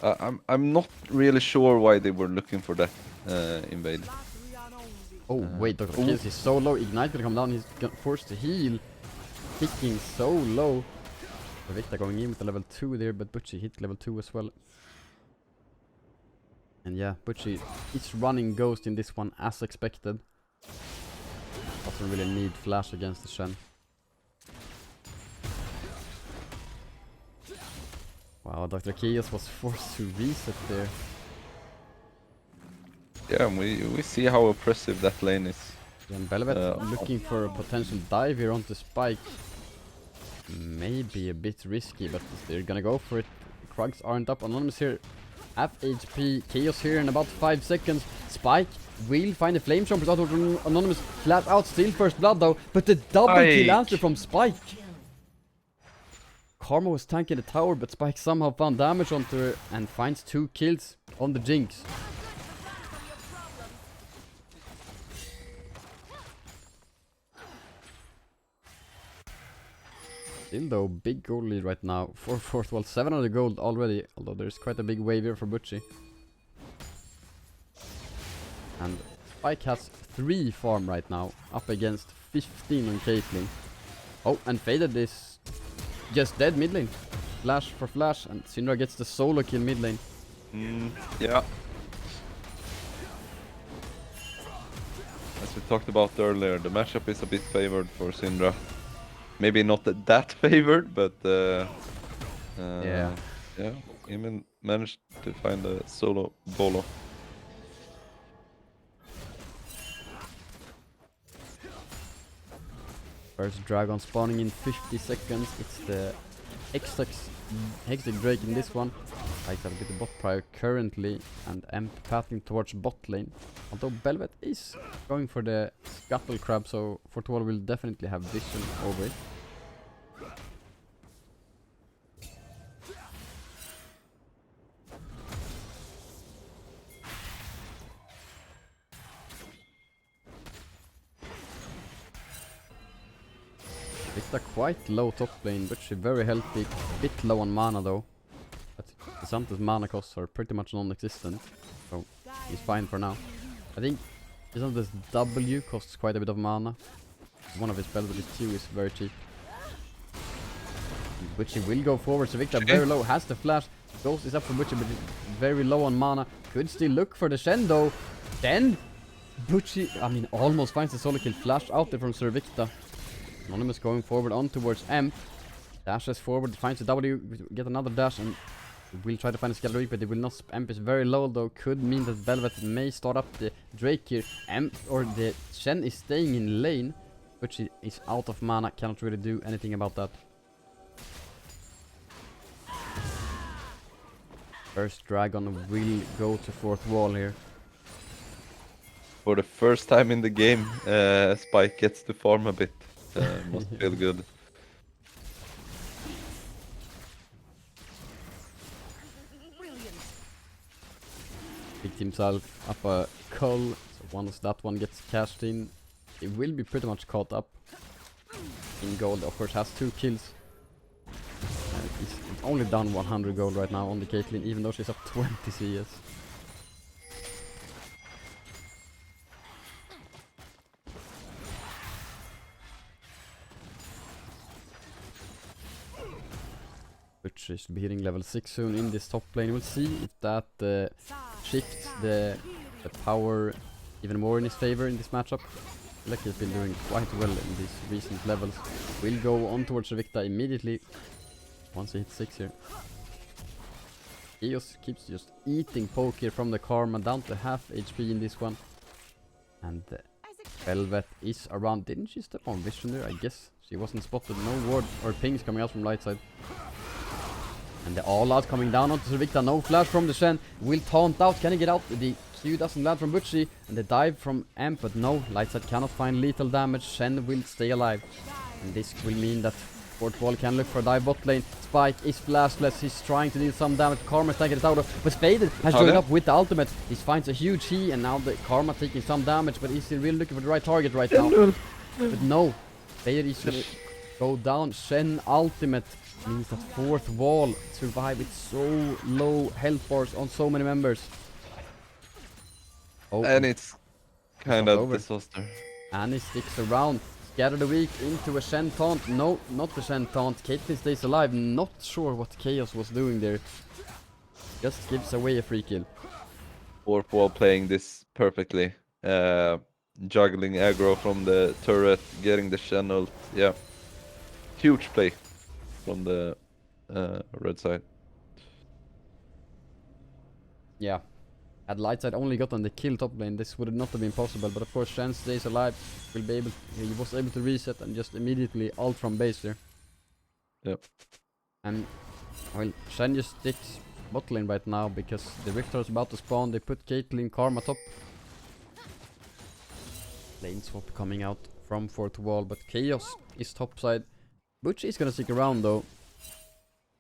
I'm not really sure why they were looking for that invade. Oh wait, Dr. Kills is so low. Ignite gonna come down. He's forced to heal. Picking so low. Victor going in with the level 2 there, but Butchie hit level 2 as well. And yeah, Butchie is running Ghost in this one as expected. Doesn't really need flash against the Shen. Wow, Dr. Chaos was forced to reset there. Yeah, we see how oppressive that lane is. And Belvet looking for a potential dive here onto Spike. Maybe a bit risky, but they're gonna go for it. Krugs aren't up. Anonymous here. Half HP. Chaos here in about 5 seconds. Spike will find a flame jumper out of Anonymous. Flat out, still first blood though. But the double kill answer from Spike. Karma was tanking the tower, but Spike somehow found damage onto her and finds 2 kills on the Jinx. Still though, big gold lead right now for Fourth Wall. 700 gold already, although there's quite a big wave here for Butchie. And Spike has 3 farm right now, up against 15 on Caitlyn. Oh, and Faded is just dead mid lane. Flash for flash, and Syndra gets the solo kill mid lane. Yeah. As we talked about earlier, the matchup is a bit favored for Syndra. Maybe not that favored, but Yeah. even managed to find a solo bolo. First dragon spawning in 50 seconds. It's the Hextech Drake in this one. I have a bit of bot prior currently, and Emp pathing towards bot lane. Although Belvet is going for the Scuttle Crab, so Fortwall will definitely have vision over it. It's a quite low top lane, but she's very healthy, bit low on mana though. But Santa's mana costs are pretty much non-existent, so he's fine for now. I think Santa's W costs quite a bit of mana. One of his spells with his Q is very cheap. Butchie will go forward, so Victor very low, has the flash. Ghost is up for Butchie, but very low on mana. Could still look for the Shen though. Then Butchie, I mean, almost finds the solo kill. Flash out there from Sir Victor. Anonymous going forward on towards Emp. Dashes forward, finds the W, get another dash, and will try to find a Skeleton, but it will not. Emp is very low though, could mean that Velvet may start up the Drake here. Emp, or the Shen is staying in lane, but she is out of mana, cannot really do anything about that. First dragon will go to fourth wall here. For the first time in the game, Spike gets to farm a bit. Must feel good. Picked himself up a cull, so once that one gets cashed in, he will be pretty much caught up. In gold, of course, has 2 kills. He's only down 100 gold right now on the Caitlyn, even though she's up 20 CS. Which is to be hitting level 6 soon in this top lane. We'll see if that shifts the power even more in his favor in this matchup. Like he's been doing quite well in these recent levels. We'll go on towards Victa immediately once he hits 6 here. Eos keeps just eating poke here from the Karma, down to half HP in this one. And Velvet is around. Didn't she step on vision there? I guess she wasn't spotted. No ward or pings coming out from Lightside. And the all-out coming down onto Victa. No flash from the Shen. Will taunt out. Can he get out? The Q doesn't land from Butchie. And the dive from Amp. But no, Lightside cannot find lethal damage. Shen will stay alive. And this will mean that fourth wall can look for a dive bot lane. Spike is flashless. He's trying to deal some damage. Karma's taking it out of. But Faded has joined up with the ultimate. He finds a huge he. And now the Karma taking some damage. But he's still really looking for the right target right now. But no. Faded is gonna go down. Shen ultimate means that fourth wall survive with so low health bars on so many members. Oh, And it's kind of disaster. and he sticks around. Scatter the weak into a Shen taunt. No, not the Shen taunt. Caitlyn stays alive. Not sure what Chaos was doing there. Just gives away a free kill. Fourth wall playing this perfectly. Juggling aggro from the turret, getting the Shen ult. Yeah. Huge play from the red side. Yeah. Had Lightside only gotten the kill top lane, this would not have been possible. But of course, Shen stays alive. Will be able. He was able to reset and just immediately ult from base there. Yep. And well, Shen just sticks bot lane right now because the Rifter is about to spawn. They put Caitlyn Karma top. Lane swap coming out from fourth wall, but Chaos is top side. Butchie is gonna stick around though.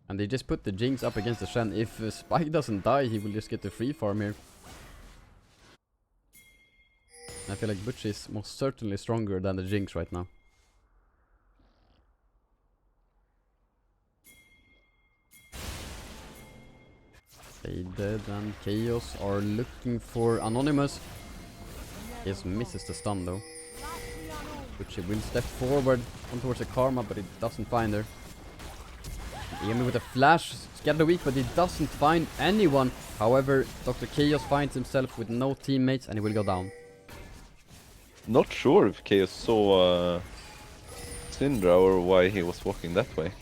And they just put the Jinx up against the Shen. If Spike doesn't die, he will just get the free farm here. I feel like Butchie is most certainly stronger than the Jinx right now. Faded and Chaos are looking for Anonymous. Chaos misses the stun though. Butchie will step forward on towards the Karma, but it doesn't find her. Emi with a flash, scatter the weak, but he doesn't find anyone. However, Dr. Chaos finds himself with no teammates and he will go down. Not sure if Chaos saw Syndra or why he was walking that way.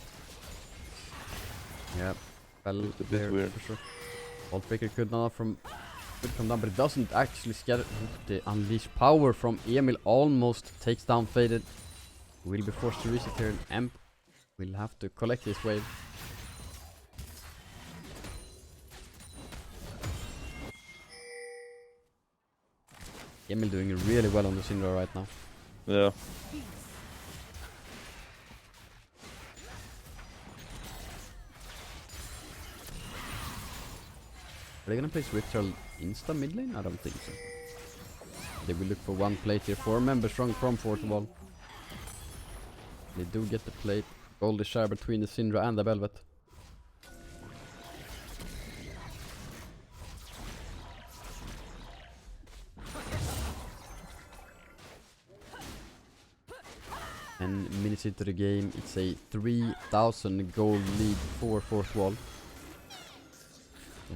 Yeah, Well, It's a bit weird. for sure. Vault Breaker could come down, but it doesn't actually scatter. The unleashed power from Emil almost takes down Faded. Will be forced to reset here, and Amp will have to collect his wave. Emil doing really well on the Syndra right now. Yeah. Are they gonna play Swift Herald insta mid lane? I don't think so. They will look for one plate here. 4 members strong from 4th wall. They do get the plate. Gold is share between the Syndra and the Velvet. And minutes into the game, it's a 3,000 gold lead for 4th wall.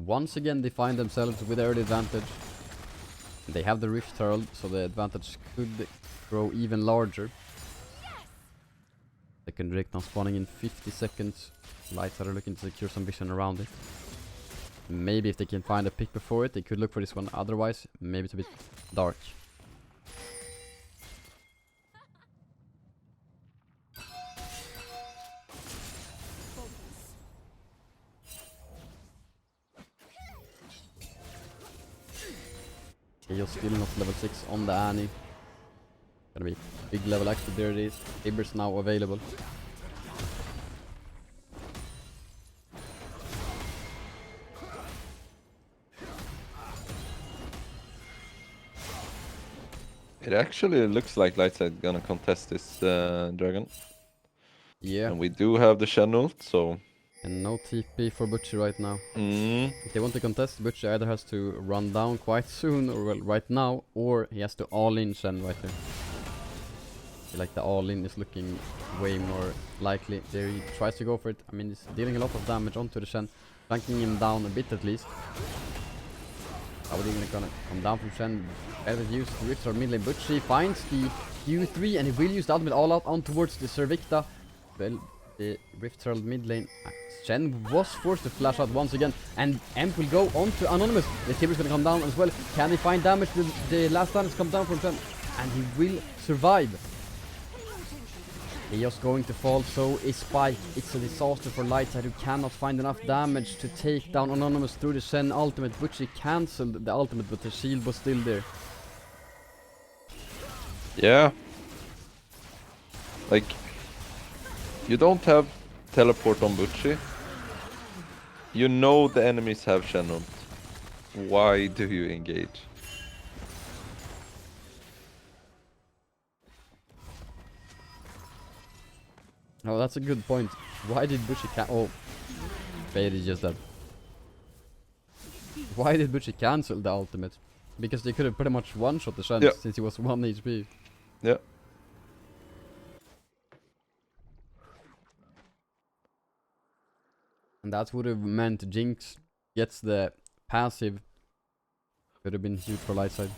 Once again they find themselves with early advantage. They have the Rift Herald, so the advantage could grow even larger. Second Drake now spawning in 50 seconds. Lightside are looking to secure some vision around it. Maybe if they can find a pick before it, they could look for this one. Otherwise, maybe it's a bit dark. Chaos still not level 6 on the Annie. Gonna be big level actually, there it is. Tiber's now available. It actually looks like Lightside gonna contest this dragon. Yeah. And we do have the Shen ult, so... And no TP for Butcher right now. Mm. If they want to contest, Butcher either has to run down quite soon, or well, right now, or he has to all-in Shen right there. I feel like the all-in is looking way more likely. There he tries to go for it. I mean, he's dealing a lot of damage onto the Shen, flanking him down a bit at least. How are they gonna come down from Shen? Ever use Rift or mid lane. Butcher finds the Q3 and he will use the ultimate all out on towards the Servicta. Well, the Rift Herald mid lane. Shen was forced to flash out once again, and Emp will go on to Anonymous. The Tiber's gonna come down as well. Can he find damage? The last damage comes down from Shen, and he will survive. Chaos going to fall, so is Spike. It's a disaster for Lightside, who cannot find enough damage to take down Anonymous through the Shen ultimate, which he cancelled the ultimate, but the shield was still there. Yeah. Like, you don't have teleport on Butchie. You know the enemies have Shen ult. Why do you engage? Oh, that's a good point. Why did Butchie oh, Fade is just dead. Why did Butchie cancel the ultimate? Because they could have pretty much one-shot the Shen, Yeah. since he was 1 HP. Yeah. And that would have meant Jinx gets the passive. Could have been huge for Lightside.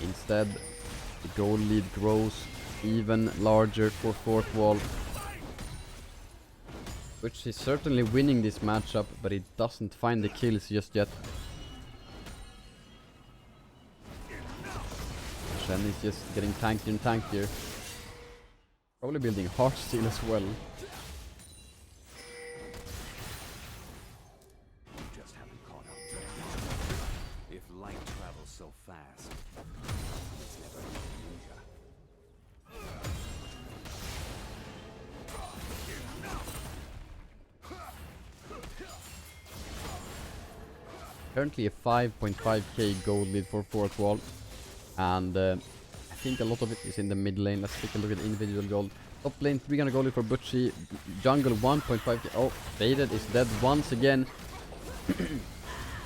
Instead, the goal lead grows even larger for 4th wall. Which is certainly winning this matchup, but he doesn't find the kills just yet. Shen is just getting tankier and tankier. Probably building Heartsteel as well. Just haven't caught up. If light travels so fast, it's never an illusion. Currently a 5.5k gold lead for 4th wall. And I think a lot of it is in the mid lane. Let's take a look at individual gold. Top lane 300 gold lead for Butchie. Jungle 1.5k. Oh, Faded is dead once again.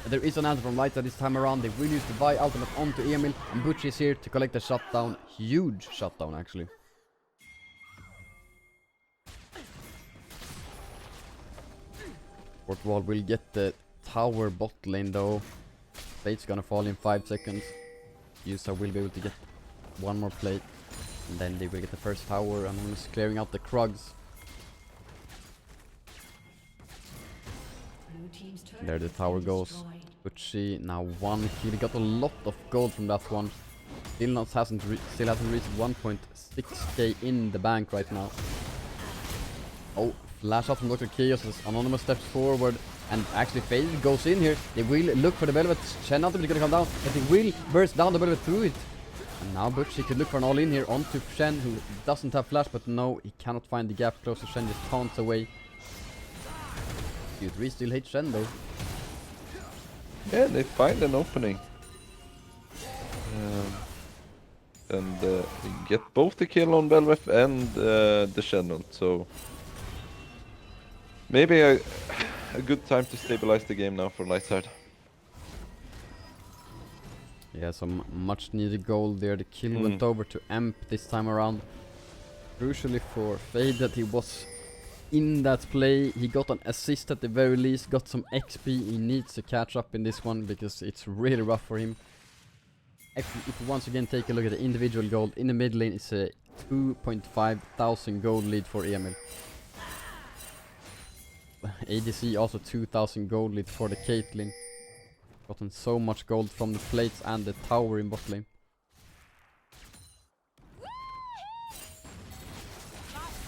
There is an answer from Lightside this time around. They will use the Vi ultimate onto Emil. And Butchie is here to collect the shutdown. Huge shutdown actually. Fourth wall will get the tower bot lane though. Plate's gonna fall in 5 seconds. User will be able to get one more plate. And then they will get the first tower. Anonymous clearing out the Krugs. Blue team's turret There the has tower been goes. destroyed. Butchie now 1 kill. He got a lot of gold from that one. Still hasn't reached 1.6k in the bank right now. Oh, flash out from Dr. Chaos as Anonymous steps forward and actually Faded goes in here. They will look for the Velvet. Shen ultimately gonna come down, but they will burst down the Velvet through it. And now Butchie could look for an all-in here onto Shen, who doesn't have flash, but no, he cannot find the gap close to Shen, just taunts away. Q3 still hates Shen though. Yeah, they find an opening. And get both the kill on Belveth and the Shen, so maybe a good time to stabilize the game now for Lightside. Yeah, some much needed gold there. The kill went over to Amp this time around. Crucially for Fade that he was in that play. He got an assist at the very least, got some XP. He needs to catch up in this one because it's really rough for him. If you once again take a look at the individual gold in the mid lane, it's a 2,500 gold lead for Emil. ADC also 2,000 gold lead for the Caitlyn. Gotten so much gold from the plates and the tower in bot lane.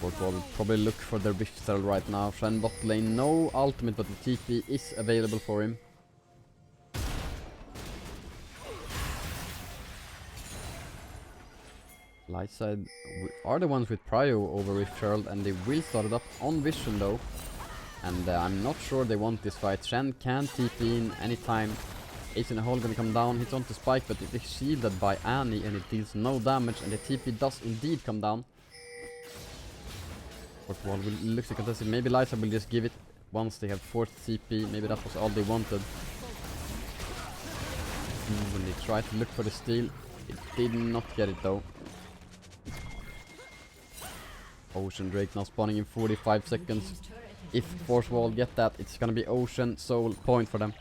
Portugal will probably look for the Rift Herald right now. Shen bot lane, no ultimate, but the TP is available for him. Lightside are the ones with prio over Rift Herald, and they will start it up on Vision though. And I'm not sure they want this fight. Shen can TP in anytime. Ace in the hole gonna come down, hits onto Spike, but it is shielded by Annie and it deals no damage, and the TP does indeed come down. Portugal will look to contest it. Maybe Lightside will just give it once they have 4th TP. Maybe that was all they wanted. When they tried to look for the steal, it did not get it though. Ocean Drake now spawning in 45 seconds. If Force Wall get that, it's gonna be Ocean Soul point for them.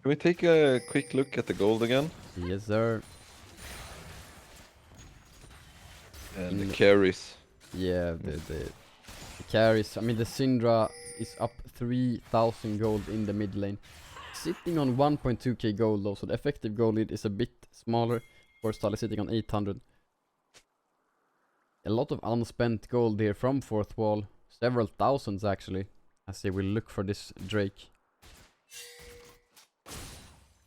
Can we take a quick look at the gold again? Yes, sir. And the carries. Yeah, the carries. I mean, the Syndra is up 3,000 gold in the mid lane. Sitting on 1.2k gold though, so the effective gold lead is a bit smaller. Force is sitting on 800. A lot of unspent gold here from 4th wall. Several thousands actually, as they will look for this Drake.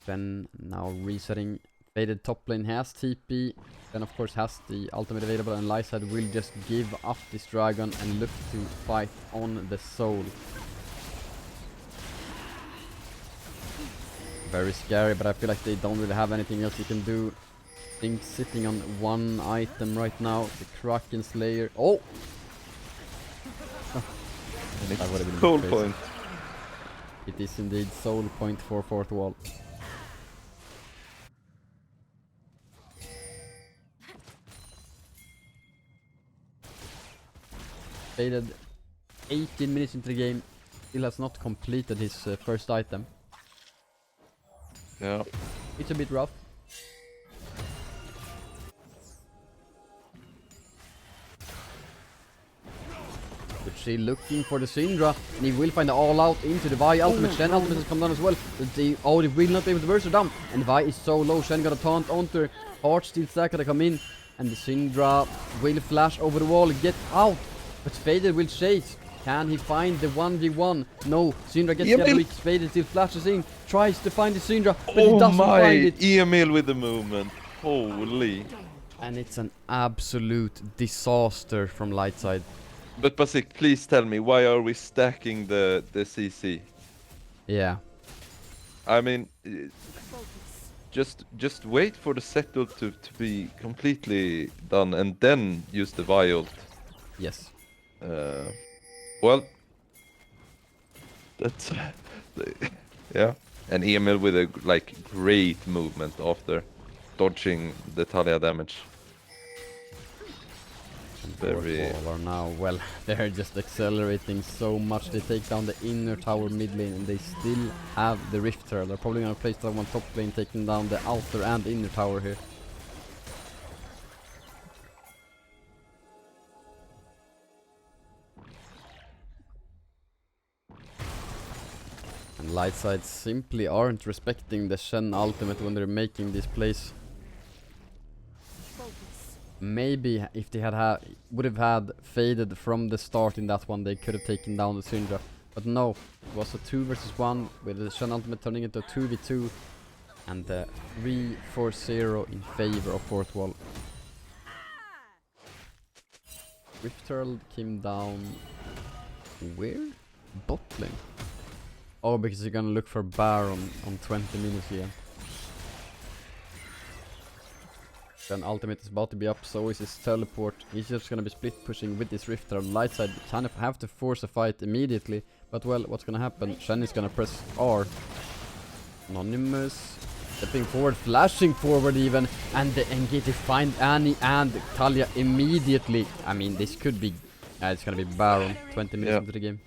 Then now resetting. Faded top lane has TP. Then of course has the ultimate available, and Lightside will just give up this dragon and look to fight on the soul. Very scary, but I feel like they don't really have anything else you can do. Think sitting on one item right now, the Kraken Slayer. Oh! That would have been Soul crazy. point. It is indeed soul point for 4th wall. Faded 18 minutes into the game, still has not completed his first item. Yeah. It's a bit rough. Butchie looking for the Syndra, and he will find the all out into the Vi ultimate. Shen ultimate has come down as well. But they will not be able to burst her down. And the Vi is so low. Shen got a taunt onto her. Heart Steel Stack gonna come in. And the Syndra will flash over the wall. Get out! But Faded will chase. Can he find the 1v1? No, Syndra gets the weak. Faded still flashes in. Tries to find the Syndra, but he doesn't find it. Emil with the movement. Holy. And it's an absolute disaster from Lightside. But Basik, please tell me, why are we stacking the CC? Yeah. I mean, just wait for the settle to be completely done and then use the Viol. Yes. Well, that's yeah. And Emil with a great movement after dodging the Talia damage. Very. Wall are now, well, they're just accelerating so much. They take down the inner tower mid lane, and they still have the Rift Herald. They're probably gonna place that one top lane, taking down the outer and inner tower here. And Lightside simply aren't respecting the Shen ultimate when they're making this plays. Focus. Maybe if they would have had faded from the start in that one, they could have taken down the Syndra. But no, it was a 2 versus 1 with the Shen ultimate turning into a 2v2 and the 3-4-0 in favor of fourth wall. Rift Herald came down where? Bot lane. Oh, because you're gonna look for Baron on 20 minutes again. Then ultimate is about to be up, so is his teleport. He's just gonna be split pushing with this Rift Herald. Lightside kind of have to force a fight immediately. But well, what's gonna happen? Shen is gonna press R. Anonymous stepping forward, flashing forward even, and the engage to find Annie and Talia immediately. I mean, this could be it's gonna be Baron 20 minutes into the game.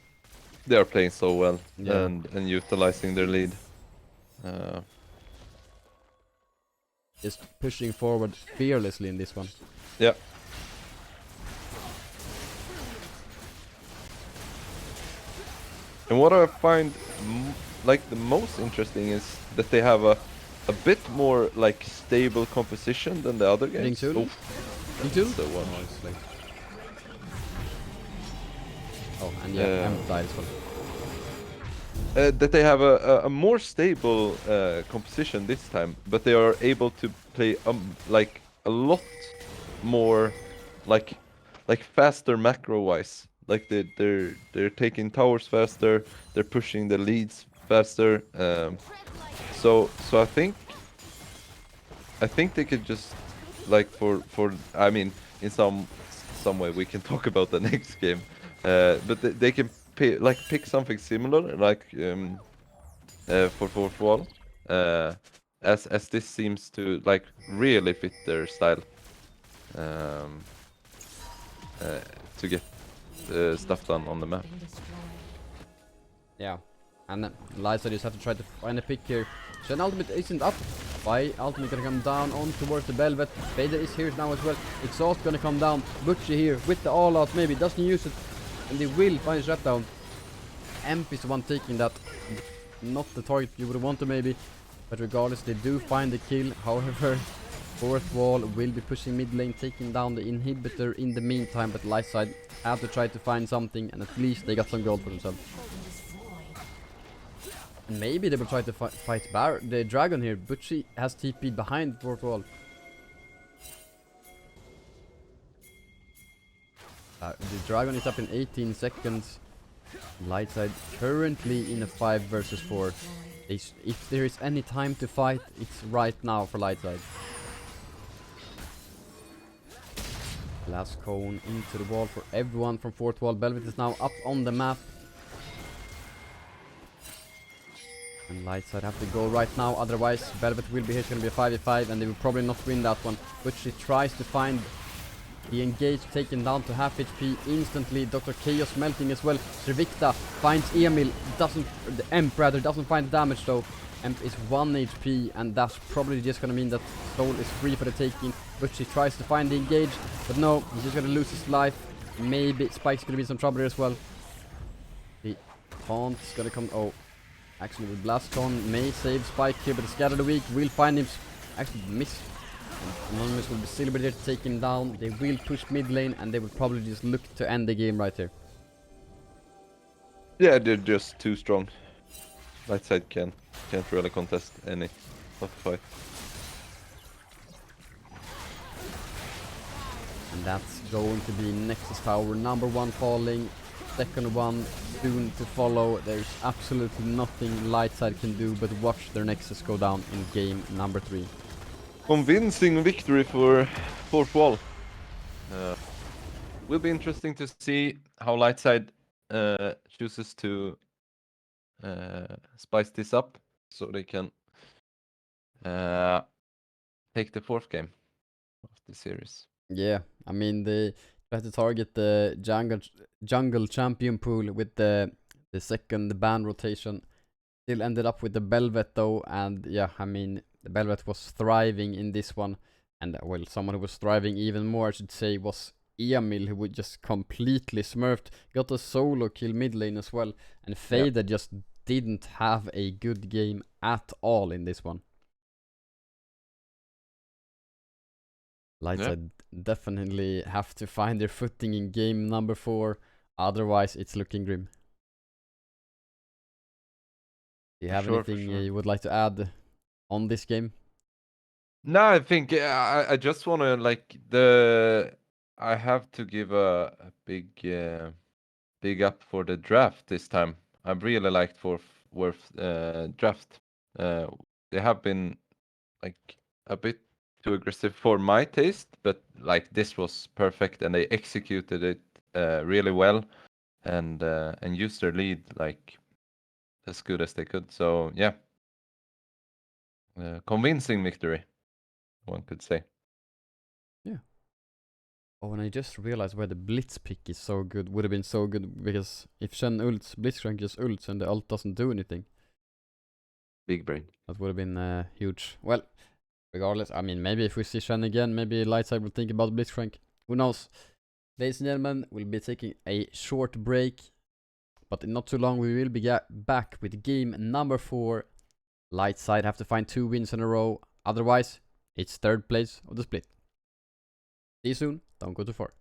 They are playing so well, Yeah. and utilizing their lead. Just pushing forward fearlessly in this one. Yeah. And what I find like the most interesting is that they have a bit more like stable composition than the other games. Ringtul? Oof, Ringtul? that's the one. Oh, and yeah, Amp died as well. That they have a more stable composition this time, but they are able to play like a lot more like faster macro wise. Like they're taking towers faster, they're pushing the leads faster. So I think they could just like for I mean in some way we can talk about the next game, but they can pick something similar like for fourth wall, as this seems to like really fit their style, to get stuff done on the map. Yeah, and then Lightside just have to try to find a pick here. Shen ultimate isn't up. Why ultimate gonna come down on towards the Velvet. Vader is here now as well. Exhaust gonna come down. Butcher here with the all out maybe doesn't use it, and they will find his shutdown. Amp is the one taking that, not the target you would want to maybe, but regardless they do find the kill. However, fourth wall will be pushing mid lane, taking down the inhibitor in the meantime, but Lightside have to try to find something, and at least they got some gold for themselves. And maybe they will try to fight the dragon here, but she has TP'd behind fourth wall. The dragon is up in 18 seconds. Lightside currently in a 5 versus 4. If there is any time to fight, it's right now for Lightside. Last cone into the wall for everyone from fourth wall. Velvet is now up on the map. And Lightside have to go right now, otherwise Velvet will be here. It's gonna be a 5v5 and they will probably not win that one. But she tries to find the engage, taken down to half HP instantly. Dr. Chaos melting as well. Servikta finds Emil, the Emp rather, doesn't find damage though. Emp is 1 HP and that's probably just gonna mean that Soul is free for the taking. But she tries to find the engage, but no, he's just gonna lose his life. Maybe Spike's gonna be in some trouble here as well. The Taunt's gonna come, oh. Actually the Blastcon may save Spike here, but the Scatter the Weak will find him. Actually miss. And Anonymous will be still there to take him down. They will push mid lane and they will probably just look to end the game right here. Yeah, they're just too strong. Lightside can't really contest any of the fight. And that's going to be Nexus Tower number 1 falling, second one soon to follow. There's absolutely nothing Lightside can do but watch their Nexus go down in game number 3. Convincing victory for fourth wall. Will be interesting to see how Lightside chooses to spice this up so they can take the 4th game of the series. Yeah, I mean they try to target the jungle champion pool with the second ban rotation. Still ended up with the Velvet though, and yeah, I mean the Velvet was thriving in this one, and well, someone who was thriving even more I should say was Emil, who would just completely smurfed, got a solo kill mid lane as well, and Fada just didn't have a good game at all in this one. Lightside definitely have to find their footing in game number 4, otherwise it's looking grim. Do you have anything you would like to add on this game? No, I think I just want to like I have to give a big up for the draft this time. I really liked Worth draft. They have been like a bit too aggressive for my taste, but like this was perfect and they executed it really well and used their lead like as good as they could. So yeah, convincing victory, one could say. Yeah. Oh, and I just realized why the Blitz pick is so good. Would have been so good because if Shen ults, Blitzcrank just ults and the ult doesn't do anything. Big brain. That would have been huge. Well, regardless, I mean, maybe if we see Shen again, maybe Lightside will think about Blitzcrank. Who knows? Ladies and gentlemen, we'll be taking a short break. But in not too long, we will be back with game number 4. Lightside have to find 2 wins in a row. Otherwise, it's 3rd place of the split. See you soon. Don't go too far.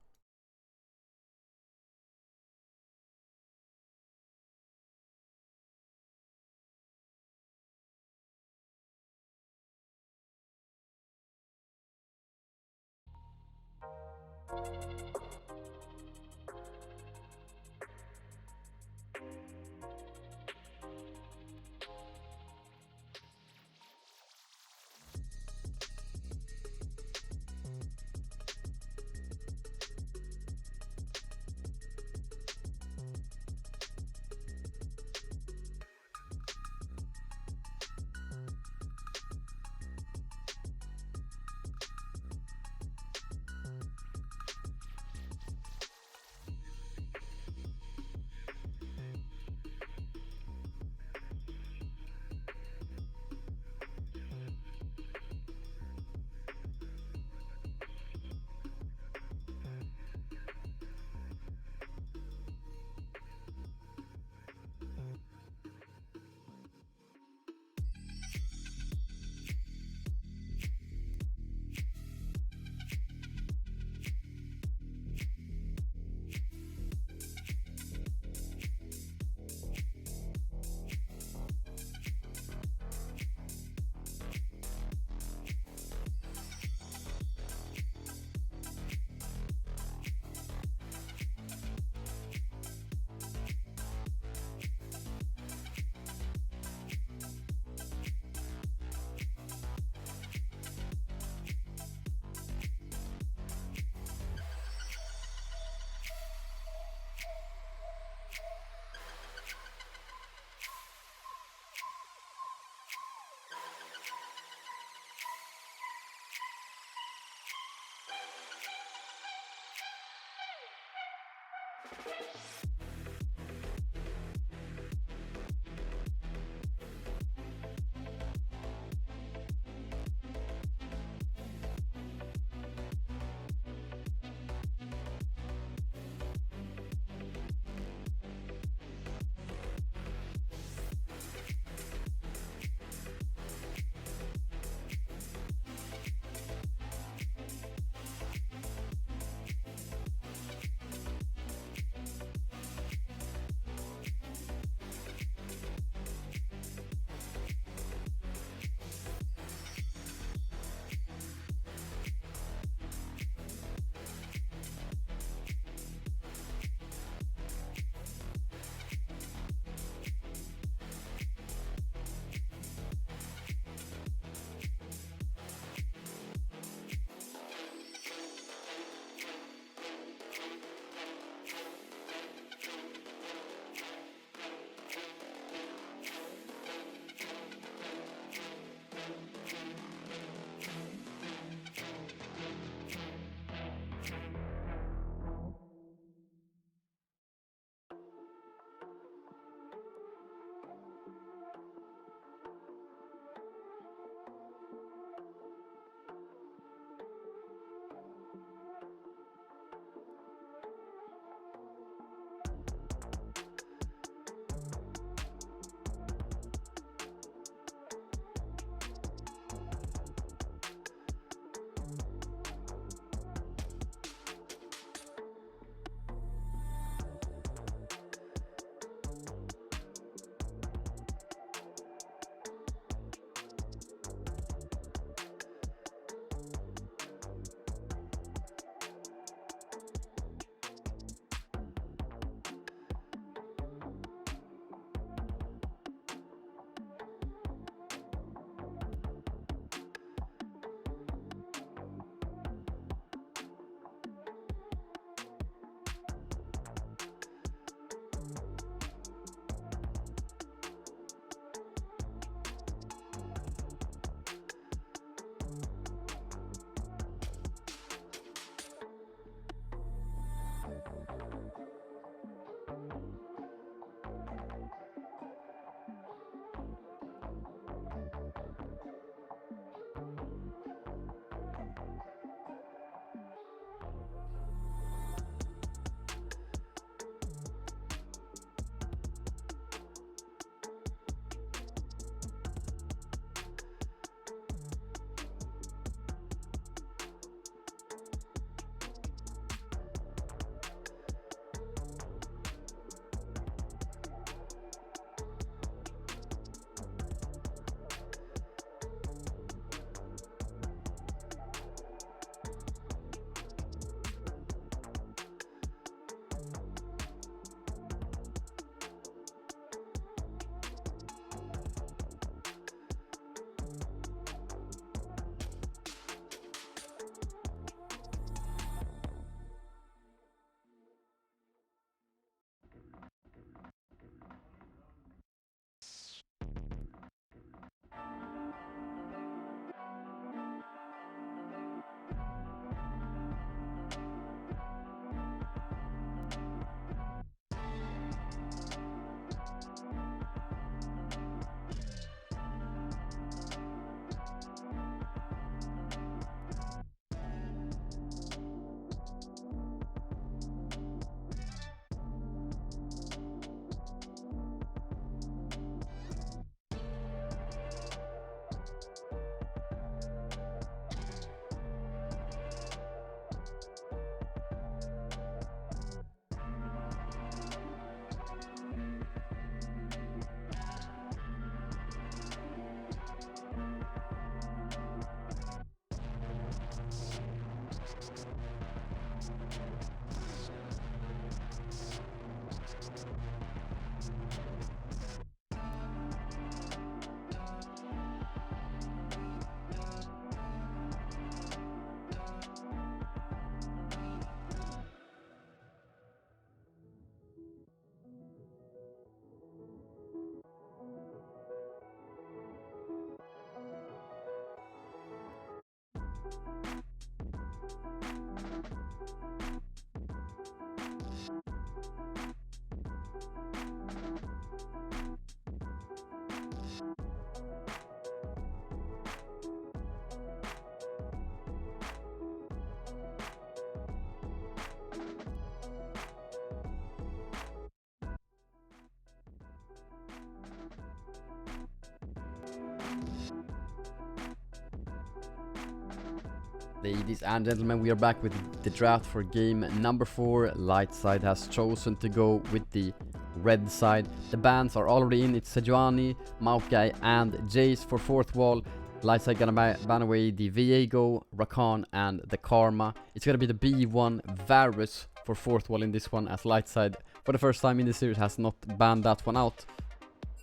Ladies and gentlemen, we are back with the draft for game number 4. Lightside has chosen to go with the red side. The bans are already in. It's Sejuani, Maokai and Jace for 4th wall. Lightside gonna ban away the Viego, Rakan and the Karma. It's gonna be the B1 Varus for 4th wall in this one, as Lightside for the first time in the series has not banned that one out.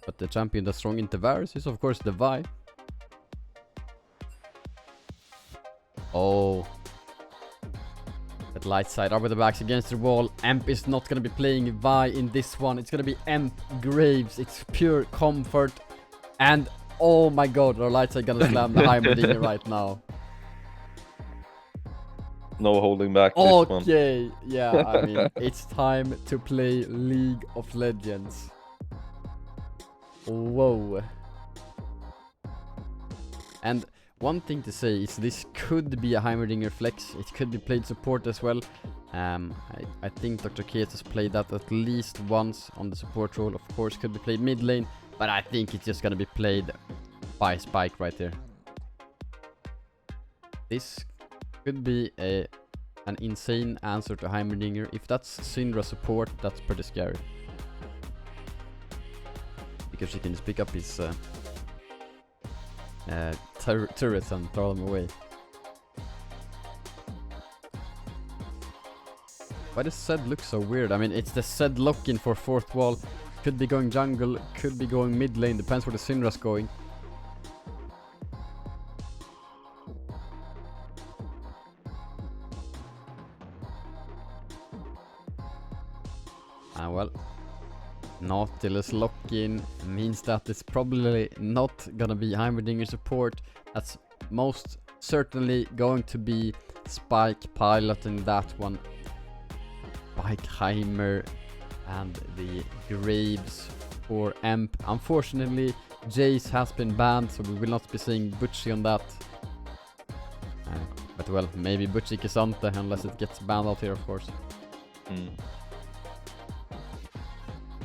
But the champion that's strong into Varus is of course the Vi. Oh. That Lightside are with the backs against the wall. Emp is not gonna be playing Vi in this one. It's gonna be Emp Graves. It's pure comfort. And oh my god, our Lightside gonna slam the Heimerdinger right now. No holding back this one. Okay, yeah, I mean, it's time to play League of Legends. Whoa. And one thing to say is this could be a Heimerdinger flex. It could be played support as well. I think Dr. Kies has played that at least once on the support role. Of course, could be played mid lane, but I think it's just gonna be played by Spike right here. This could be an insane answer to Heimerdinger. If that's Syndra support, that's pretty scary. Because she can just pick up his turrets and throw them away. Why does Zed look so weird? I mean, it's the Zed lock-in for 4th wall. Could be going jungle, could be going mid lane, depends where the Syndra's going. Well, Nautilus lock-in means that it's probably not gonna be Heimerdinger support. That's most certainly going to be Spike piloting that one. Spike, Heimer and the Graves for Emp. Unfortunately, Jace has been banned, so we will not be seeing Butchie on that. But well, maybe Butchie Kisante, unless it gets banned out here, of course.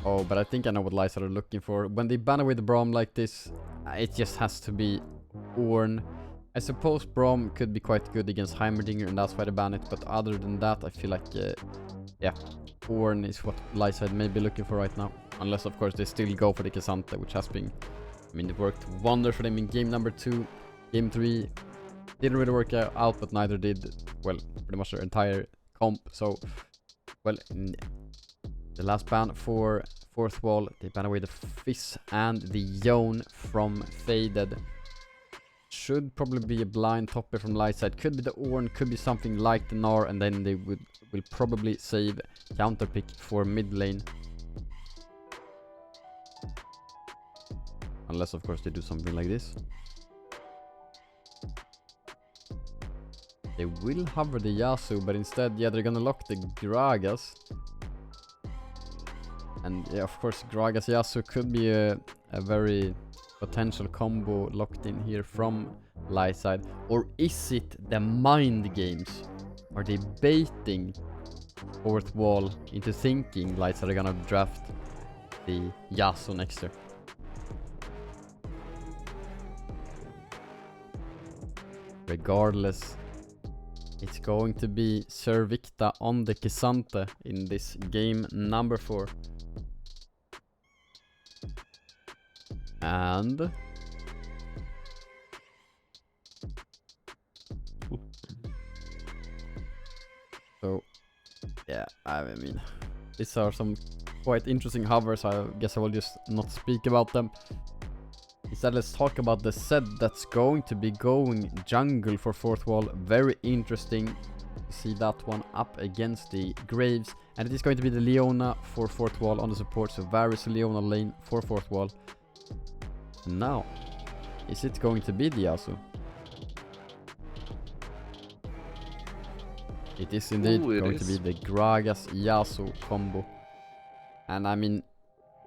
Oh, but I think I know what Lightside are looking for. When they ban away the Braum like this, it just has to be Ornn. I suppose Braum could be quite good against Heimerdinger, and that's why they ban it. But other than that, I feel like, yeah, Ornn is what Lightside may be looking for right now. Unless, of course, they still go for the Kisante, which has been... I mean, it worked wonders for them in game number 2. Game 3 didn't really work out, but neither did, well, pretty much their entire comp. So, well... The last ban for 4th wall, they ban away the Fizz and the Yone from Faded. Should probably be a blind topper from Lightside. Could be the Ornn, could be something like the Gnar, and then they will probably save counterpick for mid lane. Unless, of course, they do something like this. They will hover the Yasuo, but instead, yeah, they're gonna lock the Gragas. And yeah, of course, Gragas Yasuo could be a very potential combo locked in here from Lightside. Or is it the mind games? Are they baiting 4th wall into thinking Lightside are gonna draft the Yasuo next year? Regardless, it's going to be Sir Victa on the Kisante in this game number 4. And so yeah, I mean, these are some quite interesting hovers. I guess I will just not speak about them. Instead, let's talk about the Zed that's going to be going jungle for 4th wall. Very interesting to see that one up against the Graves. And it is going to be the Leona for 4th wall on the support. So Varus Leona lane for 4th wall. Now, is it going to be the Yasuo? It is indeed going to be the Gragas Yasuo combo. And I mean,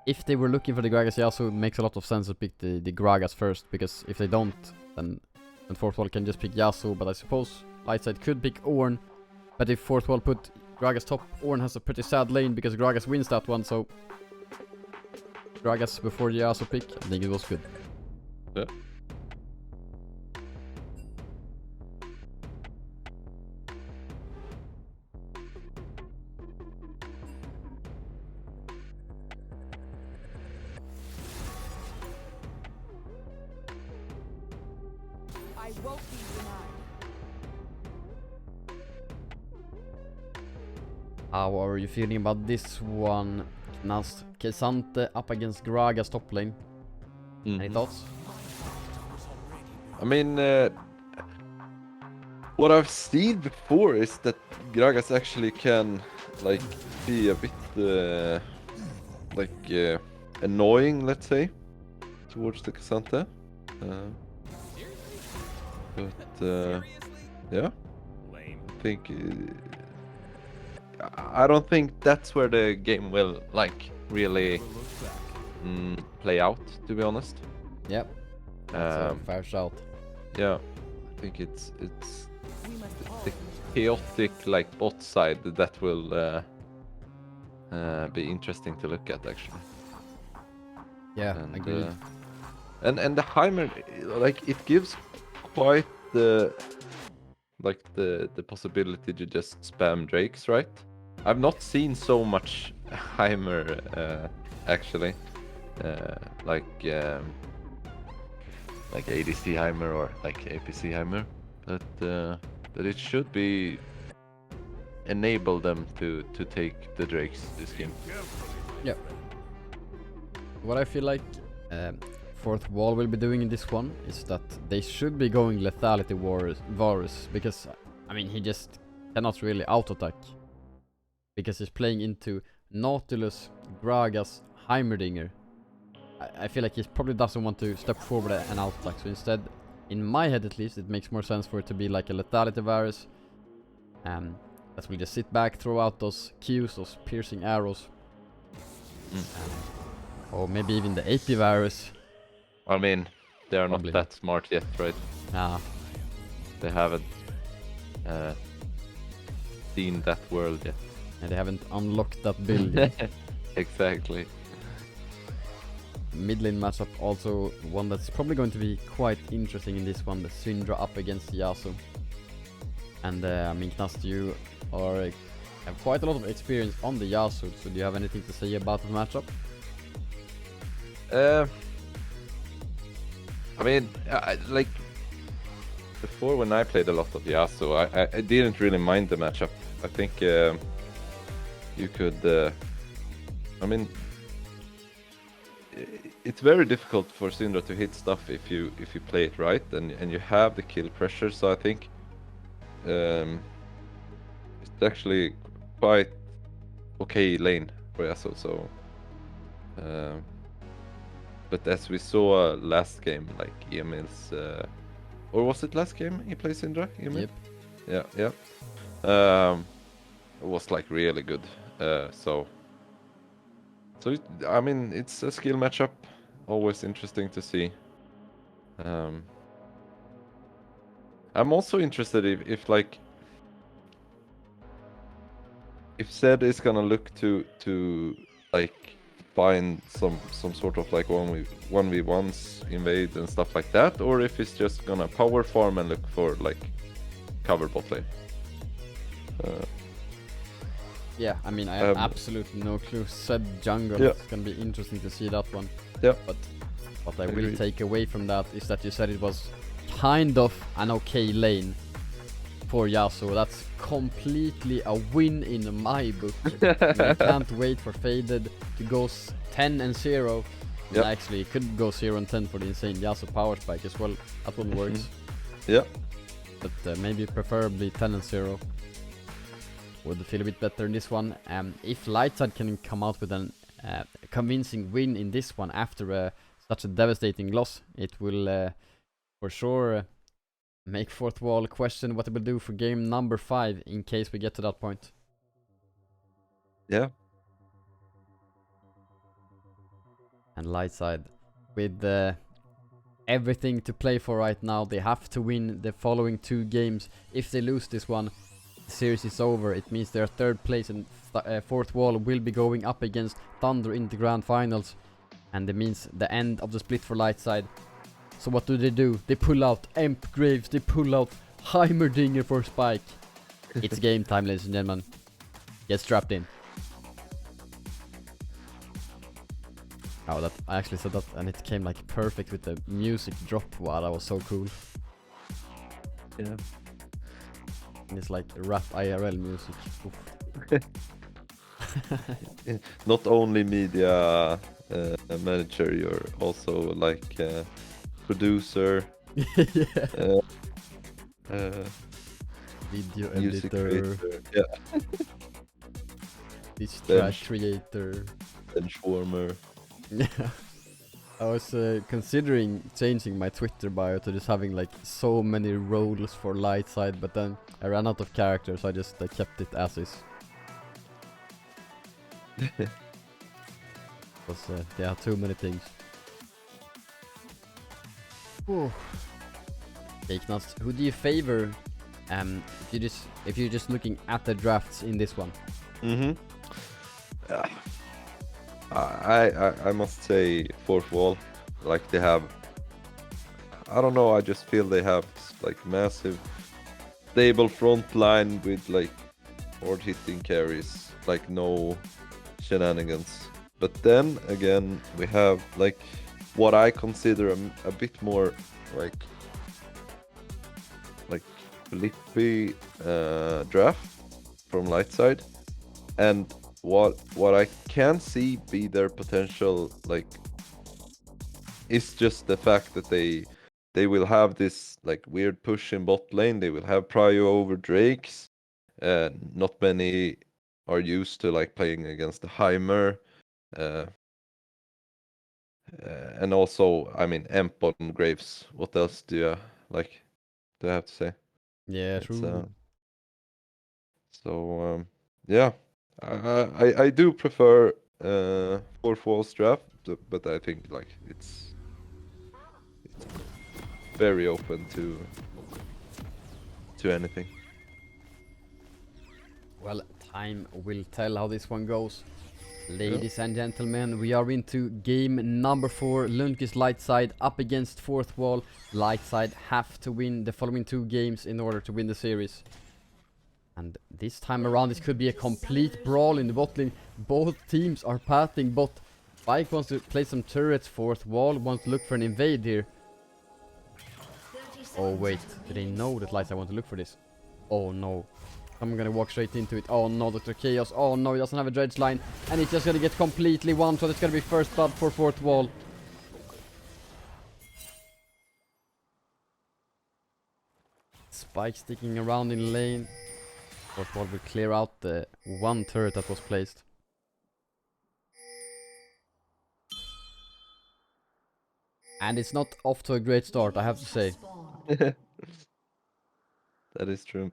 if they were looking for the Gragas Yasuo, it makes a lot of sense to pick the Gragas first. Because if they don't, then 4th wall can just pick Yasuo. But I suppose Lightside could pick Ornn. But if 4th wall put Gragas top, Ornn has a pretty sad lane because Gragas wins that one. So Gragas before the Yasuo pick, I think it was good. Yeah. won't be denied. How are you feeling about this one? Knast Kesante up against Gragas top lane. Any thoughts? I mean, what I've seen before is that Gragas actually can like be a bit annoying, let's say, towards the Cassandra. Yeah, Lame. I think I don't think that's where the game will like really Never look back. play out, to be honest. Yep. That's a Um, fair shout. Yeah, I think it's We must all the chaotic like bot side that will be interesting to look at actually. Yeah, And agreed. and the Heimer, like it gives quite the the possibility to just spam Drakes, right? I've not seen so much Heimer actually, like ADC Heimer or like APC Heimer, but that it should be enable them to take the Drakes this game. Yep. What I feel like Fourth Wall will be doing in this one is that they should be going lethality Varus because I mean he just cannot really auto-attack because he's playing into Nautilus, Gragas, Heimerdinger. I feel like he probably doesn't want to step forward and auto-attack, so instead, in my head at least, it makes more sense for it to be like a lethality Varus that will just sit back, throw out those Qs, those piercing arrows. Or maybe even the AP Varus. I mean, they are Probably not not. that smart yet, right? Nah. They haven't seen that world yet. And they haven't unlocked that build yet. Exactly. Mid lane matchup also one that's probably going to be quite interesting in this one, the Syndra up against Yasuo. And I mean, Knast, you have quite a lot of experience on the Yasuo, so do you have anything to say about the matchup? I mean, like before when I played a lot of Yasuo, I didn't really mind the matchup. I think you could. I mean, it's very difficult for Syndra to hit stuff if you play it right and you have the kill pressure. So I think it's actually quite okay lane for Yasuo. So. But as we saw last game, like Emil's, or was it last game he played Syndra? Emil? Yep. Yeah. It was like really good. I mean, it's a skill matchup. Always interesting to see. I'm also interested if like if Zed is gonna look to like find some sort of like 1v1s invade and stuff like that, or if it's just gonna power farm and look for like cover bot lane. Yeah, I mean, I have absolutely no clue. Said jungle, Yeah. it's gonna be interesting to see that one. Yeah. But what I will Agreed. take away from that is that you said it was kind of an okay lane for Yasuo. That's completely a win in my book. I can't wait for Faded to go 10-0. Yep. Actually, it could go 0-10 for the insane Yasuo power spike as well. That one works. Yeah. But maybe preferably 10-0 would feel a bit better in this one. If Lightside can come out with an convincing win in this one after such a devastating loss, it will for sure make Fourth Wall question what it will do for game number 5 in case we get to that point. Yeah. And Lightside, with everything to play for right now, they have to win the following 2 games. If they lose this one, the series is over. It means they're 3rd place and Fourth Wall will be going up against Thunder in the grand finals. And it means the end of the split for Lightside. So what do? They pull out Emp Graves, they pull out Heimerdinger for Spike. It's game time, ladies and gentlemen. Get strapped in. Oh, that I actually said that and it came like perfect with the music drop. Wow, that was so cool. Yeah. And it's like rap IRL music. Oof. Not only media manager, you're also like producer, Yeah. uh, Video music editor, creator, yeah, this track bench creator. warmer. Yeah. I was considering changing my Twitter bio to just having like so many roles for Lightside, but then I ran out of characters, so I just kept it as is. Because yeah, too many things. Whew. Okay, Knast, who do you favor? If you're just looking at the drafts in this one. Mm-hmm. I must say fourth wall, like they have, I don't know, I just feel they have like massive stable front line with like hard hitting carries, like no shenanigans. But then again, we have like what I consider a bit more like flippy draft from Lightside, and what I can see be their potential like is just the fact that they will have this like weird push in bot lane. They will have prio over Drakes. Not many are used to like playing against the Heimer. And also, I mean, Emp on Graves. What else do I have to say? Yeah, It's true. so yeah, I do prefer fourth wall draft, but I think like it's very open to anything. Well, time will tell how this one goes. Ladies and gentlemen, we are into game number 4. Lundqvist Lightside up against fourth wall. Lightside have to win the following 2 games in order to win the series. And this time around, this could be a complete brawl in the bot lane. Both teams are pathing bot. Spike wants to play some turrets. Fourth wall wants to look for an invade here. Oh wait, do they know that Lightside want to look for this? Oh no. I'm gonna walk straight into it. Oh no, Dr. Chaos. Oh no, he doesn't have a dredge line. And it's just gonna get completely one shot. It's gonna be first blood for fourth wall. Spike sticking around in lane. Fourth wall will clear out the one turret that was placed. And it's not off to a great start, I have to say. That is true.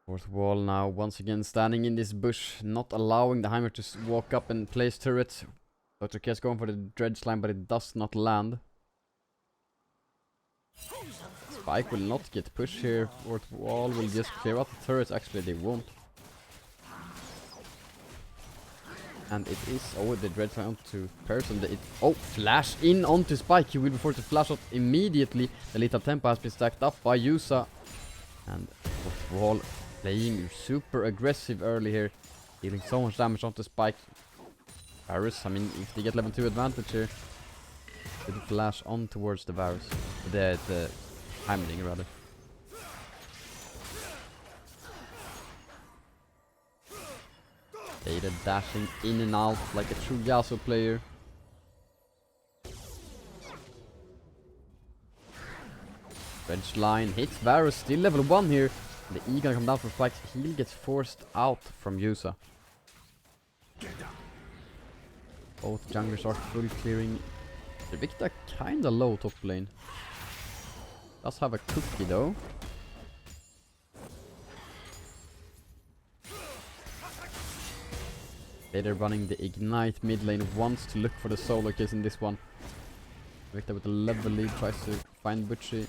Fourth wall now once again standing in this bush, not allowing the Heimer to walk up and place turrets. Dr. Chaos going for the dredge line, but it does not land. Spike will not get pushed here. Fourth wall will just clear out the turrets. Actually, they won't. And it is... Oh, the dredge line onto person. Oh, flash in onto Spike. He will be forced to flash out immediately. The lethal tempo has been stacked up by Yusa. And fourth wall playing super aggressive early here. Dealing so much damage onto Spike. Varus, I mean, if they get level 2 advantage here, they will flash on towards the Varus. The Heimling, rather. Data dashing in and out like a true Yasuo player. Dredge line hits Varus, still level 1 here. The E gonna come down for Spike's heal, gets forced out from Yusa. Both junglers are full clearing. The Victor kinda low top lane. Does have a cookie though. They're running the Ignite mid lane, wants to look for the solo kills in this one. Victor with a level lead tries to find Butchie.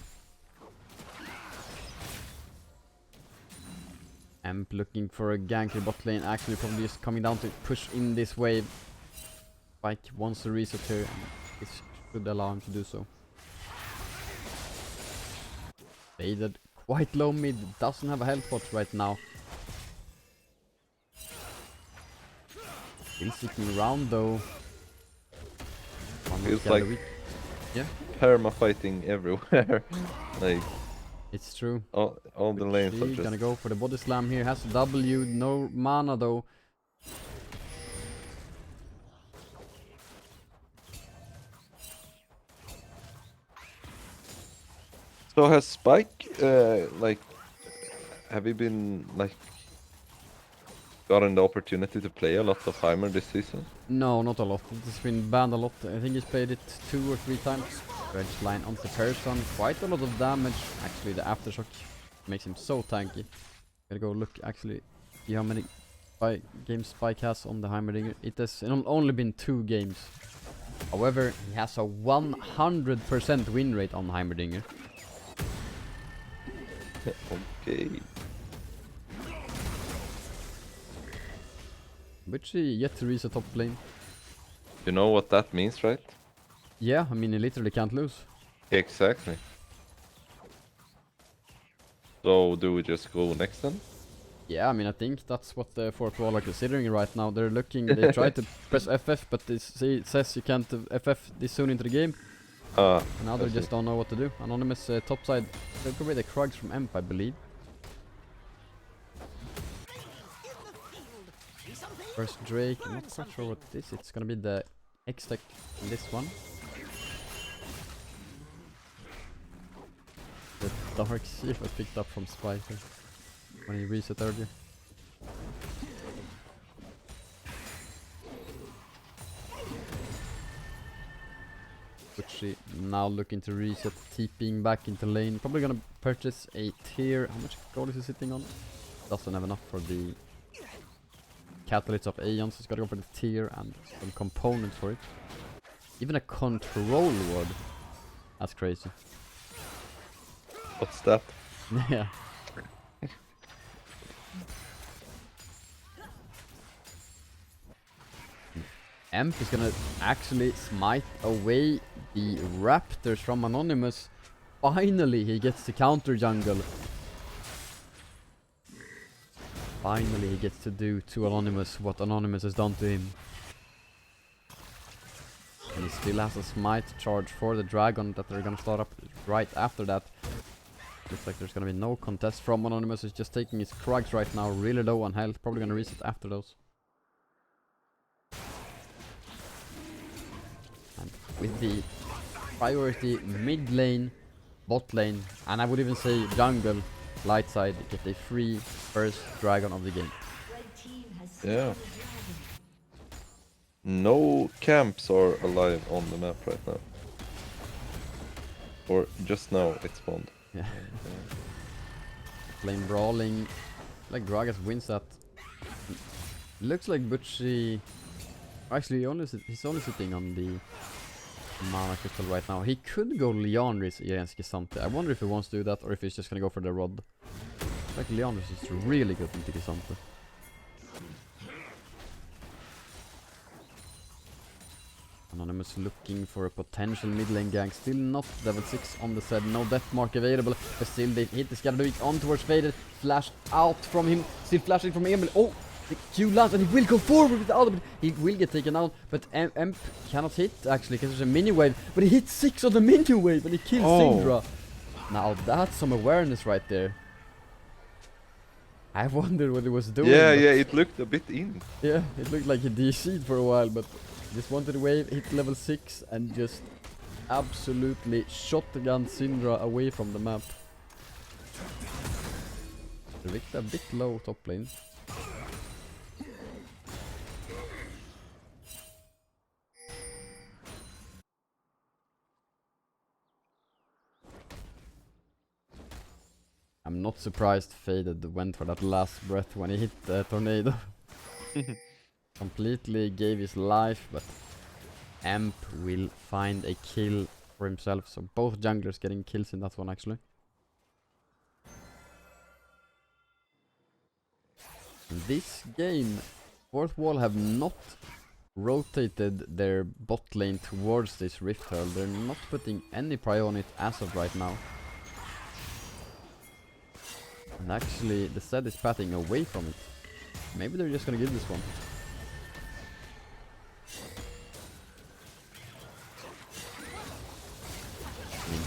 Amp looking for a gank in bot lane, actually probably just coming down to push in this wave. Spike wants to reset here, and this should allow him to do so. Faded quite low mid, doesn't have a health pot right now. Still sticking around though. Feels like Yeah, perma fighting everywhere. Like it's true. all the lanes are He's just. gonna go for the body slam here, has a W, no mana though. So has Spike like have you been like gotten the opportunity to play a lot of Heimer this season? No, not a lot. It's been banned a lot. I think he's played it 2 or 3 times. Dredge line onto the person. Quite a lot of damage. Actually, the aftershock makes him so tanky. Gotta go look, actually, see how many games Spike has on the Heimerdinger. It has only been 2 games. However, he has a 100% win rate on Heimerdinger. Okay. But she yet to reach the top lane. You know what that means, right? Yeah, I mean, he literally can't lose. Exactly. So do we just go next then? Yeah, I mean, I think that's what the fourth wall are considering right now. They're looking, they try to press FF, but it says you can't FF this soon into the game. Ah, And now they just don't know what to do. Anonymous top side, they'll go away the Krugs from Emp, I believe. First Drake, I'm not quite sure what it is. It's gonna be the X-Tech in this one. The Dark Shield was picked up from Spike when he reset earlier. Butchie now looking to reset, TPing back into lane. Probably gonna purchase a tier. How much gold is he sitting on? Doesn't have enough for the catalysts of Aeon, so he's gotta go for the tier and some components for it. Even a control ward. That's crazy. what's that? Yeah. Emp is gonna actually smite away the Raptors from Anonymous. Finally, he gets the counter jungle. Finally, he gets to do to Anonymous what Anonymous has done to him. And he still has a smite charge for the dragon that they're gonna start up right after that. Looks like there's gonna be no contest from Anonymous. He's just taking his Krugs right now, really low on health. Probably gonna reset after those. And with the priority mid lane, bot lane, and I would even say jungle, Lightside, get a free first dragon of the game. Red team has Yeah. slain the dragon. No camps are alive on the map right now. Or just now it spawned. Yeah. Lane brawling. Like Gragas wins that. Looks like Butchie. Actually, he's only sitting on the mana crystal right now. He could go Leandris against Gisante. I wonder if he wants to do that or if he's just gonna go for the rod. Like Leandris is really good into Gisante. Anonymous looking for a potential mid lane gank. Still not level 6 on the set. No death mark available. But still they hit the Scatterweak on towards Faded. Flash out from him. Still flashing from Emil. Oh! The Q lands and he will go forward with the ultimate. He will get taken out. But Emp cannot hit actually because there's a mini wave. But he hits 6 on the mini wave and he kills Syndra. Now that's some awareness right there. I wondered what he was doing. Yeah, it looked a bit in. Yeah, it looked like he DC'd for a while, but just wanted to wave, hit level 6 and just absolutely shotgun Syndra away from the map. Revicta a bit low top lane. I'm not surprised Faded went for that last breath when he hit the tornado. Completely gave his life, but Emp will find a kill for himself. So both junglers getting kills in that one actually. In this game, fourth wall have not rotated their bot lane towards this Rift Herald. They're not putting any prio on it as of right now. And actually, the set is patting away from it. Maybe they're just gonna give this one.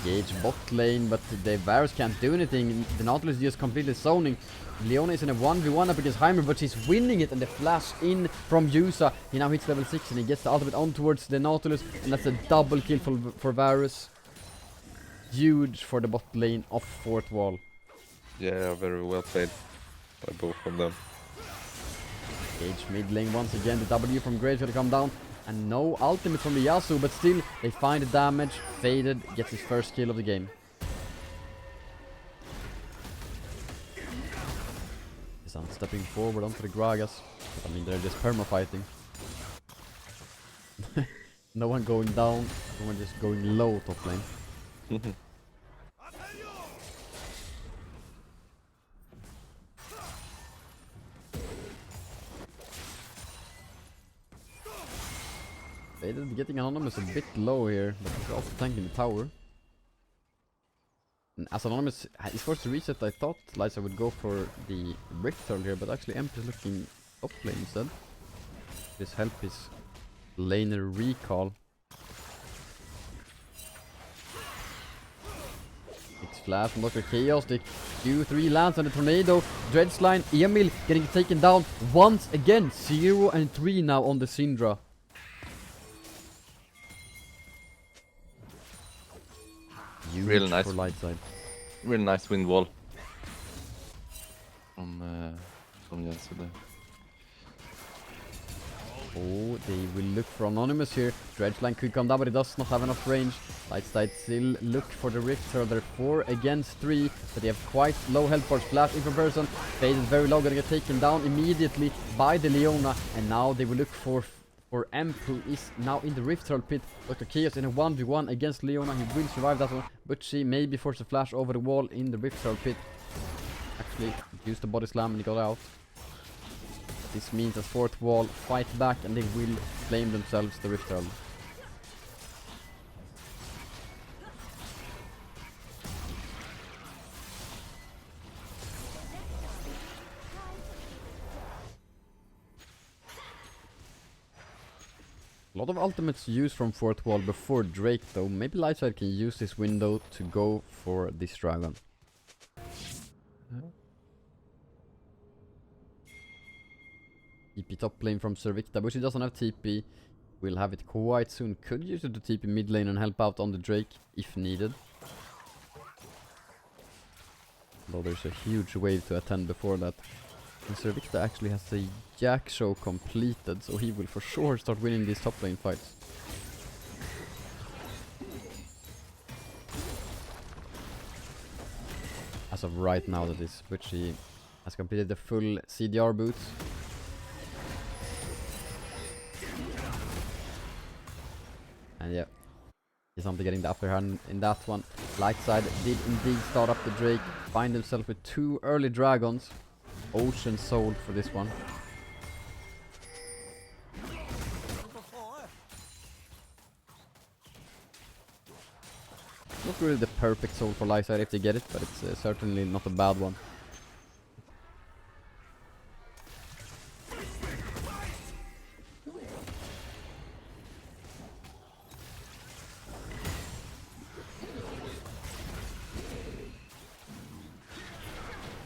Engage bot lane, but the Varus can't do anything. The Nautilus is just completely zoning. Leona is in a 1v1 up against Heimer, but she's winning it, and the flash in from Yusa. He now hits level 6 and he gets the ultimate on towards the Nautilus, and that's a double kill for Varus. Huge for the bot lane off fourth wall. Yeah, very well played by both of them. Engage mid lane once again. The W from Graves gonna come down. And no ultimate from the Yasuo, but still they find the damage. Faded gets his first kill of the game. He's stepping forward onto the Gragas. But, I mean, they're just perma-fighting. No one going down, no one just going low top lane. Faded getting Anonymous a bit low here, but he's also tanking the tower. And as Anonymous is forced to reset, I thought Lightside would go for the Rift Turtle here, but actually MP is looking top lane instead. This help his laner recall. It's flash from Dr. Chaos, the Q3 lands on the tornado. Dredgeline, Emil getting taken down once again. 0 and 3 now on the Syndra. Huge Real nice. for Lightside. Really nice wind wall from yesterday. Oh, they will look for Anonymous here. Dredgeline could come down, but it does not have enough range. Lightside still look for the Rift Turtle. They're 4 against 3, but they have quite low health bars. Flash in from person. Faded very low, gonna get taken down immediately by the Leona. And now they will look for Emp, who is now in the Rift Turtle pit. Dr. Chaos in a 1v1 against Leona. He will survive that one, but she maybe forced a flash over the wall in the Rift Turtle pit. Actually, used the body slam and he got out. This means that fourth wall fight back and they will claim themselves the Rift Turtle. A lot of ultimates used from fourth wall before Drake though. Maybe Lightside can use this window to go for this dragon. TP top lane from Servikta, but she doesn't have TP. We'll have it quite soon. Could use it to TP mid lane and help out on the Drake if needed. Though there's a huge wave to attend before that. And Servikta actually has the Jack show completed, so he will for sure start winning these top lane fights. As of right now that is, but she has completed the full CDR boots. And yeah, he's only getting the upper hand in that one. Lightside did indeed start up the Drake, find himself with 2 early dragons. Ocean sold for this one. Not really the perfect soul for Lightside if they get it, but it's certainly not a bad one.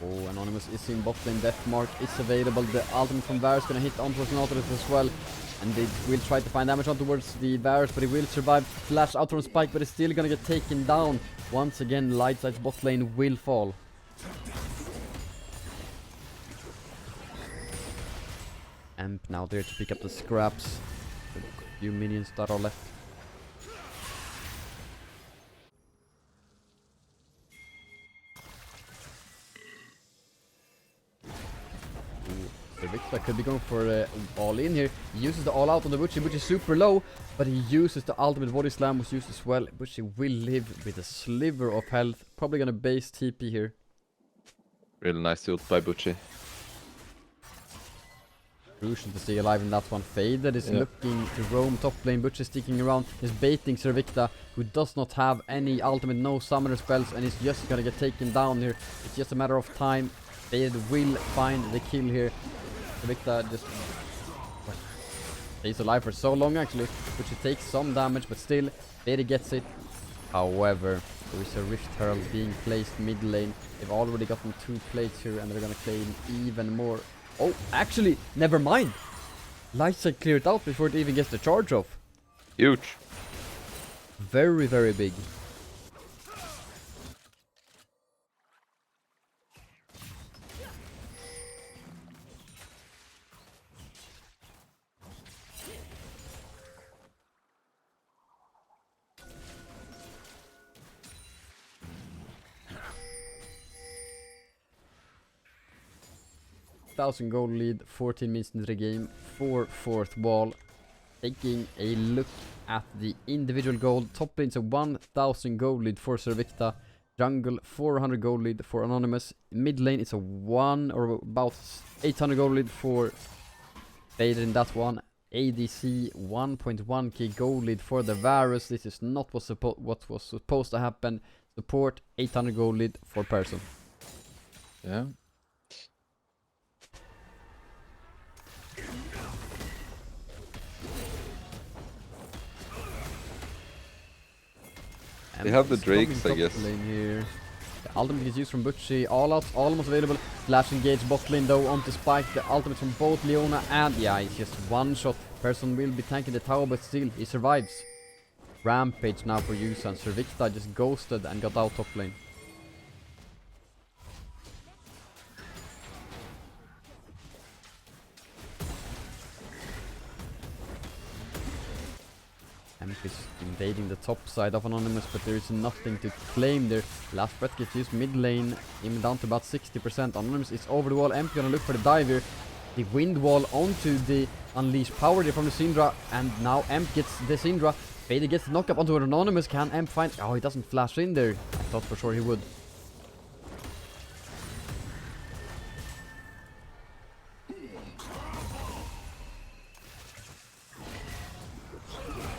Oh, Anonymous is in bot lane, Death Mark is available, the ultimate from Varus gonna hit onto the Nautilus as well. And they will try to find damage on towards the Varus, but he will survive. Flash out from Spike, but he's still gonna get taken down. Once again, Lightside's bot lane will fall. Amp now there to pick up the scraps. A few minions that are left. Victor could be going for all in here. He uses the all out on the Butchie. Butchie is super low, but he uses the ultimate body slam was used as well. Butchie will live with a sliver of health. Probably gonna base TP here. Really nice ult by Butchie. Crucial to stay alive in that one. Faded is Yeah. looking to roam top lane. Butch is sticking around. He's baiting Servicta, who does not have any ultimate, no summoner spells, and he's just gonna get taken down here. It's just a matter of time. Faded will find the kill here. Servicta just stays alive for so long actually, which it takes some damage, but still, Faded gets it. However, there is a Rift Herald being placed mid lane. They've already gotten 2 plates here, and they're gonna claim even more. Oh, actually, never mind. Lightside cleared out before it even gets the charge off. Huge. Very, very big. $1,000 gold lead, 14 minutes into the game, 4 fourth wall. Taking a look at the individual gold. Top lane's a 1,000 gold lead for Servicta. Jungle 400 gold lead for Anonymous. Mid lane it's a 1 or about 800 gold lead for Vader in that one. ADC 1.1k gold lead for the Varus. This is not what was supposed to happen. Support 800 gold lead for Person. Yeah. They have the It's coming Drakes, I top guess. lane here. The ultimate is used from Butchie. All outs almost available. Flash engage bot lane though onto Spike. The ultimate from both Leona and yeah, it's just one shot. Person will be tanking the tower, but still he survives. Rampage now for Yusa, and Servicta just ghosted and got out top lane. Amp is invading the top side of Anonymous, but there is nothing to claim there. Last breath gets used mid lane, even down to about 60%. Anonymous is over the wall. Amp gonna look for the dive here. The wind wall onto the unleashed power there from the Syndra, and now Amp gets the Syndra. Vader gets the knockup onto an Anonymous. Can Amp find? Oh, he doesn't flash in there. I thought for sure he would.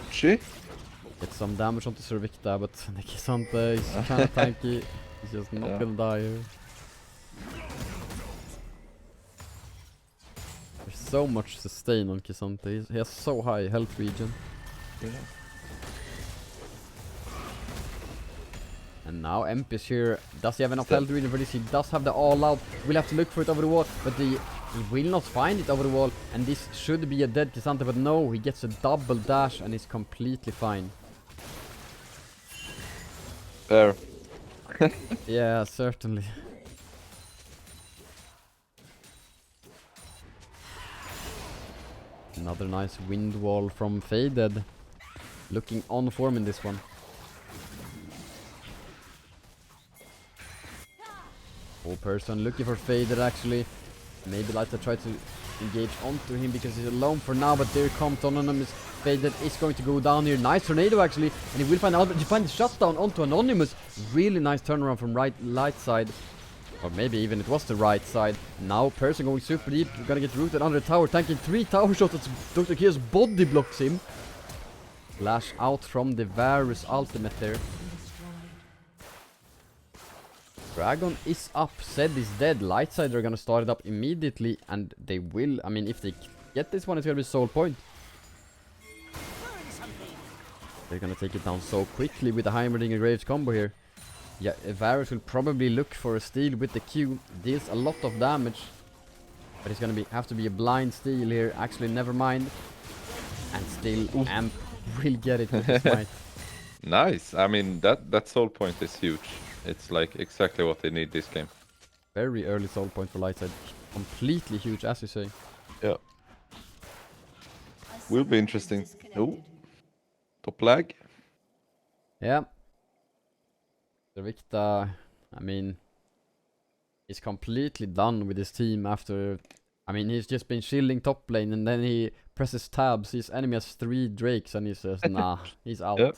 She? Get some damage onto Servicta, but Nikisante is kind of tanky. He's just not Yeah. gonna die here. There's so much sustain on Kisante. He has so high health regen. Yeah. And now Emp is here. Does he have enough Step. health regen for this? He does have the all out. We'll have to look for it over the wall, but he will not find it over the wall. And this should be a dead Kisante, but no, he gets a double dash and is completely fine. Fair. Yeah, certainly. Another nice wind wall from Faded. Looking on form in this one. Person looking for Faded actually. Maybe Lighter try to engage onto him because he's alone for now, but there comes Anonymous. Faded is going to go down here. Nice tornado actually, and he will find Albert. You find the shutdown onto Anonymous. Really nice turnaround from light side. Or maybe even it was the right side. Now Person going super deep. We're gonna get rooted under the tower, tanking 3 tower shots as Dr. Kia's body blocks him. Flash out from the Varus ultimate there. Dragon is up, Zed is dead. Lightside are gonna start it up immediately, and they will. I mean, if they get this one, it's gonna be soul point. They're gonna take it down so quickly with the Heimerdinger Graves combo here. Yeah, Varus will probably look for a steal with the Q. Deals a lot of damage, but it's gonna have to be a blind steal here. Actually, never mind. And still, Amp will get it with his might. Nice. I mean, that soul point is huge. It's like exactly what they need this game. Very early soul point for Lightside. Completely huge, as you say. Yeah. Will be interesting. Oh. Top lag. Yeah. Servicta, I mean, he's completely done with his team after. I mean, he's just been shielding top lane, and then he presses tabs. His enemy has 3 Drakes, and he says, nah, he's out. Yep.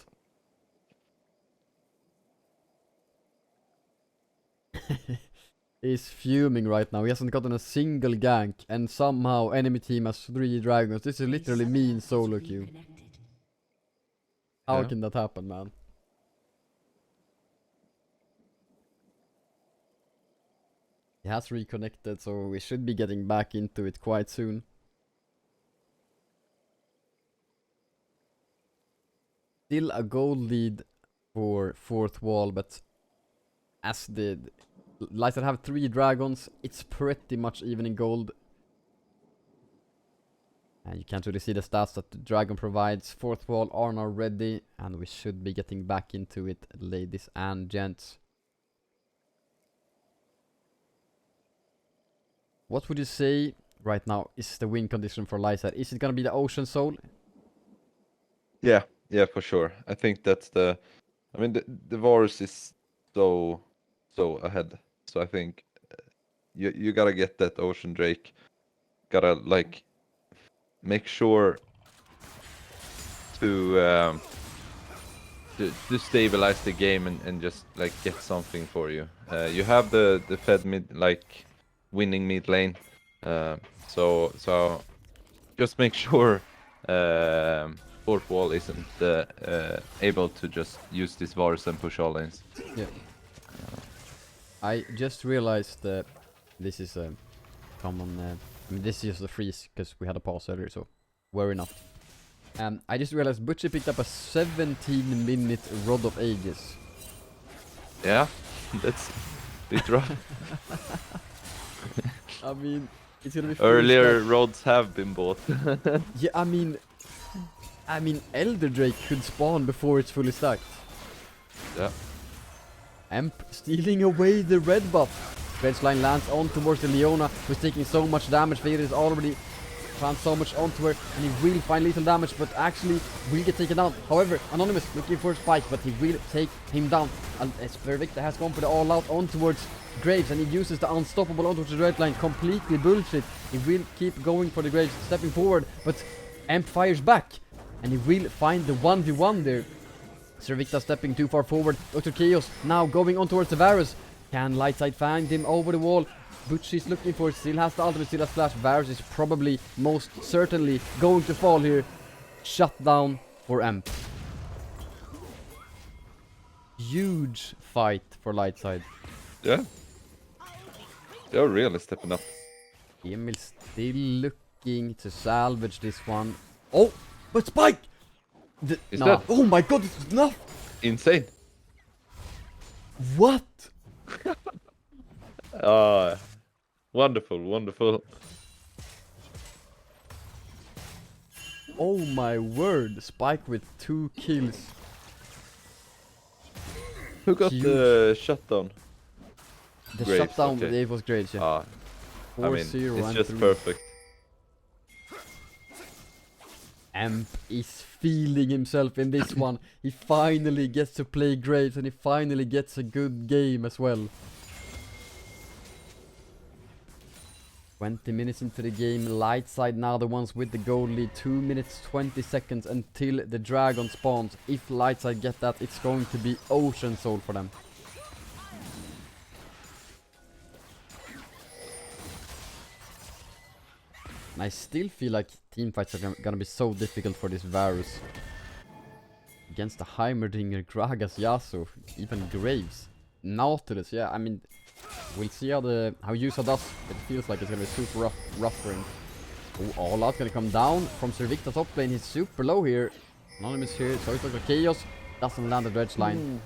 is fuming right now. He hasn't gotten a single gank, and somehow enemy team has 3 dragons. This is literally me in solo queue. How Yeah. can that happen, man? He has reconnected, so we should be getting back into it quite soon. Still a gold lead for fourth wall, but as the Lightside have 3 dragons, it's pretty much even in gold. And you can't really see the stats that the dragon provides. Fourth wall are now ready, and we should be getting back into it, ladies and gents. What would you say right now is the win condition for Lightside? Is it gonna be the Ocean Soul? Yeah, for sure. I think that's the. I mean, the Varus is so ahead. So I think you gotta get that Ocean Drake. Gotta like make sure to stabilize the game and just like get something for you. You have the Fed mid like winning mid lane. So just make sure fourth wall isn't able to just use this Varus and push all lanes. Yeah. I just realized that this is a common. I mean, this is just a freeze because we had a pause earlier, so worry not. I just realized Butchie picked up a 17-minute Rod of Ages. Yeah, that's a bit rough. I mean, it's gonna be full Earlier stack. rods have been bought. Yeah, I mean, Elder Drake could spawn before it's fully stacked. Yeah. Amp stealing away the red buff. Red's line lands on towards the Leona, who's taking so much damage. Vader is already found so much onto her, and he will find lethal damage, but actually will get taken down. However, Anonymous looking for a spike, but he will take him down. And Victor has gone for the all-out on towards Graves, and he uses the unstoppable on towards the red line. Completely bullshit. He will keep going for the Graves, stepping forward, but Amp fires back, and he will find the 1v1 there. Servicta stepping too far forward. Dr. Chaos now going on towards the Varus. Can Lightside find him over the wall? Butchie's looking for it, still has the ultimate, still has flash. Varus is probably, most certainly, going to fall here. Shut down for Amp. Huge fight for Lightside. Yeah. They're really stepping up. Emil still looking to salvage this one. Oh, but Spike! Is nah. that- Oh my god, this is enough! Insane. What? Wonderful. Oh my word, Spike with 2 kills. Who got Huge. the shutdown? The Graves, shutdown, okay. it was great, yeah. I mean, 4-0 it's and just 3. perfect. Amp is feeling himself in this one. He finally gets to play Graves, and he finally gets a good game as well. 20 minutes into the game, Lightside now the ones with the goal lead. 2 minutes 20 seconds until the dragon spawns. If Lightside get that, it's going to be Ocean Soul for them. And I still feel like team fights are gonna be so difficult for this Varus. Against the Heimerdinger, Gragas, Yasuo, even Graves. Nautilus, yeah, I mean, we'll see how Yusa does. It feels like it's gonna be super rough for him. Oh, all out gonna come down from Servicta top lane. He's super low here. Anonymous here, so it's like Chaos. Doesn't land the dredge line.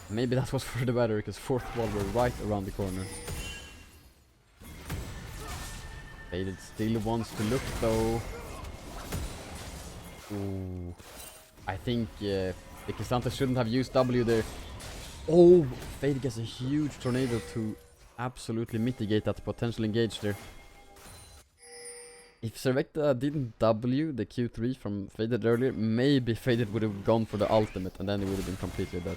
Maybe that was for the better, because fourth wall were right around the corner. Faded still wants to look though. Ooh. I think the K'Sante shouldn't have used W there. Oh, Faded gets a huge tornado to absolutely mitigate that potential engage there. If Servecta didn't W the Q3 from Faded earlier, maybe Faded would have gone for the ultimate and then it would have been completely dead.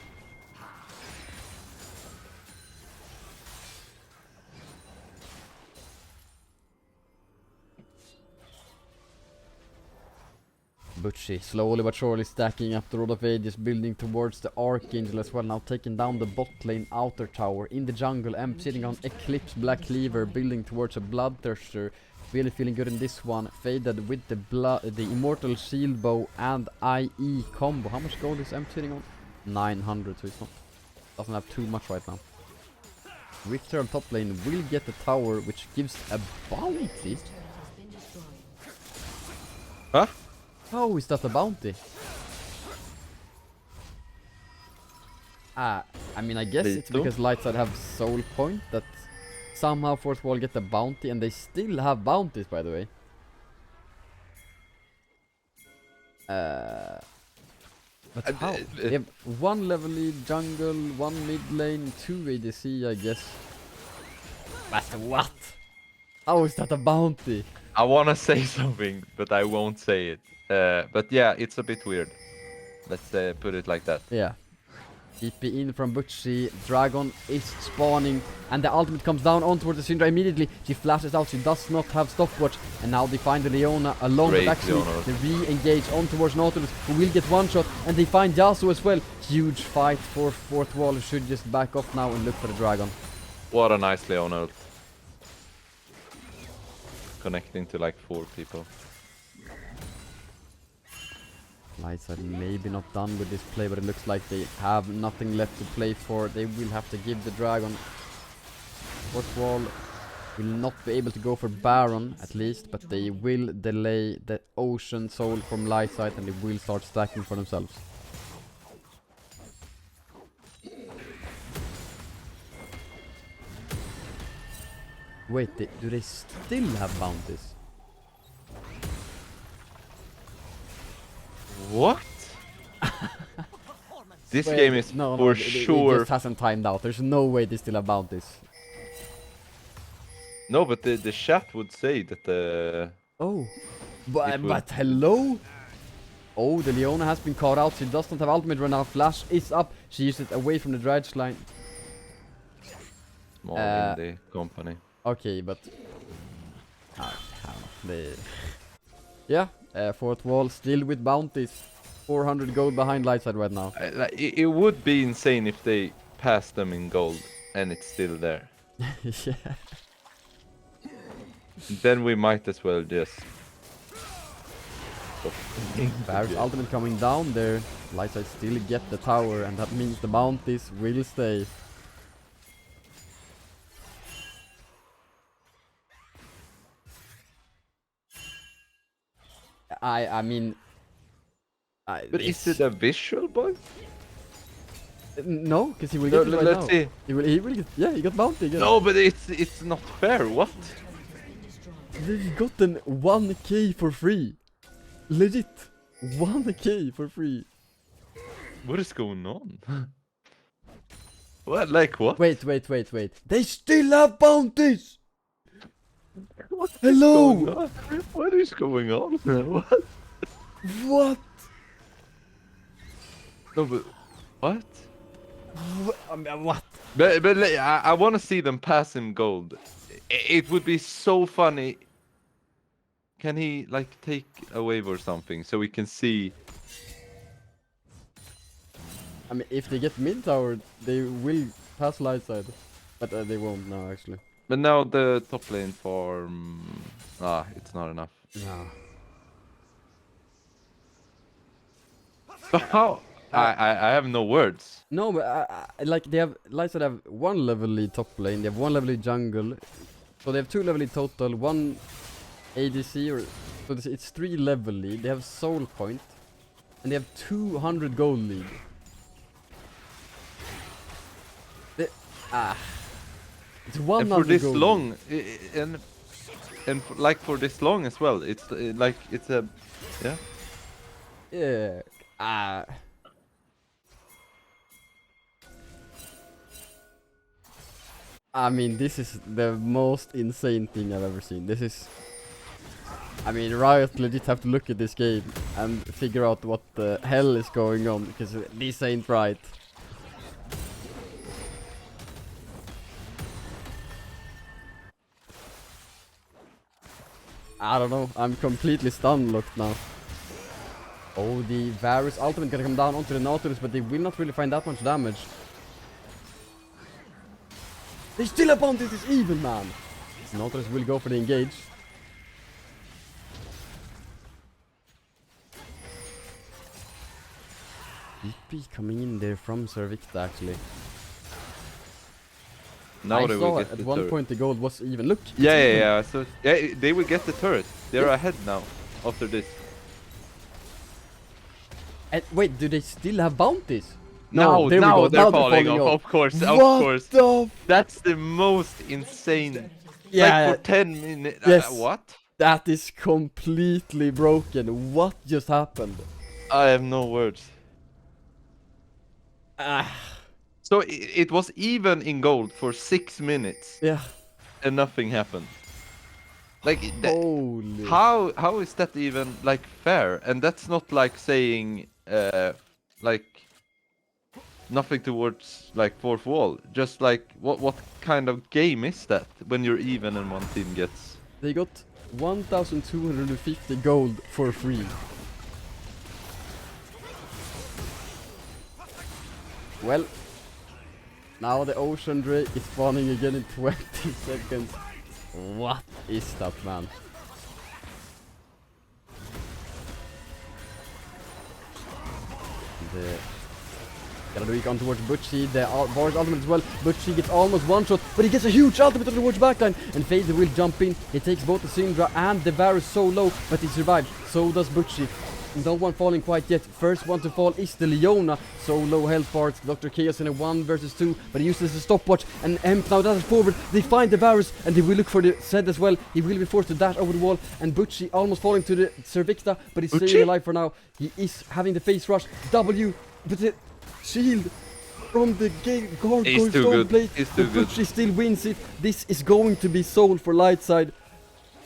Butchie slowly but surely stacking up the Rod of Ages, building towards the Archangel as well, now taking down the bot lane outer tower. In the jungle, Emp sitting on Eclipse Black Cleaver, building towards a Bloodthirster. Really feeling good in this one. Faded with the Immortal Shield Bow and IE combo. How much gold is Emp sitting on? 900, so it's not, doesn't have too much right now. Richter on top lane will get the tower, which gives a bounty. Huh? How is that a bounty? I mean, I guess it's because Lightside have soul point that somehow fourth wall get the bounty, and they still have bounties, by the way. But how? They have 1 level lead jungle, 1 mid lane, 2 ADC, I guess. But what? How is that a bounty? I wanna say something, but I won't say it. But yeah, it's a bit weird. Let's put it like that. Yeah. TP in from Butchie, Dragon is spawning, and the ultimate comes down on towards the Syndra immediately. She flashes out, she does not have stopwatch, and now they find the Leona alone, Great but actually Leona. they re-engage on towards Nautilus, who will get one shot, and they find Yasuo as well. Huge fight for fourth wall, who should just back off now and look for the Dragon. What a nice Leona ult. Connecting to like 4 people. Lightside maybe not done with this play, but it looks like they have nothing left to play for. They will have to give the Dragon. Fourth wall will not be able to go for Baron at least, but they will delay the Ocean Soul from Lightside, and they will start stacking for themselves. Wait, do they still have bounties? What? This Wait, game is no, for it sure. just hasn't timed out. There's no way they still have bounties. No, but the chat would say that Oh, It but, will- but hello? Oh, the Leona has been caught out. She does not have ultimate right now. Flash is up. She uses it away from the dredge line. small in the company. Okay, but yeah, fourth wall still with bounties. 400 gold behind Lightside right now. It would be insane if they passed them in gold and it's still there. Yeah. Then we might as well just. Barrett's ultimate coming down there. Lightside still get the tower, and that means the bounties will stay. I mean, But is it a visual bug? no, because he will No, get it right let's now. see. He will get, yeah, he got bounty again. No, but it's not fair. What? They gotten 1k for free. Legit, 1k for free. What is going on? What? Like what? Wait. They still have bounties. What is Hello? going on? What is going on? What? What? No, but what? What? But I want to see them pass him gold. It would be so funny. Can he like take a wave or something so we can see? I mean, if they get mid tower, they will pass Lightside, but they won't now actually. But now the top lane farm. It's not enough. No. But how? I have no words. No, but like they have Lightside have 1 level lead top lane, they have 1 level lead jungle, so they have 2 level lead total, 1 ADC, or so it's 3 level lead. They have soul point, and they have 200 gold lead. It's 100 And for this gold long, like for this long as well. It's like it's a yeah. lead. Yeah. I mean, this is the most insane thing I've ever seen. This is... I mean, Riot legit have to look at this game and figure out what the hell is going on, because this ain't right. I don't know, I'm completely stun locked now. Oh, the Varus ultimate gonna come down onto the Nautilus, but they will not really find that much damage. They still have bounty, this even, man! Nautilus will go for the engage. EP coming in there from Servicta, actually. Now I they saw will at get the one turret. point the gold was even. Look! it's Yeah, even. yeah, yeah. So yeah, they will get the turret. They're ahead now after this. And wait, do they still have bounties? Now, there we now go. they're Now falling falling off. Of course, of What course. the That's the most insane. Yeah, Like for 10 minutes. yes. What? that is completely broken. What just happened? I have no words. Ah, So it was even in gold for 6 minutes yeah. and nothing happened. Like Holy. how is that even like fair? And that's not like saying like nothing towards like fourth wall. Just like what kind of game is that when you're even and one team gets? They got 1,250 gold for free. Well, now the Ocean Drake is spawning again in 20 seconds. What is that, man? The Galaric on towards Butchie, the Varus ultimate as well. Butchie gets almost one shot, but he gets a huge ultimate on towards backline. And Fader will jump in. He takes both the Syndra and the Varus so low, but he survives. So does Butchie. No one falling quite yet. First one to fall is the Leona. So low health bars. Dr. Chaos in a 1 versus 2, but he uses the stopwatch. And Emp now dashes forward. They find the Varus, and they will look for the Zed as well. He will be forced to dash over the wall. And Butchie almost falling to the Servicta, but he's staying alive for now. He is having the face rush. W, but the shield from the He's too Stone good. Blade. He's too But good. Butchie still wins it. This is going to be sold for Lightside.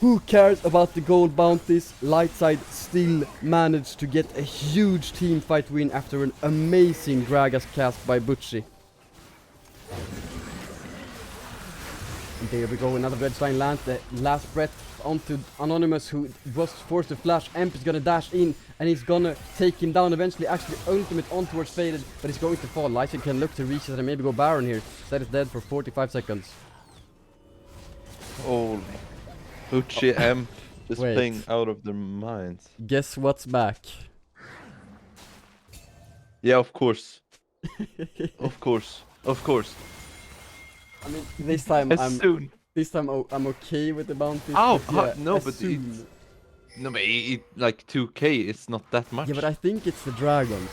Who cares about the gold bounties? Lightside still managed to get a huge team fight win after an amazing Gragas cast by Butchie. And there we go, another Redstone lands, the last breath onto Anonymous, who was forced to flash. Emp is gonna dash in, and he's gonna take him down eventually. Actually, ultimate on towards Faded, but he's going to fall. Lightside can look to reach it and maybe go Baron here. Zed is dead for 45 seconds. Holy. Uchi M just Wait. playing out of their minds. Guess what's back? Yeah, of course. Of course. Of course. I mean, this time As soon. I'm okay with the bounties. Oh, but yeah, no, as but soon. it's no, but like 2K is not that much. Yeah, but I think it's the dragons.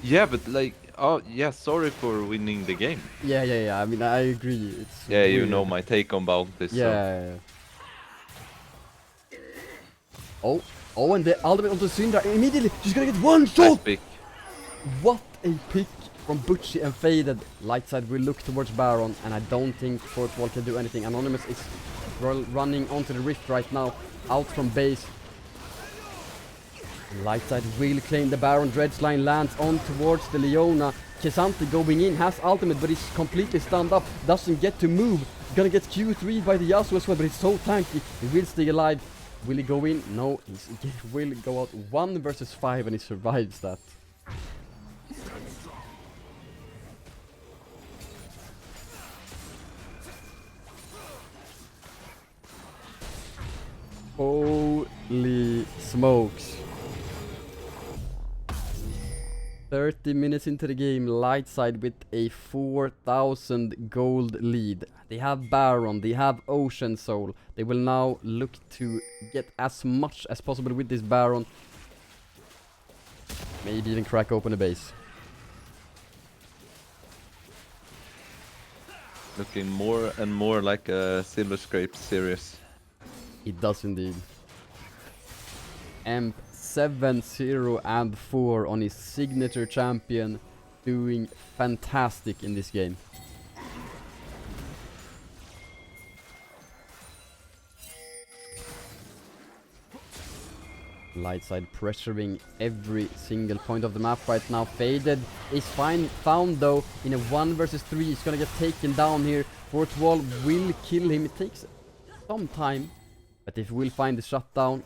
Yeah, but like, oh yeah, sorry for winning the game. Yeah. I mean, I agree. It's Yeah, you weird. know my take on bounties. So. Yeah. Oh, and the ultimate onto Syndra immediately. She's gonna get one Nice shot. pick. What a pick from Butchie and Faded. Lightside will look towards Baron, and I don't think Fourth Wall can do anything. Anonymous is running onto the rift right now, out from base. Lightside will claim the Baron. Dredgeline lands on towards the Leona. Kesante going in, has ultimate, but he's completely stunned up, doesn't get to move. Gonna get Q3 by the Yasuo as well, but he's so tanky. He will stay alive. Will he go in? No, he will go out 1 versus 5, and he survives that. Holy smokes. 30 minutes into the game, Lightside with a 4,000 gold lead. They have Baron, they have Ocean Soul. They will now look to get as much as possible with this Baron. Maybe even crack open a base. Looking more and more like a Silver Scrape series. It does indeed. Emp 7-0 and 4 on his signature champion, doing fantastic in this game. Lightside pressuring every single point of the map right now. Faded is found though in a 1 versus 3. He's gonna get taken down here. Fourth Wall will kill him. It takes some time, but if we'll find the shutdown,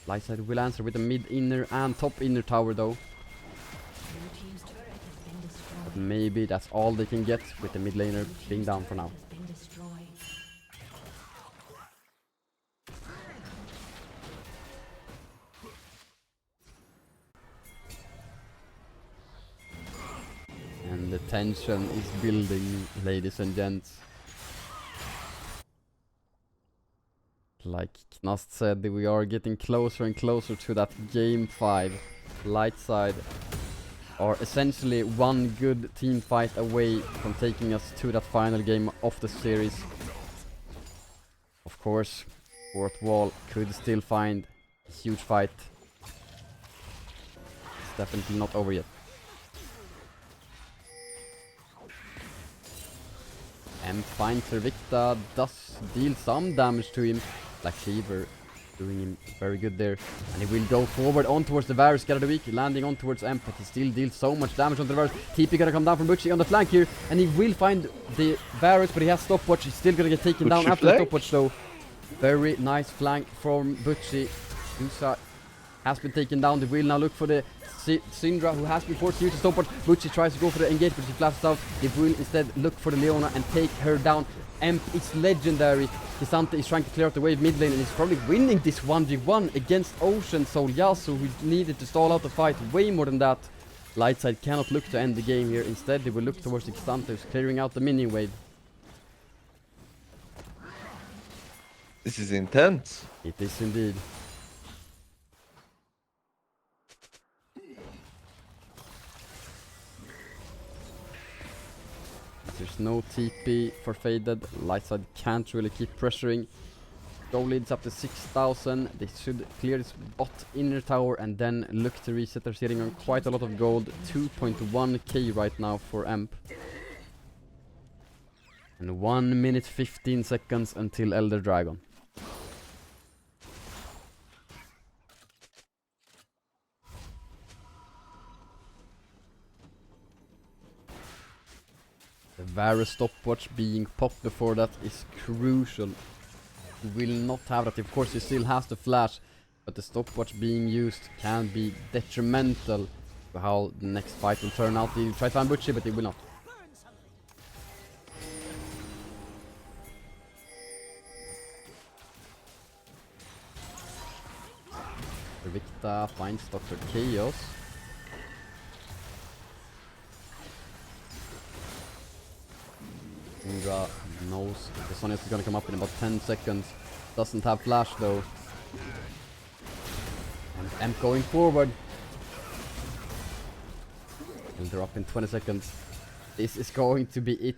Lightside will answer with a mid inner and top inner tower though. Blue team's turret has been destroyed. But maybe that's all they can get with the mid laner being down for now. Has been destroyed. And the tension is building, ladies and gents. Like Knast said, we are getting closer and closer to that game 5. Lightside are essentially one good team fight away from taking us to that final game of the series. Of course, fourth wall could still find a huge fight. It's definitely not over yet. And finds Servicta, does deal some damage to him. Black Cleaver doing him very good there. And he will go forward on towards the Varus, get out of the weak, landing on towards Emp, but he still deals so much damage on the Varus. TP gonna come down from Butchie on the flank here, and he will find the Varus, but he has stopwatch. He's still gonna get taken down after the stopwatch though. Very nice flank from Butchie. Usa has been taken down. They will now look for the Syndra, who has been forced to use the stopwatch. Butchie tries to go for the engage, but she flashes out. They will instead look for the Leona and take her down. Emp is legendary. Kisante is trying to clear out the wave mid lane and he's probably winning this 1v1 against Ocean Soul Yasuo, who needed to stall out the fight way more than that. Lightside cannot look to end the game here. Instead, they will look towards the Kisante, who's clearing out the minion wave. This is intense. It is indeed. There's no TP for Faded. Lightside can't really keep pressuring. Goal leads up to 6,000. They should clear this bot inner tower and then look to reset. They're sitting on quite a lot of gold. 2.1k right now for Emp. And 1 minute 15 seconds until Elder Dragon. The Varus stopwatch being popped before that is crucial. He will not have that. Of course, he still has the flash, but the stopwatch being used can be detrimental to how the next fight will turn out. He will try to find Butchie, but he will not. Victa finds Dr. Chaos. Indra knows the Sonya is gonna come up in about 10 seconds. Doesn't have flash though. And Emp going forward. And they're up in 20 seconds. This is going to be it.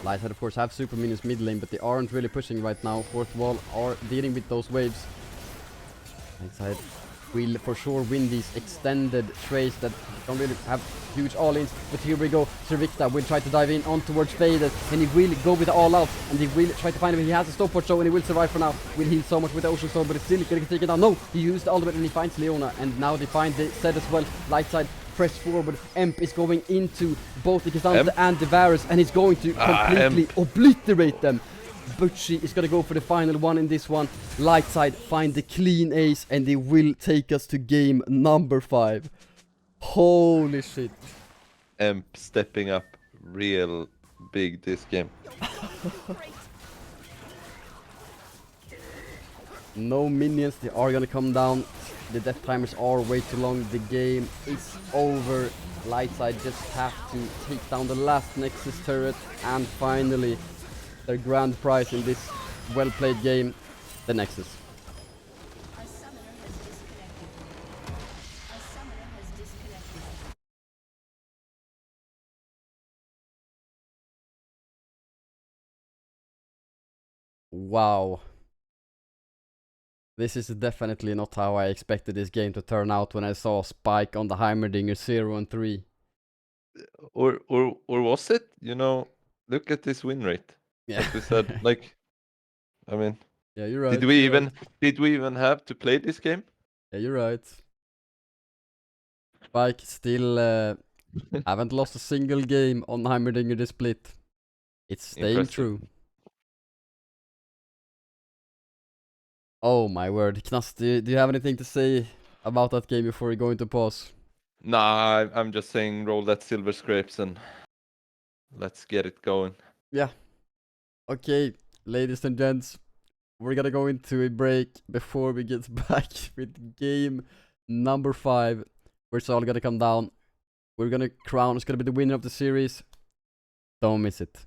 Lightside of course have super minions mid lane, but they aren't really pushing right now. Fourth wall are dealing with those waves. Lightside will for sure win these extended trays that don't really have huge all-ins, but here we go. Servicta will try to dive in on towards Faded, and he will go with the all-out, and he will try to find him. He has a stopwatch though, and he will survive for now. Will heal so much with the Ocean Storm, but it's still gonna get taken down. No, he used the ultimate and he finds Leona, and now they find the set as well. Lightside press forward. Emp is going into both the Kisante and the Varus, and he's going to completely obliterate them. Butchie is gonna go for the final one in this one. Lightside find the clean ace and they will take us to game number 5. Holy shit. Emp stepping up real big this game. No minions, they are gonna come down. The death timers are way too long. The game is over. Lightside just have to take down the last Nexus turret, and finally their grand prize in this well-played game, the Nexus. A summoner has disconnected. A summoner has disconnected. Wow. This is definitely not how I expected this game to turn out when I saw Spike on the Heimerdinger 0 and 3. Or was it? You know, look at this win rate. Yeah. As we said, like, I mean, yeah, you're right. did we even have to play this game? Yeah, you're right. Spike still haven't lost a single game on Heimerdinger the split. It's staying Impressive. true. Oh my word. Knas, do you have anything to say about that game before we go into pause? Nah, I'm just saying roll that silver scrapes and let's get it going. Yeah. Okay, ladies and gents, we're gonna go into a break before we get back with game number 5. We're all gonna come down. We're gonna crown who's gonna be the winner of the series. Don't miss it.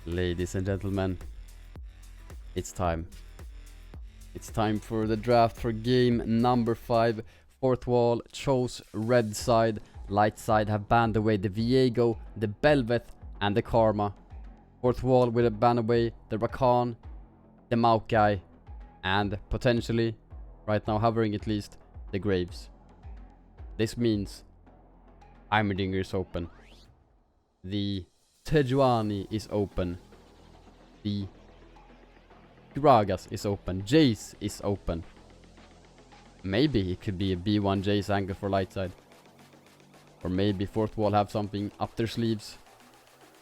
Ladies and gentlemen, it's time. It's time for the draft for game number 5. Fourth wall chose red side. Light side have banned away the Viego, the Belveth, and the Karma. Fourth wall will ban away the Rakan, the Maokai, and potentially, right now hovering at least, the Graves. This means Heimerdinger is open. The Tejuani is open. The Gragas is open. Jace is open. Maybe it could be a B1 Jace angle for light side. Or maybe fourth wall have something up their sleeves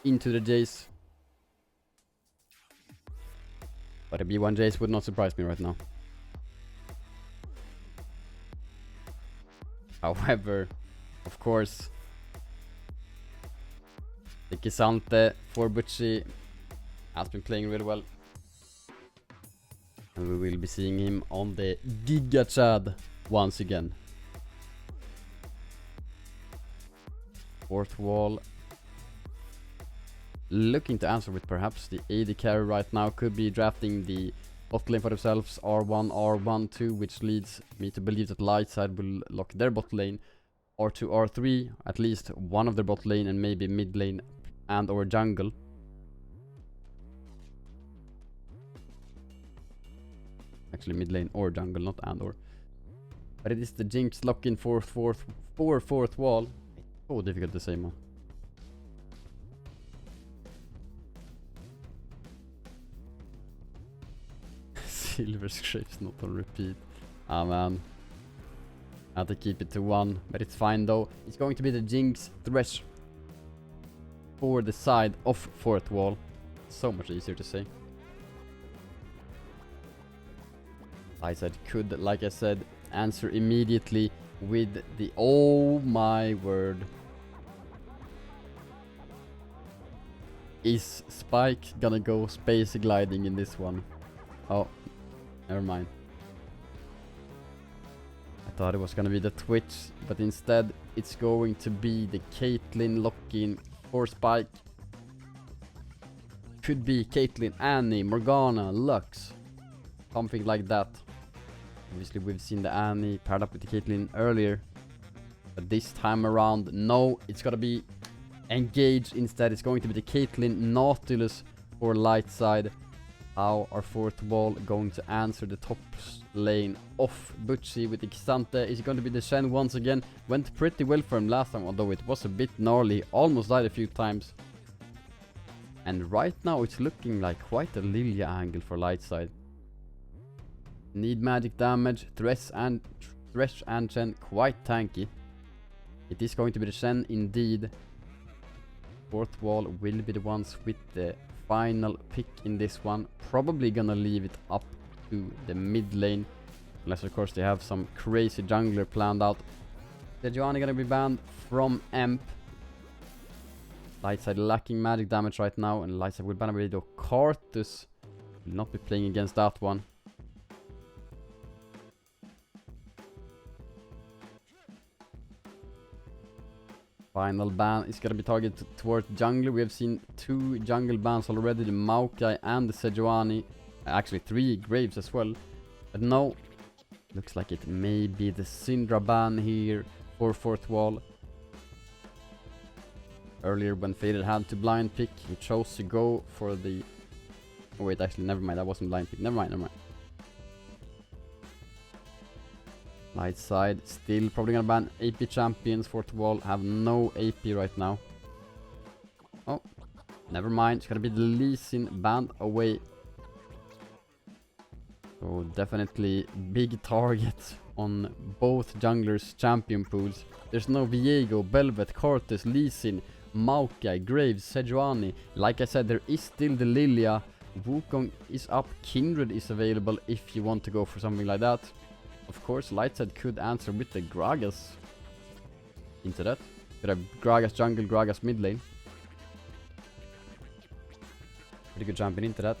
into the Jace. But a B1 Jace would not surprise me right now. However, of course, the Kisante for Butchie has been playing really well. And we will be seeing him on the Giga Chad once again. Fourth wall looking to answer with perhaps the AD carry right now. Could be drafting the bot lane for themselves, R1, R1, 2, which leads me to believe that light side will lock their bot lane. R2, R3, at least one of their bot lane, and maybe mid lane and or jungle. Actually mid lane or jungle, not and or. But it is the Jinx lock-in for fourth wall. It's so difficult to say, man. Silver Scrapes not on repeat. Ah man. I had to keep it to 1, but it's fine though. It's going to be the Jinx Thresh for the side of fourth wall. So much easier to say. Light side could, like I said, answer immediately with the oh my word. Is Spike gonna go space gliding in this one? Oh, never mind. I thought it was gonna be the Twitch, but instead it's going to be the Caitlyn lock-in for Spike. Could be Caitlyn, Annie, Morgana, Lux. Something like that. Obviously we've seen the Annie paired up with the Caitlyn earlier. But this time around, no, it's gonna be Engage instead. It's going to be the Caitlyn Nautilus for light side. How are fourth wall going to answer the top lane of Butchie with the Xante? Is it going to be the Shen once again? Went pretty well for him last time, although it was a bit gnarly. Almost died a few times. And right now it's looking like quite a Lilia angle for light side. Need magic damage, Thresh and Shen quite tanky. It is going to be the Shen indeed. Fourth wall will be the ones with the final pick in this one. Probably gonna leave it up to the mid lane. Unless of course they have some crazy jungler planned out. Sejuani gonna be banned from Emp. Lightside lacking magic damage right now, and Lightside will ban away the Karthus. Will not be playing against that one. Final ban is gonna be targeted towards jungler. We have seen 2 jungle bans already, the Maokai and the Sejuani. Actually 3 Graves as well. But no, looks like it may be the Syndra ban here for fourth wall. Earlier when Faded had to blind pick, he chose to go for the... Oh wait, actually never mind, that wasn't blind pick. Never mind. Light side still probably gonna ban AP champions. Fourth wall have no AP right now. Oh, never mind. It's gonna be the Lee Sin banned away. So definitely big target on both junglers' champion pools. There's no Viego, Belveth, Karthus, Lee Sin, Maokai, Graves, Sejuani. Like I said, there is still the Lilia. Wukong is up. Kindred is available if you want to go for something like that. Of course, Lightside could answer with the Gragas into that. Could have Gragas jungle, Gragas mid lane. Pretty good jumping into that.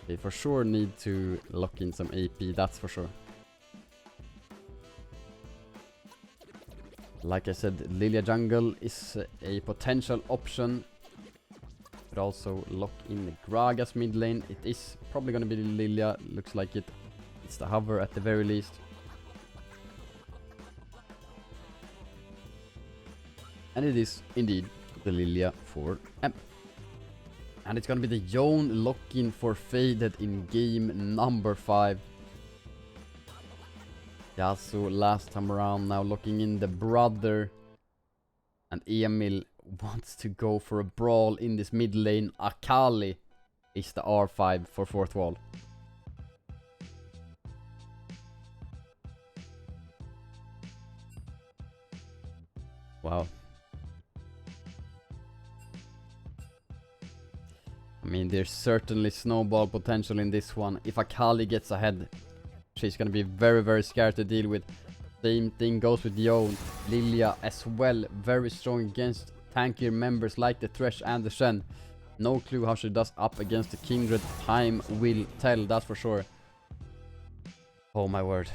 They for sure need to lock in some AP, that's for sure. like I said, Lilia jungle is a potential option. But also lock in the Gragas mid lane. It is probably gonna be the Lilia. Looks like it's the hover at the very least. And it is indeed the Lilia for M. And it's gonna be the Yone lock-in for Faded in game number 5. Yasuo last time around, now locking in the brother. And Emil wants to go for a brawl in this mid lane. Akali is the R5 for 4th wall. Wow. I mean, there's certainly snowball potential in this one. If Akali gets ahead, she's gonna be very, very scared to deal with. Same thing goes with Yone. Lilia as well, very strong against tankier members like the Thresh and the Shen. No clue how she does up against the Kindred. Time will tell, that's for sure. Oh my word.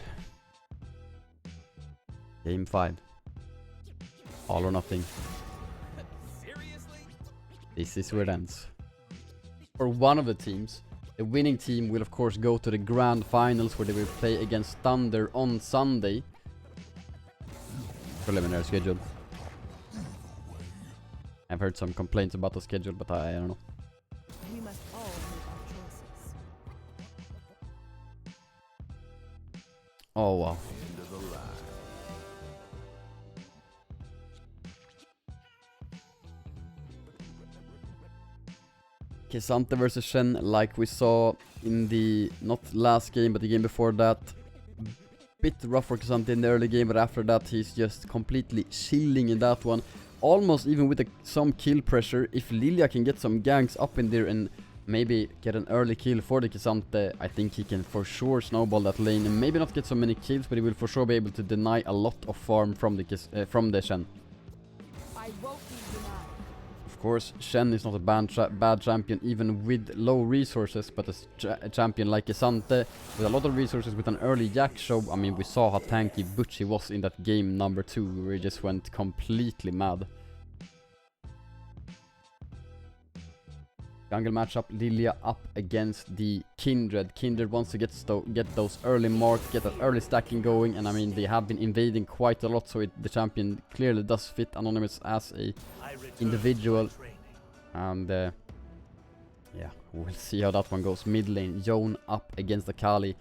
Game 5. All or nothing. This is where it ends. For one of the teams, the winning team will of course go to the grand finals where they will play against Thunder on Sunday. Preliminary schedule. I've heard some complaints about the schedule, but I don't know. We must all make our choices. Oh wow. K'Sante versus Shen, like we saw in the, not last game, but the game before that. Bit rough for K'Sante in the early game, but after that he's just completely chilling in that one. Almost even with some kill pressure. If Lilia can get some ganks up in there and maybe get an early kill for the K'Sante, I think he can for sure snowball that lane. And maybe not get so many kills, but he will for sure be able to deny a lot of farm from the Shen. I won't be denied. Of course, Shen is not a bad champion even with low resources, but a champion like K'Sante with a lot of resources with an early Jack show. I mean, we saw how tanky Butchie was in that game number 2 where he just went completely mad. Jungle matchup, Lilia up against the Kindred. Kindred wants to get those early marks, get that early stacking going, and I mean they have been invading quite a lot, so the champion clearly does fit Anonymous as a individual. And yeah, we'll see how that one goes. Mid lane, Yone up against Akali.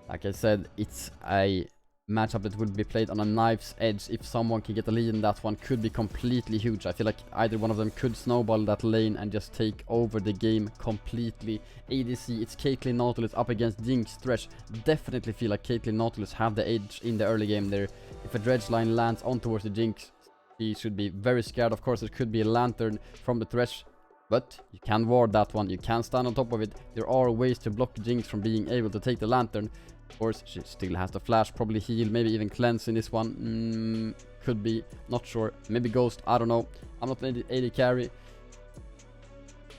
Like I said, it's a matchup that will be played on a knife's edge. If someone can get a lead in that one, could be completely huge. I feel like either one of them could snowball that lane and just take over the game completely. ADC, it's Caitlyn Nautilus up against Jinx Thresh. Definitely feel like Caitlyn Nautilus have the edge in the early game there. If a dredge line lands on towards the Jinx, he should be very scared. Of course, it could be a lantern from the Thresh, but you can ward that one. You can stand on top of it. There are ways to block Jinx from being able to take the lantern. Of course, she still has the flash, probably heal, maybe even cleanse in this one. Could be, not sure. Maybe ghost, I don't know. I'm not an AD carry.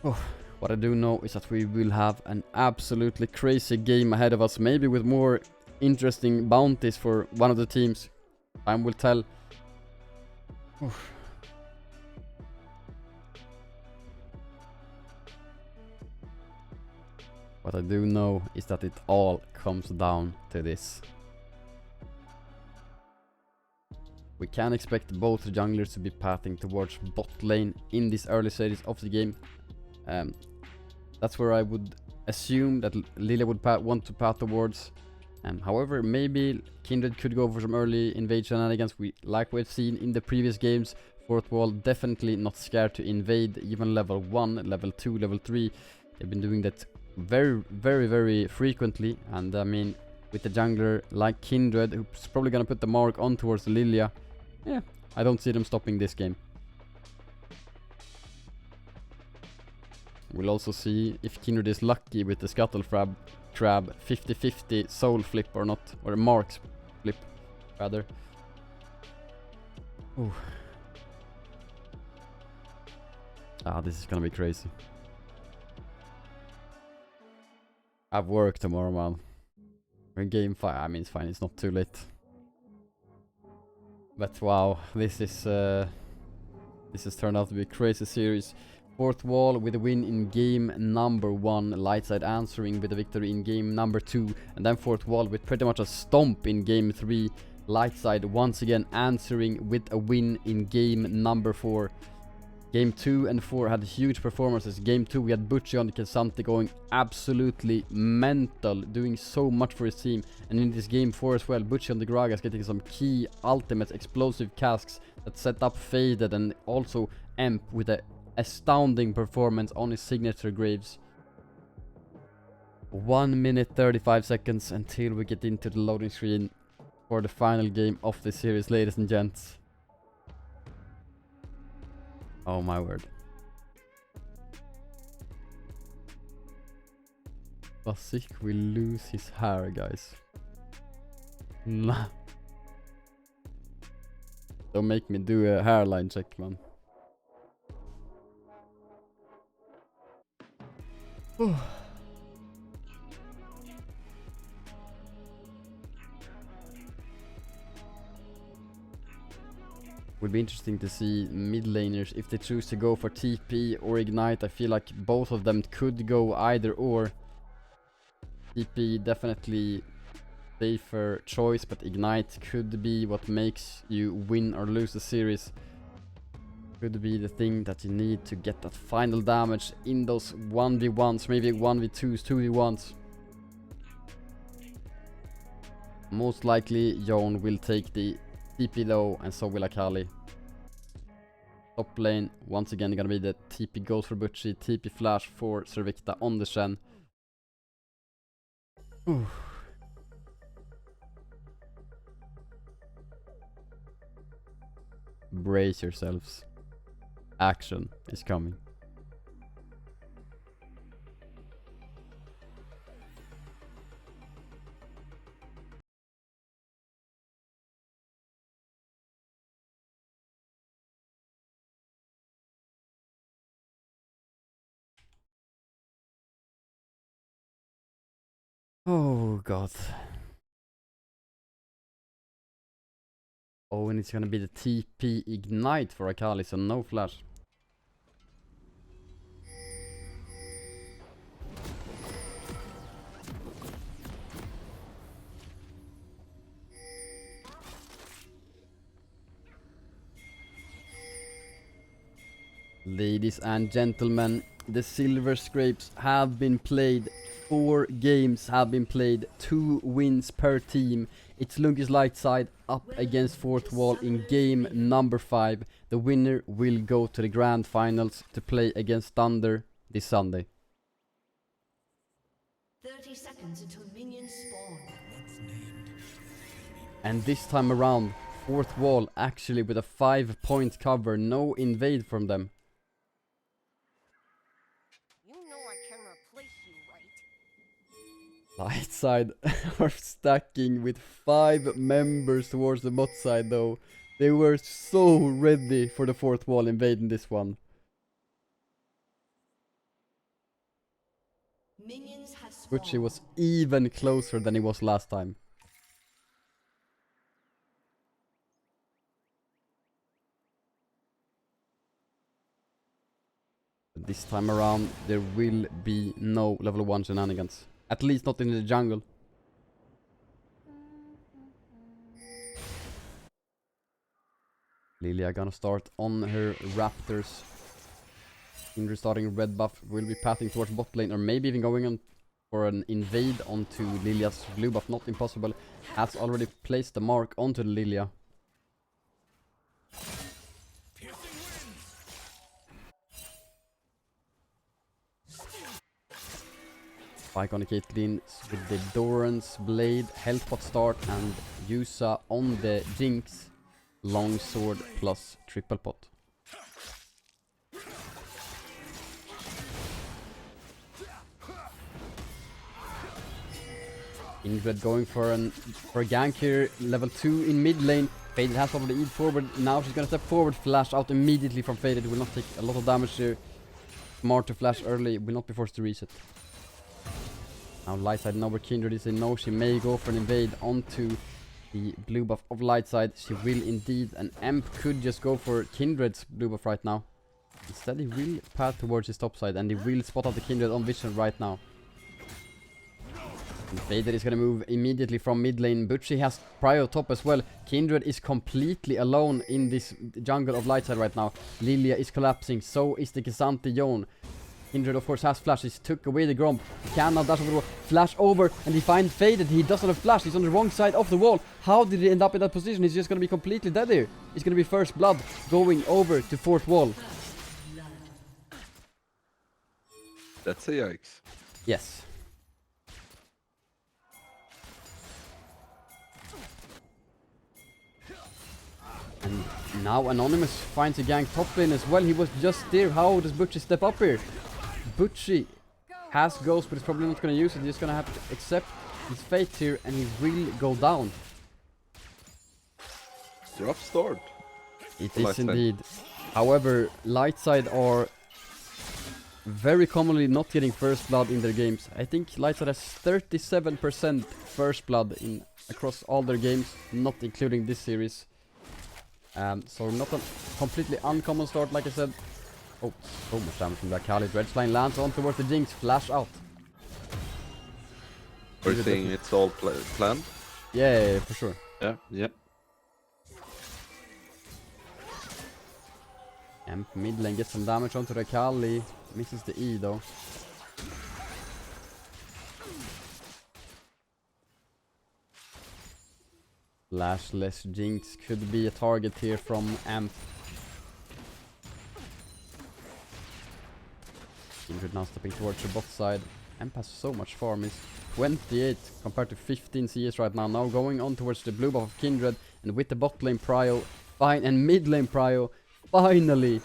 Oh, what I do know is that we will have an absolutely crazy game ahead of us. Maybe with more interesting bounties for one of the teams. Time will tell. Oof. What I do know is that it all comes down to this. We can expect both junglers to be pathing towards bot lane in this early stages of the game. That's where I would assume that Lilia would want to path towards. However, maybe Kindred could go for some early invade shenanigans, like we've seen in the previous games. 4th wall definitely not scared to invade even level 1, level 2, level 3. They've been doing that very, very, very frequently, and I mean, with the jungler like Kindred, who's probably gonna put the mark on towards Lilia, yeah, I don't see them stopping this game. We'll also see if Kindred is lucky with the Scuttle Crab 50-50 soul flip or not, or a marks flip, rather. Ooh. Ah, this is gonna be crazy. I have work tomorrow, man. We're in game 5. I mean, it's fine. It's not too late. But wow, this has turned out to be a crazy series. Fourth wall with a win in game number 1, Lightside answering with a victory in game number 2, and then fourth wall with pretty much a stomp in game 3, Lightside once again answering with a win in game number 4. Game 2 and 4 had huge performances. Game 2 we had Butchie on the Kazante going absolutely mental, doing so much for his team. And in this game 4 as well, Butchie on the Gragas getting some key ultimate explosive casks that set up Faded, and also Emp with a astounding performance on his signature Graves. 1 minute 35 seconds until we get into the loading screen for the final game of the series, ladies and gents. Oh my word. Basik will lose his hair, guys. Nah. Don't make me do a hairline check, man. Will be interesting to see mid laners if they choose to go for TP or Ignite. I feel like both of them could go either or. TP definitely safer choice, but Ignite could be what makes you win or lose the series. Could be the thing that you need to get that final damage in those 1v1s, maybe 1v2s, 2v1s. Most likely Jon will take the TP though, and so will Akali. Top lane, once again gonna be the TP goes for Butchie, TP flash for Servikta on the Shen. Ooh. Brace yourselves. Action is coming. Oh god. Oh, and it's gonna be the TP Ignite for Akali, so no flash. Ladies and gentlemen, the Silver Scrapes have been played. 4 games have been played, 2 wins per team. It's Lundqvist Lightside up against fourth wall in game number 5. The winner will go to the grand finals to play against Thunder this Sunday. 30 seconds until minions spawn. And this time around, fourth wall actually with a 5-point cover, no invade from them. You know I can replace you, right? Lightside are stacking with 5 members towards the bot side though. They were so ready for the fourth wall invading this one. Minions have spawned. Butchie was even closer than he was last time. This time around there will be no level 1 shenanigans. At least not in the jungle. Lilia gonna start on her Raptors. Indra starting red buff, will be pathing towards bot lane, or maybe even going on for an invade onto Lilia's blue buff. Not impossible. Has already placed the mark onto the Lilia. Spike on the Caitlyn with the Doran's blade, health pot start, and Yusa on the Jinx. Long sword plus triple pot. Ingrid going for a gank here, level 2 in mid lane. Faded has already eat forward, now she's gonna step forward, flash out immediately from Faded, will not take a lot of damage here. Smart to flash early, will not be forced to reset. Now Lightside know where Kindred is, they know she may go for an invade onto the blue buff of Lightside. She will indeed, and Emp could just go for Kindred's blue buff right now. Instead he will path towards his top side, and he will spot out the Kindred on vision right now. And Vader is gonna move immediately from mid lane. Butchie has prio top as well. Kindred is completely alone in this jungle of Lightside right now. Lilia is collapsing, so is the K'Sante Yone. Kindred of course has flashes, took away the Gromp. He can now dash over the wall, flash over, and he finds Faded. He doesn't have flash, he's on the wrong side of the wall. How did he end up in that position? He's just gonna be completely dead here. He's gonna be first blood going over to fourth wall. That's a yikes. Yes. And now Anonymous finds a gank top lane as well. He was just there. How does Butchie step up here? Butchie has Ghost, but he's probably not going to use it. He's just going to have to accept his fate here, and he will go down. Rough start. It for is Lightside. indeed. However, Lightside are very commonly not getting first blood in their games. I think Lightside has 37% first blood in across all their games, not including this series. So not a completely uncommon start, like I said. Oh, so much damage from that Khalid. Redline lands on towards the Jinx, flash out. We're saying it's all planned. Yeah, for sure. Yeah, yeah. And mid lane gets some damage onto the Kali. Misses the E though. Flashless Jinx could be a target here from Amp. Kindred now stepping towards the bot side. Amp has so much farm. He's 28 compared to 15 CS right now. Now going on towards the blue buff of Kindred, and with the bot lane prio and mid lane prio, finally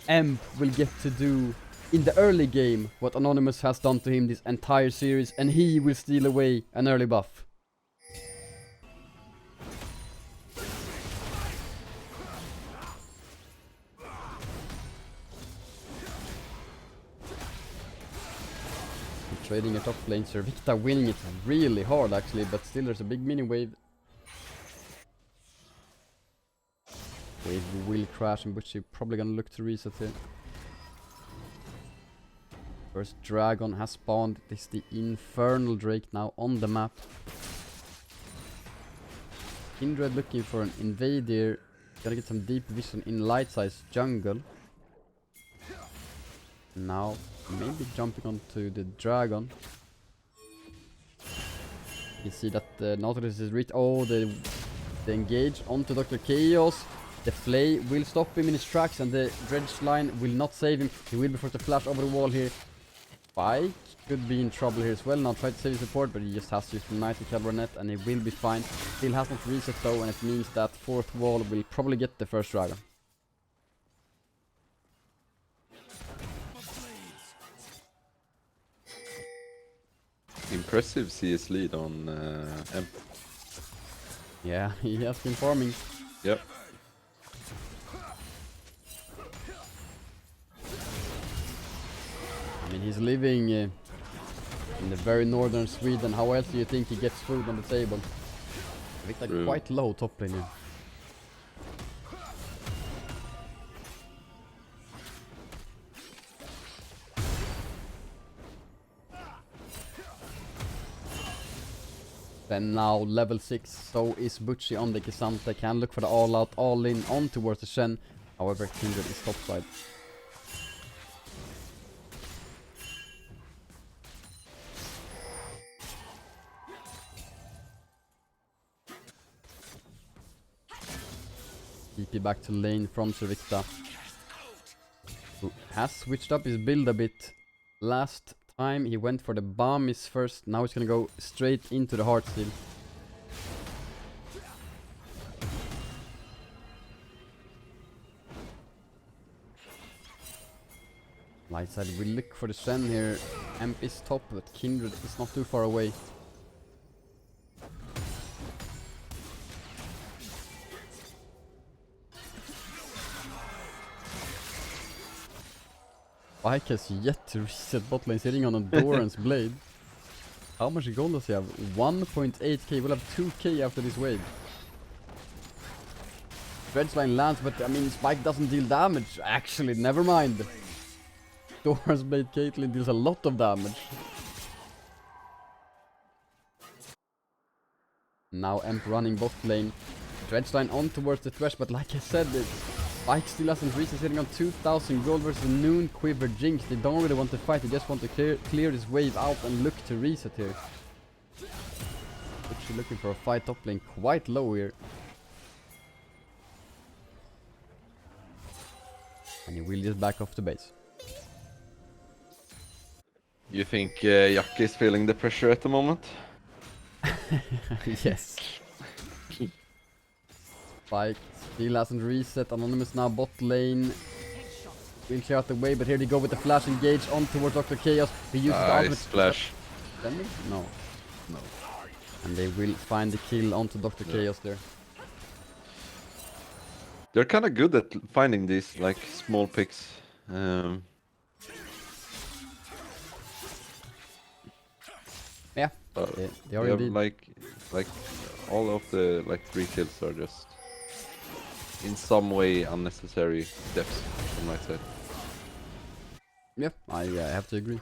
Amp will get to do in the early game what Anonymous has done to him this entire series, and he will steal away an early buff. Trading a top lane, Servicta winning it really hard actually, but still there's a big mini wave. Wave will crash, and Butchie probably gonna look to reset here. First dragon has spawned. This is the Infernal Drake now on the map. Kindred looking for an invader. Gotta get some deep vision in Lightside's jungle. Now maybe jumping onto the dragon. You see that the Nautilus is reached. Oh, the engage onto Dr. Chaos. The Flay will stop him in his tracks, and the Dredge line will not save him. He will be forced to flash over the wall here. Spike could be in trouble here as well. Now try to save his support, but he just has to use the Knight to Cabernet, and he will be fine. Still has not reset though, and it means that fourth wall will probably get the first dragon. Impressive CS lead on Emp. Yeah, he has been farming. Yep. I mean, he's living in the very northern Sweden. How else do you think he gets food on the table? It's like quite low top lane here. Then now level 6, so is Butchie on the K'Sante. Can look for the all out, all in on towards the Shen. However, Kindred is topside. TP back to lane from Servicta, who has switched up his build a bit. Last time he went for the bomb is first, now he's gonna go straight into the heart steal. Lightside will look for the Shen here. Amp is top, but Kindred is not too far away. Spike has yet to reset bot lane, sitting on a Doran's blade. How much gold does he have? 1.8k. We'll have 2k after this wave. Dredgeline lands, but I mean, Spike doesn't deal damage. Actually, never mind. Dora's Bait Caitlyn deals a lot of damage. Now Emp running bot lane. Dredgeline on towards the Thresh, but like I said, Spike still hasn't reached. He's sitting on 2,000 gold versus a Noon Quiver Jinx. They don't really want to fight, they just want to clear this wave out and look to reset here. Actually looking for a fight top lane, quite low here. And he will just back off the base. You think Jack is feeling the pressure at the moment? Yes. Spike still hasn't reset. Anonymous now bot lane. Will clear out the way, but here they go with the flash engage on towards Dr. Chaos. He uses the ultimate Splash. damage? No. No. And they will find the kill onto Dr. Chaos there. They're kind of good at finding these like small picks. Yeah. But They are yeah, indeed. like all of the like 3 kills are just in some way unnecessary deaths from my side. Yeah, I have to agree.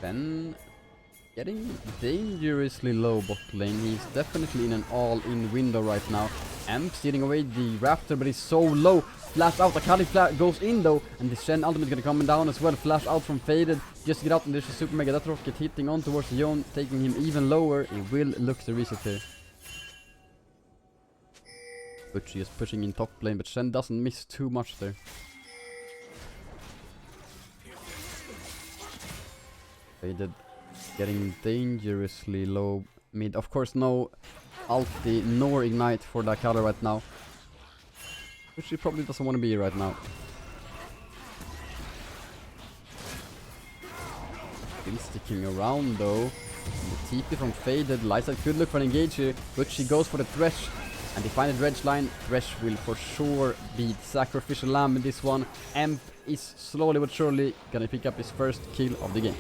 Then getting dangerously low bot lane. He's definitely in an all-in window right now. Amp stealing away the Raptor, but he's so low. Flash out, Akali goes in though, and the Shen ultimate gonna come down as well. Flash out from Faded, just to get out, and there's a Super Mega Death Rocket hitting on towards the Yone, taking him even lower. He will look to reset here. Butchie is pushing in top lane, but Shen doesn't miss too much there. Faded getting dangerously low mid. Of course, no ulti nor ignite for the Akali right now. Which he probably doesn't want to be right now. Still sticking around though. The TP from Faded. Lightside could look for an engage here, but she goes for the Thresh. And they find a dredge line. Thresh will for sure beat Sacrificial Lamb in this one. Emp is slowly but surely gonna pick up his first kill of the game.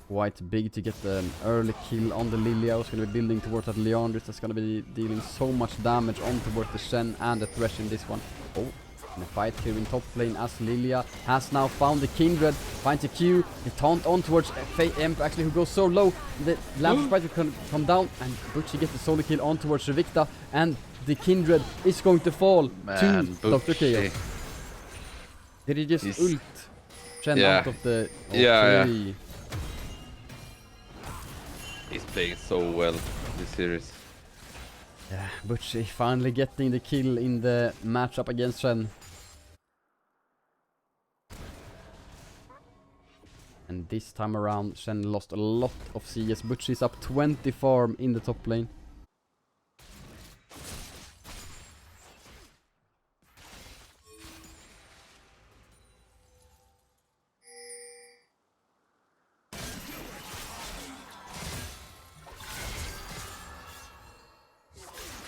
Quite big to get an early kill on the Lilia. Who's gonna be building towards that Leandris. That's gonna be dealing so much damage on towards the Shen and the Thresh in this one. Oh, in a fight here in top lane as Lilia has now found the Kindred. Finds a Q. The taunt on towards Emp actually, who goes so low. The Lamb Sprite will come down, and Butchie gets the solo kill on towards Revicta. And the Kindred is going to fall to Dr. Chaos. Did he just ult Shen out of the... Okay. Yeah. He's playing so well this series. Yeah, Butchie finally getting the kill in the matchup against Shen. And this time around, Shen lost a lot of CS. Butchie's up 20 farm in the top lane.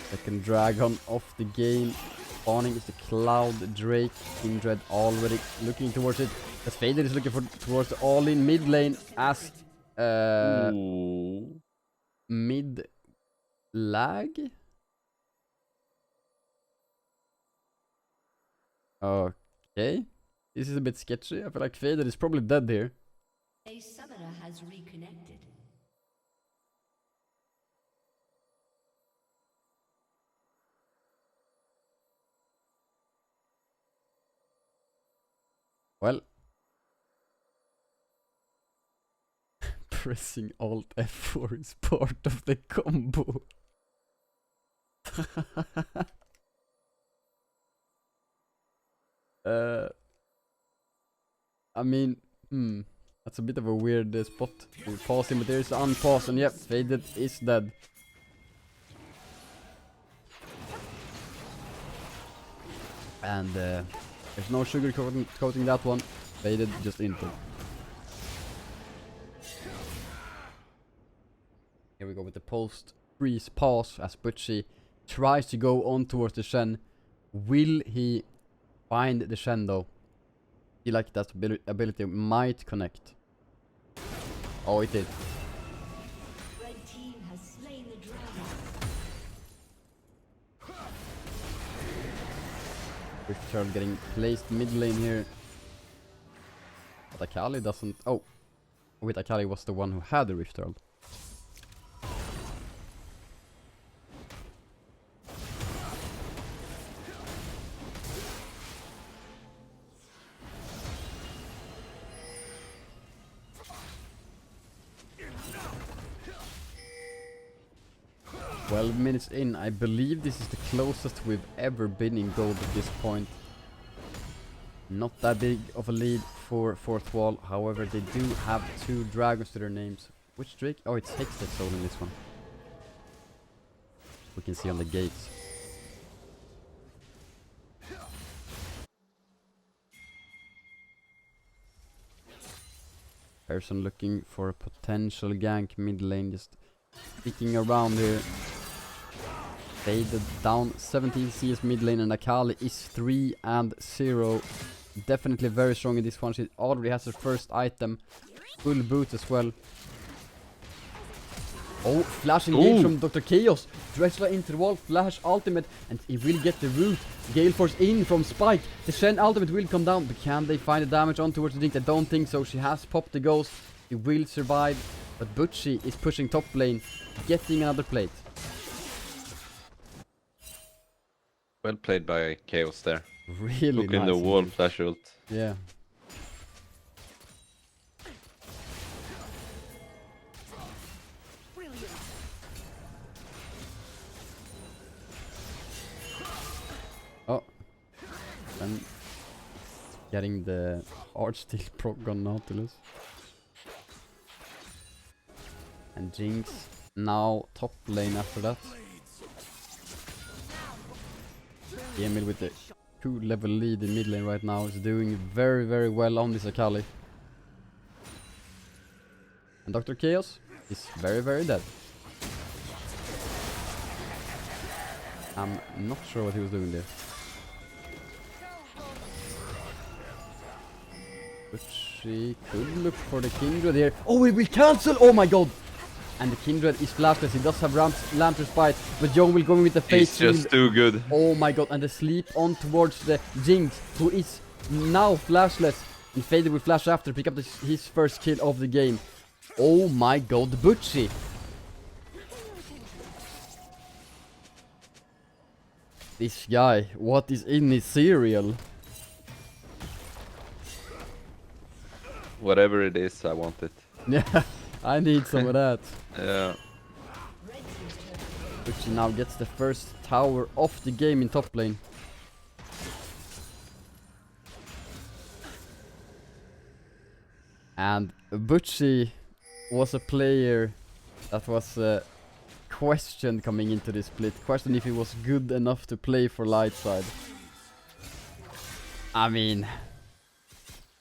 Second dragon off the game. Spawning is the Cloud Drake. Kindred already looking towards it. As Fader is looking towards the all-in mid lane as mid lag. Okay. This is a bit sketchy. I feel like Fader is probably dead here. A summoner has reconnected. Well, pressing Alt F4 is part of the combo. I mean, that's a bit of a weird spot to pause him, but there's unpause, and yep, Faded is dead. And there's no sugar coating that one. Faded just into. Here we go with the post freeze pause as Butchie tries to go on towards the Shen. Will he find the Shen though? Feel like that ability might connect. Oh, it did. Red team has slain the dragon. Rift Herald getting placed mid lane here. But Akali doesn't... Oh! Wait, Akali was the one who had the Rift Herald. Minutes in, I believe this is the closest we've ever been in gold at this point. Not that big of a lead for fourth wall, however they do have 2 dragons to their names. Which Drake? Oh, it's Hex that's holding this one. We can see on the gates. Person looking for a potential gank mid lane, just sticking around here. Faded down 17 CS mid lane, and Akali is 3-0. Definitely very strong in this one. She already has her first item. Full boot as well. Oh, flash engage from Dr. Chaos. Drexler into the wall, flash ultimate, and he will get the root. Gale Force in from Spike. The Shen ultimate will come down, but can they find the damage on towards the Jinx? I don't think so. She has popped the ghost. He will survive, but Butchie is pushing top lane, getting another plate. Well played by Chaos there. Really Took nice. in the wall indeed. flash ult. Yeah. Oh. And getting the hard steel proc on Nautilus. And Jinx now top lane after that. Emil with the 2-level lead in mid lane right now is doing very, very well on this Akali. And Dr. Chaos is very, very dead. I'm not sure what he was doing there. But she could look for the Kindred here. Oh, it will cancel! Oh my god! And the Kindred is flashless. He does have Lantern's Bite, but Young will go in with the face. He's just too good. Oh my god, and the sleep on towards the Jinx, who is now flashless. And Faded will flash after, pick up his first kill of the game. Oh my god, Butchie. This guy, what is in his cereal? Whatever it is, I want it. Yeah, I need some of that. Yeah. Butchie now gets the first tower of the game in top lane. And Butchie was a player that was questioned coming into this split. Questioned if he was good enough to play for Lightside. I mean,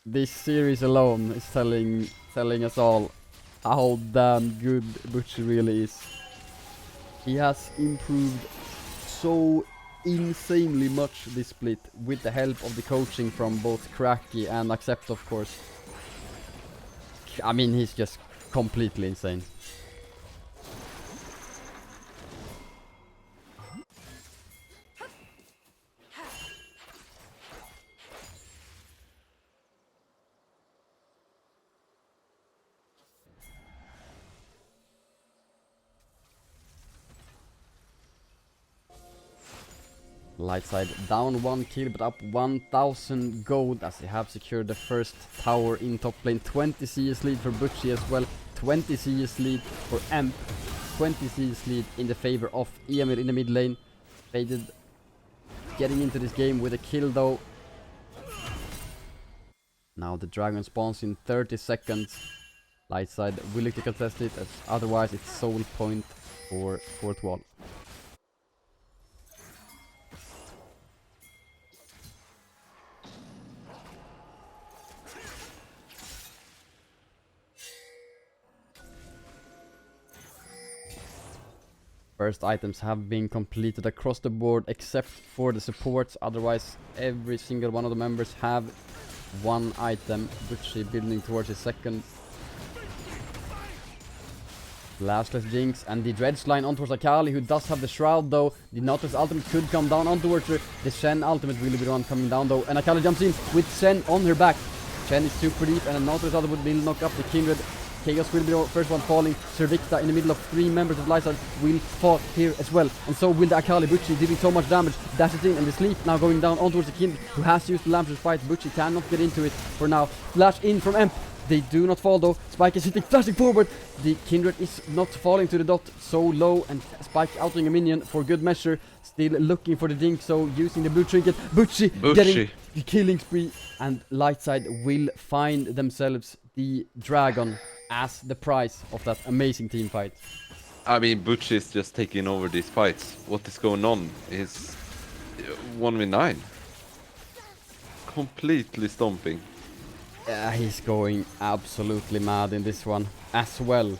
this series alone is telling us all how damn good Butchie really is. He has improved so insanely much this split with the help of the coaching from both Cracky and Accept, of course. I mean, he's just completely insane. Lightside down 1 kill but up 1000 gold as they have secured the first tower in top lane. 20 CS lead for Butchie as well, 20 CS lead for Amp, 20 CS lead in the favor of Emil in the mid lane. Faded getting into this game with a kill though. Now the dragon spawns in 30 seconds. Lightside willing to contest it, as otherwise it's soul point for fourth wall. First items have been completed across the board except for the supports. Otherwise, every single one of the members have one item. Butchie building towards his second. Lashless Jinx and the Dredge line on towards Akali, who does have the Shroud though. The Nautilus ultimate could come down on towards her. The Shen ultimate will be the one coming down though. And Akali jumps in with Shen on her back. Shen is super deep and a Nautilus ultimate will knock up the Kindred. Chaos will be the first one falling. Servikta in the middle of 3 members of Lightside will fall here as well. And so will the Akali. Butchie dealing so much damage. Dashes in and the sleep now going down on towards the Kindred, who has used the lamp to fight. Butchie cannot get into it for now. Flash in from Emp. They do not fall though. Spike is hitting, flashing forward. The Kindred is not falling to the dot, so low, and Spike outing a minion for good measure. Still looking for the dink, so using the blue trinket. Butchie getting the killing spree, and Lightside will find themselves the dragon as the prize of that amazing team fight. I mean, Butch is just taking over these fights. What is going on is 1v9. Completely stomping. Yeah, he's going absolutely mad in this one as well.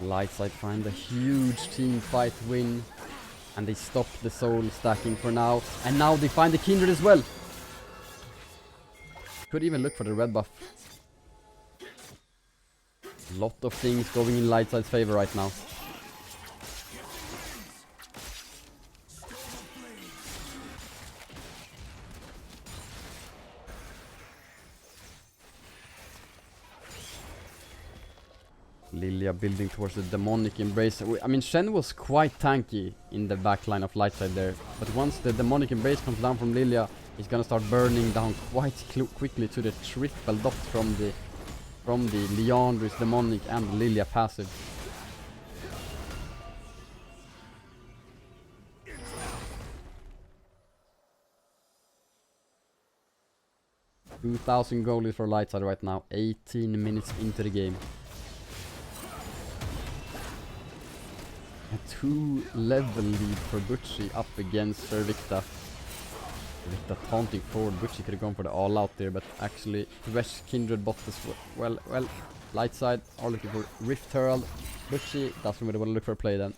Lightside find a huge team fight win. And they stop the soul stacking for now. And now they find the Kindred as well. Could even look for the red buff. Lot of things going in Lightside's favor right now. Lilia building towards the demonic embrace. I mean, Shen was quite tanky in the backline of Lightside there. But once the demonic embrace comes down from Lilia, he's gonna start burning down quite quickly to the triple dot from the Leandris demonic and Lilia passive. $2,000 goalies for Lightside right now, 18 minutes into the game. A 2-level lead for Butchie up against Servikta. Servikta taunting forward. Butchie could have gone for the all-out there, but actually Thresh Kindred bot as well. Well, Lightside are looking for Rift Herald. Butchie doesn't really want to look for a play then.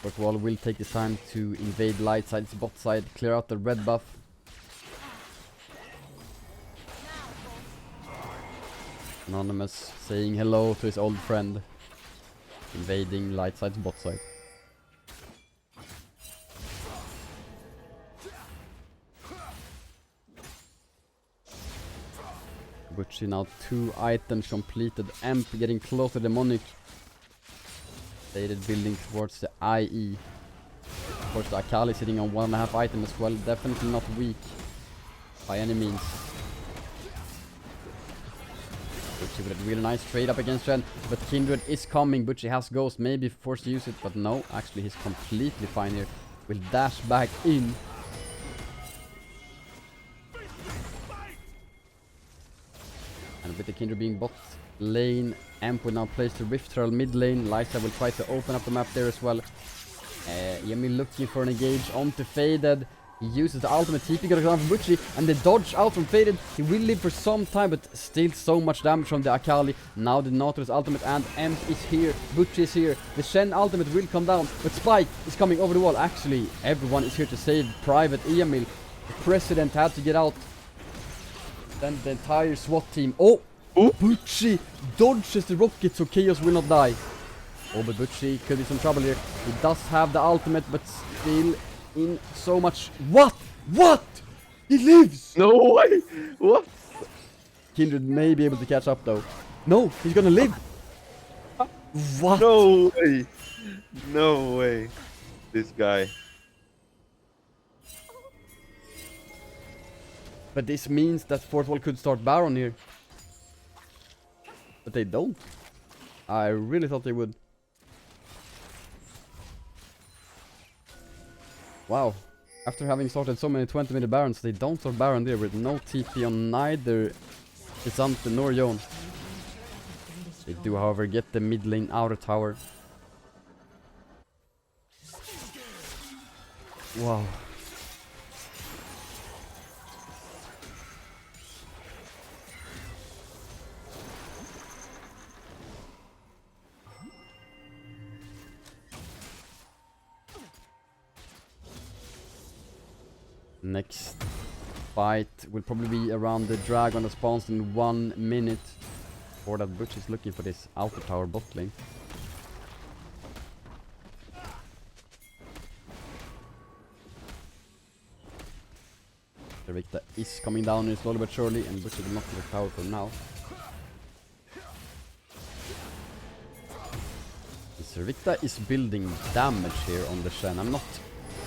But Wall will take the time to invade Lightside's bot side, clear out the red buff. Anonymous saying hello to his old friend, invading Lightside's bot side. Butchie now 2 items completed. Emp getting close to demonic. Stated building towards the IE. Of course, the Akali sitting on 1.5 item as well. Definitely not weak by any means. Butchie with a really nice trade up against Shen, but Kindred is coming. Butchie has Ghost, maybe forced to use it, but no, actually he's completely fine here. Will dash back in. And with the Kindred being bot lane, Amp will now place the Rift Herald mid lane. Lysa will try to open up the map there as well. Yemi looking for an engage onto Faded. He uses the ultimate TP gonna come from Butchie, and the dodge out from Faded. He will live for some time, but still so much damage from the Akali. Now the Nautilus ultimate and Emp is here. Butchie is here. The Shen ultimate will come down, but Spike is coming over the wall. Actually, everyone is here to save Private Emil. The President had to get out. Then the entire SWAT team. Oh! Butchie dodges the rocket so Chaos will not die. Oh, but Butchie could be some trouble here. He does have the ultimate, but still in so much. What? He lives! No way! What? Kindred may be able to catch up though. No, he's gonna live! What? No way! No way! This guy. But this means that fourth wall could start Baron here. But they don't. I really thought they would. Wow. After having started so many 20-minute Barons, they don't start Baron there with no TP on neither Isante nor Yon. They do, however, get the mid lane outer tower. Wow. Next fight will probably be around the dragon that spawns in 1 minute. Or that Butch is looking for this outer tower bot lane. The Victa is coming down here slowly but surely, and Butch will not get the tower for now. Servicta is building damage here on the Shen. I'm not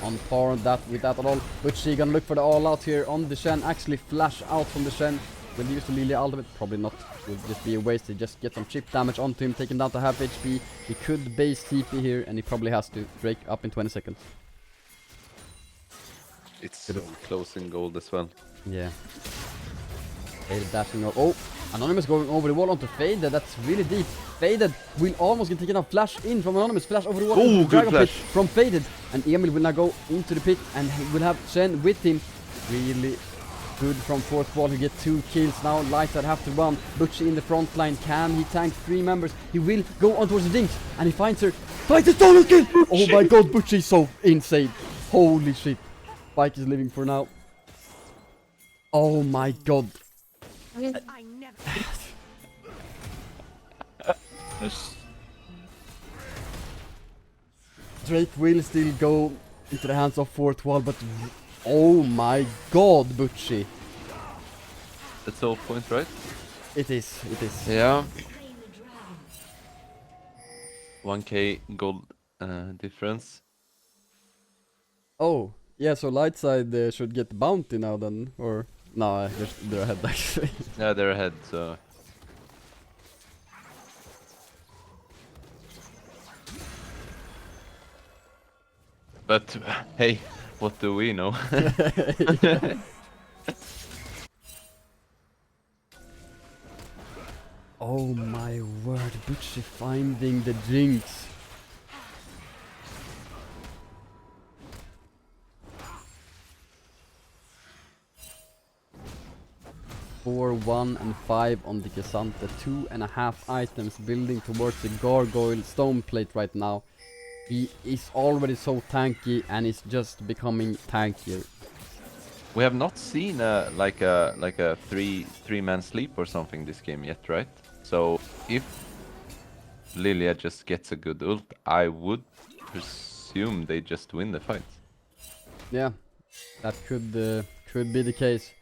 on par with that at all. Butchie gonna look for the all out here on the Shen. Actually flash out from the Shen. Will use the Lilia ultimate? Probably not. Will just be a waste to just get some chip damage onto him, take him down to half HP. He could base TP here, and he probably has to break up in 20 seconds. It's so close in gold as well. Yeah. Faded dashing up. Oh! Anonymous going over the wall onto Faded. That's really deep. Faded will almost get taken out. Flash in from Anonymous. Flash over the wall. Oh, good Dragon flash. Pit from Faded. And Emil will now go into the pit, and he will have Shen with him. Really good from fourth wall. He get 2 kills now. Lightside have to run. Butchie in the front line. Can he tank 3 members? He will go on towards the Jinx, and he finds her. Finds the solo kill! Oh my god, Butchie is so insane. Holy shit. Spike is living for now. Oh my god. I never. Drake will still go into the hands of fourth wall, but oh my god, Butchie. That's all point, right? It is, it is. Yeah. Slain the dragon. 1k gold difference. Oh, yeah, so Lightside should get the bounty now then, or... No, they're ahead actually. Yeah, they're ahead, so... But, hey, what do we know? Oh my word, Butchie finding the Jinx. Four, 1 and 5 on the Cassandra. 2.5 items building towards the gargoyle stone plate right now. He is already so tanky, and is just becoming tankier. We have not seen like a three-man sleep or something this game yet, right? So if Lilia just gets a good ult, I would presume they just win the fight. Yeah, that could be the case.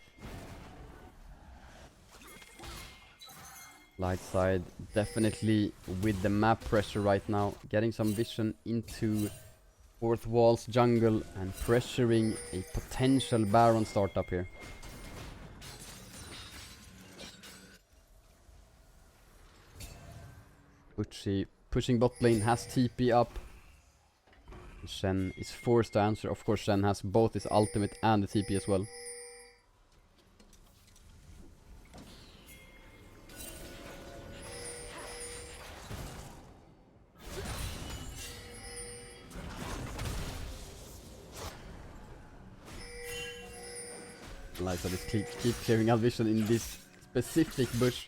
Lightside definitely with the map pressure right now, getting some vision into fourth wall's jungle and pressuring a potential Baron startup here. Butchie pushing bot lane, has TP up. Shen is forced to answer. Of course, Shen has both his ultimate and the TP as well. Lightside is keep clearing out vision in this specific bush.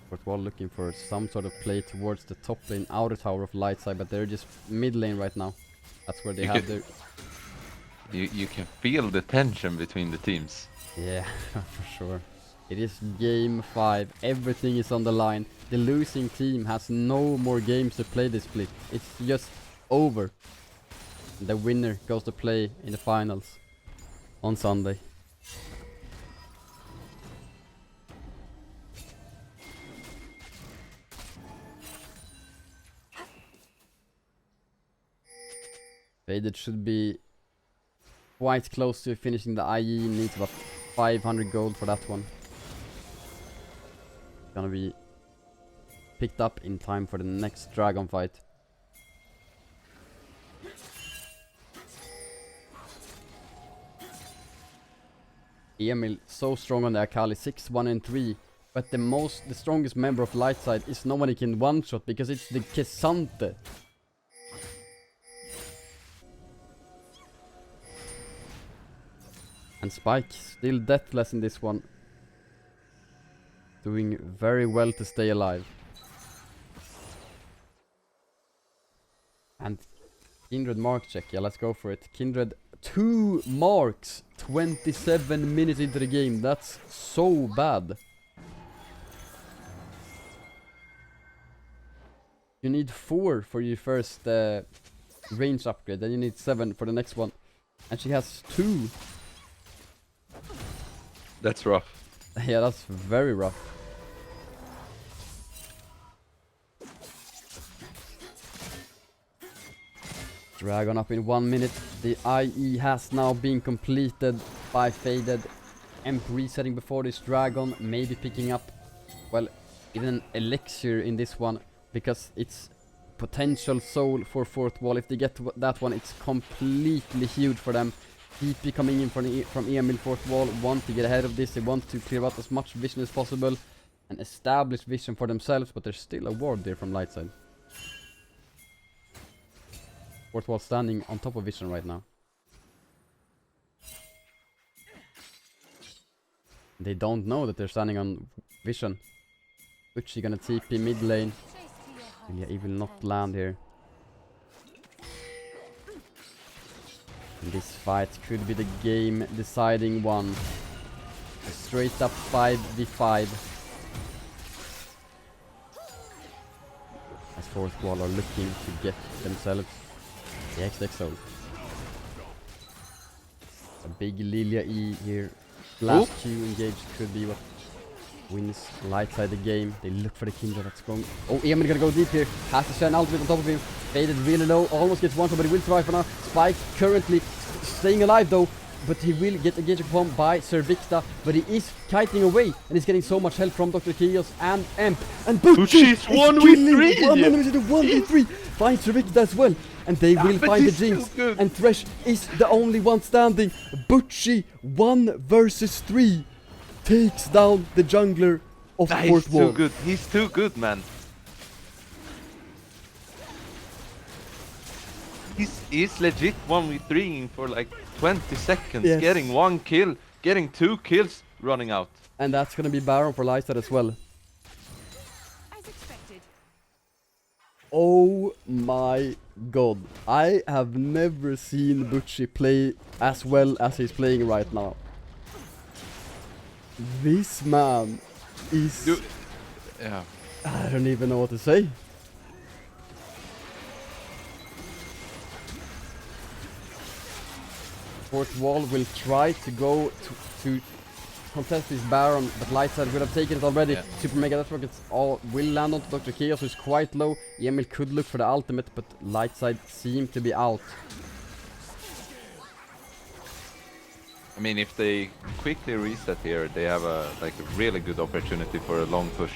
Fourth wall looking for some sort of play towards the top lane outer tower of Lightside, but they're just mid lane right now. That's where they have their... You can feel the tension between the teams. Yeah, for sure. It is game 5. Everything is on the line. The losing team has no more games to play this split. It's just over. The winner goes to play in the finals on Sunday. Faded should be quite close to finishing the IE. Needs about 500 gold for that one. Gonna be picked up in time for the next dragon fight. Emil so strong on the Akali, 6, 1 and 3. But the strongest member of Lightside is no one he can one-shot because it's the Kesante. And Spike still deathless in this one. Doing very well to stay alive. And Kindred mark check, yeah, let's go for it. Kindred 2 marks 27 minutes into the game. That's so bad. You need 4 for your first range upgrade, then you need 7 for the next one. And she has 2. That's rough. Yeah, that's very rough. Dragon up in 1 minute. The IE has now been completed by Faded. Emp resetting before this Dragon, maybe picking up, well, even an Elixir in this one, because it's potential soul for 4th wall. If they get that one, it's completely huge for them. TP coming in from Emil 4th wall, want to get ahead of this, they want to clear out as much vision as possible and establish vision for themselves, but there's still a ward there from Lightside. 4th wall standing on top of vision right now. They don't know that they're standing on vision. Uchi gonna TP mid lane. And yeah, he will not land here. And this fight could be the game deciding one. A straight up 5v5. As 4th wall are looking to get themselves the XX soul. A big Lilia E here. Last Q engaged could be what wins Lightside the game. They look for the Kindred that's going. Oh, Emil gonna go deep here. Has to shine ultimate on top of him. Faded really low. Almost gets one shot, but he will survive for now. Spike currently staying alive though. But he will get engaged upon by Servicta. But he is kiting away. And he's getting so much help from Dr. Chaos and Emp. And Butchie is 1v3! 1v3! Finds Servicta as well. And they will find the Jinx. And Thresh is the only one standing. Butchie 1 versus 3 takes down the jungler of 4th wall. He's too good. He's too good, man. He's legit 1v3ing for like 20 seconds, Yes. getting 1 kill, getting 2 kills, running out. And that's gonna be Baron for Lightside as well. As expected. Oh my god. I have never seen Butchie play as well as he's playing right now. This man is... Yeah. I don't even know what to say. Fourth wall will try to go to contest this Baron, but Lightside would have taken it already. Yeah. Super Mega Death Rockets all will land onto Dr. Chaos, who's quite low. Emil could look for the ultimate, but Lightside seem to be out. I mean, if they quickly reset here, they have a really good opportunity for a long push.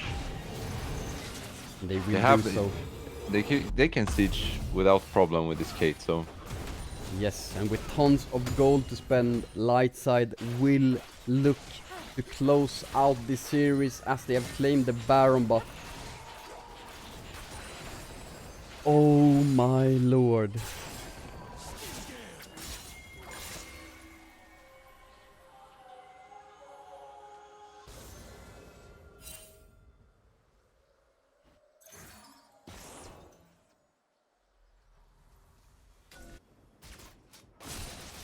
They will do so. They can siege without problem with this Kate, so Yes, and with tons of gold to spend, Lightside will look to close out this series as they have claimed the Baron buff. Oh my lord.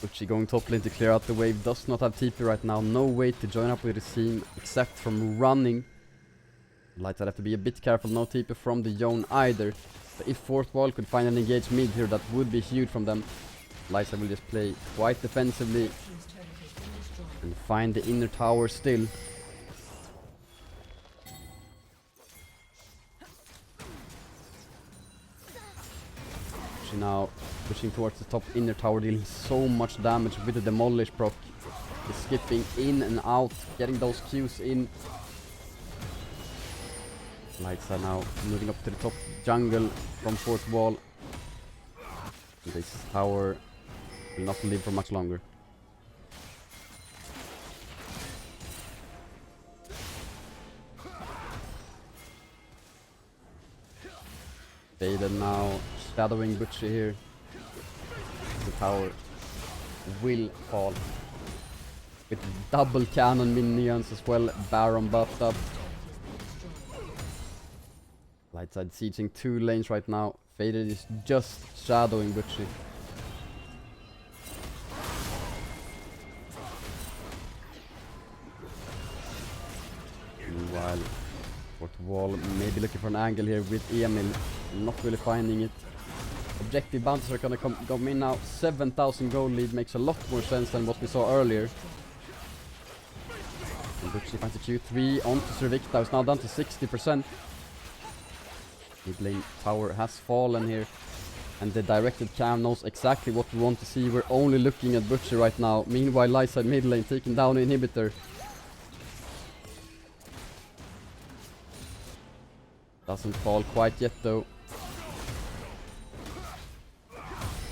Uchi going top lane to clear out the wave, does not have TP right now, no way to join up with the scene except from running. Lightside have to be a bit careful, no TP from the Yone either. But if Fourth Wall could find an engaged mid here, that would be huge from them. Lightside will just play quite defensively and find the inner tower still. She now pushing towards the top inner tower, dealing so much damage with the demolish proc. He's skipping in and out, getting those Qs in. Lights are now moving up to the top jungle from Fourth Wall. This tower will not live for much longer. Faded now, shadowing Butcher here. The tower will fall. With double cannon minions as well, Baron buffed up. Lightside sieging 2 lanes right now. Faded is just shadowing Butcher. Meanwhile, fourth wall maybe looking for an angle here with Emil, not really finding it. Objective bounces are gonna come in now. 7,000 gold lead makes a lot more sense than what we saw earlier. And Butchie finds a Q3 onto Servicta, who's now down to 60%. Mid lane tower has fallen here. And the directed cam knows exactly what we want to see. We're only looking at Butcher right now. Meanwhile, Lightside mid lane taking down the inhibitor. Doesn't fall quite yet though.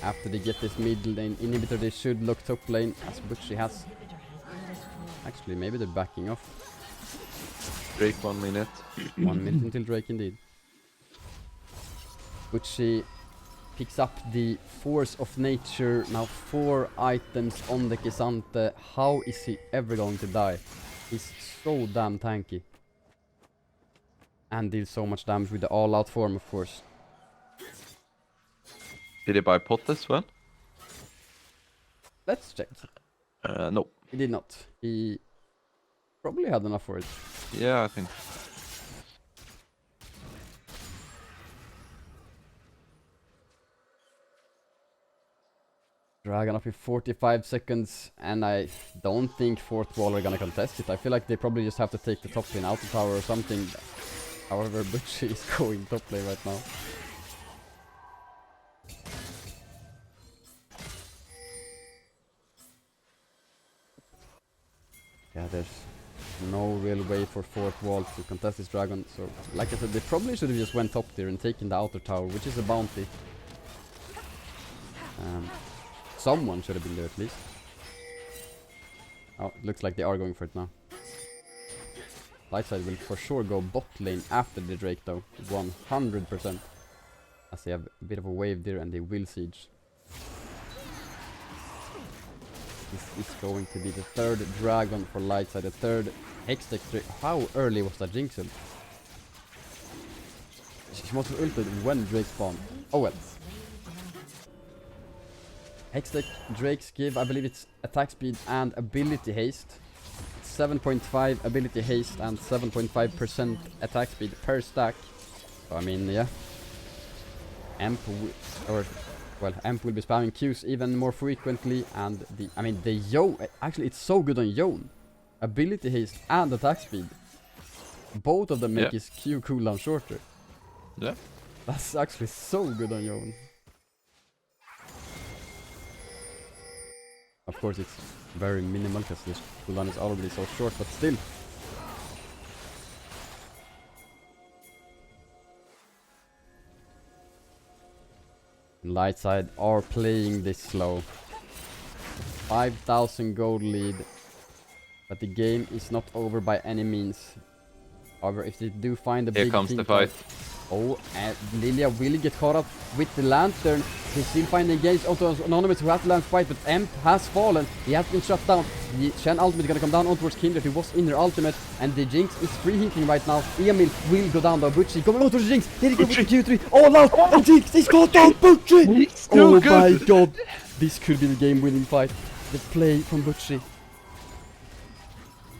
After they get this mid lane inhibitor, they should look top lane as Butcher has. Actually, maybe they're backing off. Drake 1 minute. 1 minute until Drake indeed. Butcher picks up the force of nature. Now 4 items on the K'Sante. How is he ever going to die? He's so damn tanky. And deals so much damage with the all-out form, of course. Did he buy pot as well? Let's check. No. He did not. He probably had enough for it. Yeah, I think. Dragon up in 45 seconds, and I don't think fourth wall are gonna contest it. I feel like they probably just have to take the top lane out of tower or something. However, Butcher is going top lane right now. Yeah, there's no real way for fourth wall to contest this dragon. So, like I said, they probably should have just went top tier and taken the outer tower, which is a bounty. Someone should have been there at least. Oh, it looks like they are going for it now. Lightside will for sure go bot lane after the Drake though, 100%. As they have a bit of a wave there and they will siege. This is going to be the 3rd dragon for Lightside, the 3rd Hextech. How early was that Jinx ult? She must have ulted when Drake spawned. Oh well. Hextech Drakes give, I believe it's attack speed and ability haste. 7.5 ability haste and 7.5% attack speed per stack. So I mean, yeah. Amp will be spamming Qs even more frequently, and the Yo, actually it's so good on Yone. Ability haste and attack speed. Both of them make his Q cooldown shorter. Yeah. That's actually so good on Yone. Of course it's very minimal because this cooldown is already so short, but still. Lightside are playing this slow. 5,000 gold lead. But the game is not over by any means. However, if they do find a big Here comes team the fight. Oh, and Lilia will get caught up with the lantern. They still find engaged onto Anonymous who has to land fight, but Emp has fallen. He has been shut down. The Shen ultimate is gonna come down on towards Kindred, who was in their ultimate, and the Jinx is free hinting right now. Emil will go down though. Butchie going on towards the Jinx. Here he goes with the Q3. All out! And Jinx is caught out! Butchie! Oh my god! This could be the game winning fight. The play from Butchie.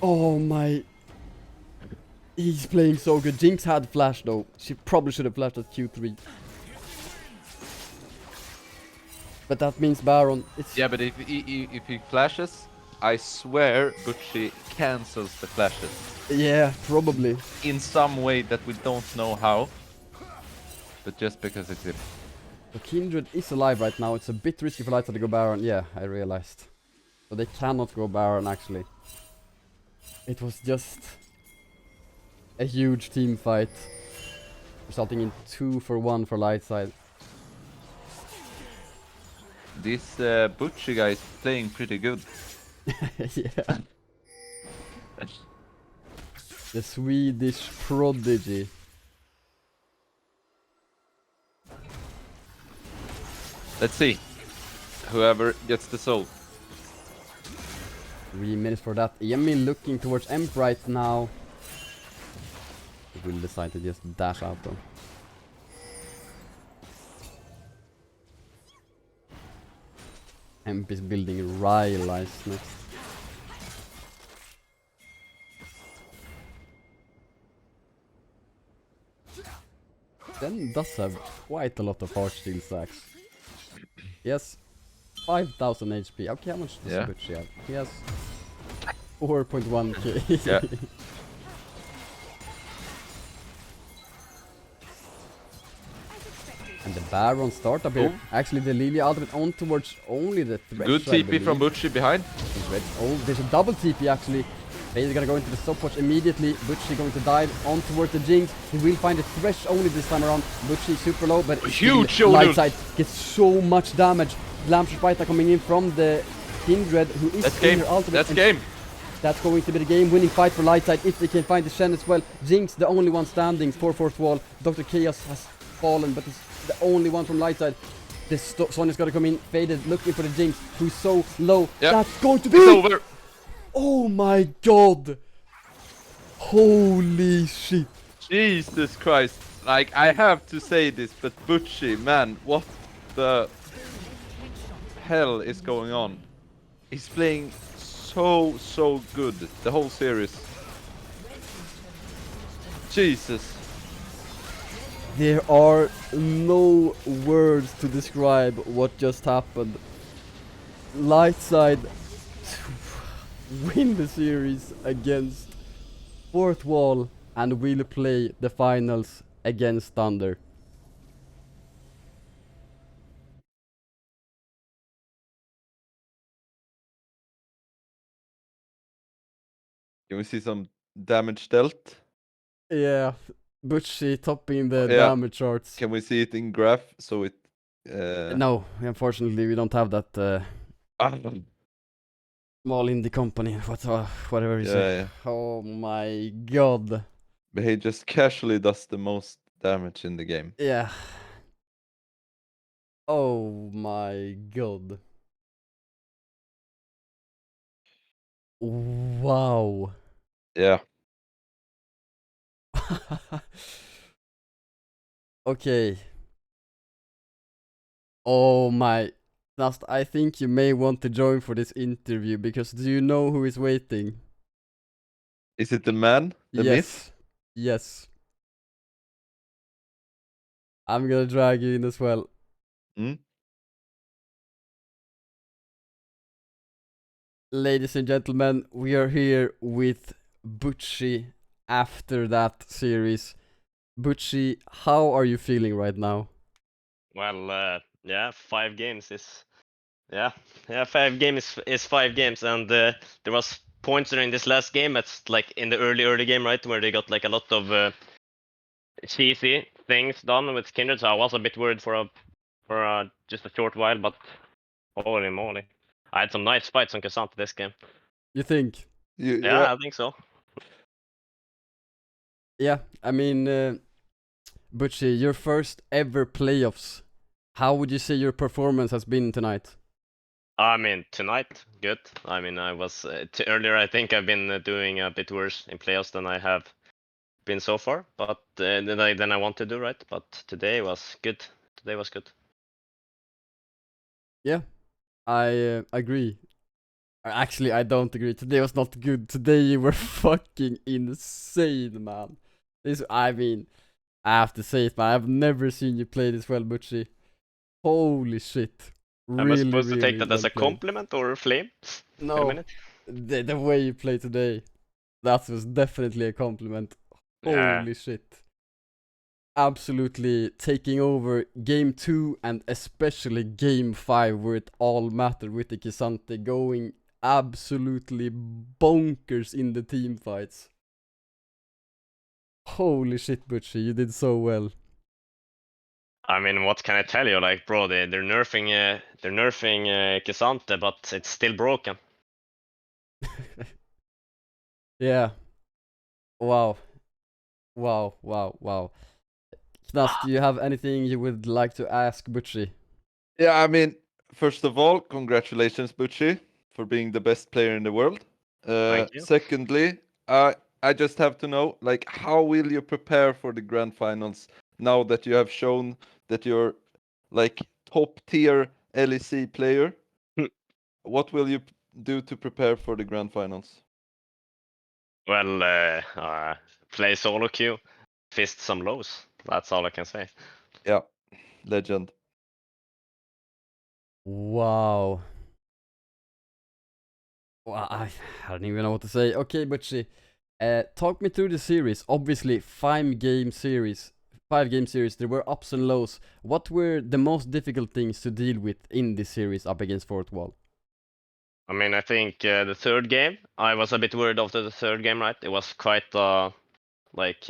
Oh my. He's playing so good. Jinx had flash though. She probably should have flashed at Q3. But that means Baron. It's Yeah, but if he flashes, I swear Butchie cancels the flashes. yeah, probably. In some way that we don't know how. But just because it's him. So Kindred is alive right now. It's a bit risky for Lightside to go Baron. Yeah, I realized. So they cannot go Baron actually. It was just a huge team fight, resulting in 2-for-1 for Lightside. This Butchie guy is playing pretty good. Yeah. The Swedish prodigy. Let's see. Whoever gets the soul. 3 minutes for that. Emil looking towards Emp right now. He will decide to just dash out though. Emp is building Rylai's next. Then does have quite a lot of harsh steel stacks. Yes, 5,000 HP. Okay, how much does Butch have? He has 4.1k. Yeah. And the Baron startup here. Actually, the Lilia ultimate on towards only the Thresh. Good TP from Butchie behind. Oh, there's a double TP actually. He's gonna go into the stopwatch immediately. Butchie going to dive on towards the Jinx. He will find the Thresh only this time around. Butchie super low, but huge shoulder. Lightside gets so much damage. Glamshot Vita coming in from the Kindred, who is That's in game. her ultimate. That's game. That's going to be the game-winning fight for Lightside if they can find the Shen as well. Jinx, the only one standing for fourth wall. Dr. Chaos has fallen, but he's the only one from Lightside. The Sonya's gotta come in, faded, looking for the Jinx, who's so low. Yep. That's going to be It's over. Oh my god! Holy shit! Jesus Christ. Like, I have to say this, but Butchie, man, what the hell is going on? He's playing so good the whole series. Jesus. There are no words to describe what just happened. Lightside win the series against fourth wall and will play the finals against Thunder. Can we see some damage dealt? Yeah, Butchie topping the Yeah. damage charts. Can we see it in graph so it No, unfortunately we don't have that small indie company, whatever you say. yeah. Oh my god. But he just casually does the most damage in the game. Yeah. Oh my god. Wow. Yeah. Okay. Oh my. Nast, I think you may want to join for this interview because do you know who is waiting? Is it the man? The yes. myth? Yes. I'm gonna drag you in as well. Hmm? Ladies and gentlemen, we are here with Butchie after that series. Butchie, how are you feeling right now? Well, yeah, 5 games is, yeah, 5 games is 5 games, and there was points during this last game. It's like in the early game, right, where they got like a lot of cheesy things done with Kindred. So I was a bit worried for just a short while, but holy moly, I had some nice fights on Cassandra this game. You think? Yeah, I think so. Yeah, I mean, Butchie, your first ever playoffs. How would you say your performance has been tonight? I mean, tonight, good. I mean, I was earlier. I think I've been doing a bit worse in playoffs than I have been so far. But than I want to do, right? But today was good. Today was good. Yeah, I agree. Actually, I don't agree. Today was not good. Today you were fucking insane, man. I mean, I have to say it, man. I've never seen you play this well, Butchie. Holy shit. Am I supposed to take that as a compliment or a flame? No, the way you play today, that was definitely a compliment. Yeah. Holy shit. Absolutely taking over game 2 and especially game 5 where it all mattered with the Kisante going absolutely bonkers in the team fights. Holy shit, Butchie, you did so well. I mean, what can I tell you? Like, bro, they're nerfing Kisante, but it's still broken. Yeah. Wow. Knast, do you have anything you would like to ask Butchie? Yeah, I mean, first of all, congratulations, Butchie, for being the best player in the world. Thank you. Secondly, I just have to know, like, how will you prepare for the grand finals now that you have shown that you're like top tier LEC player? Hmm. What will you do to prepare for the grand finals? Well, play solo queue, fist some lows. That's all I can say. Yeah, legend. Wow. Well, I don't even know what to say. Okay, Butchie, talk me through the series. Obviously, 5 game series. 5 game series. There were ups and lows. What were the most difficult things to deal with in this series up against Fourth Wall? I mean, I think the third game, I was a bit worried after the third game, right? It was quite like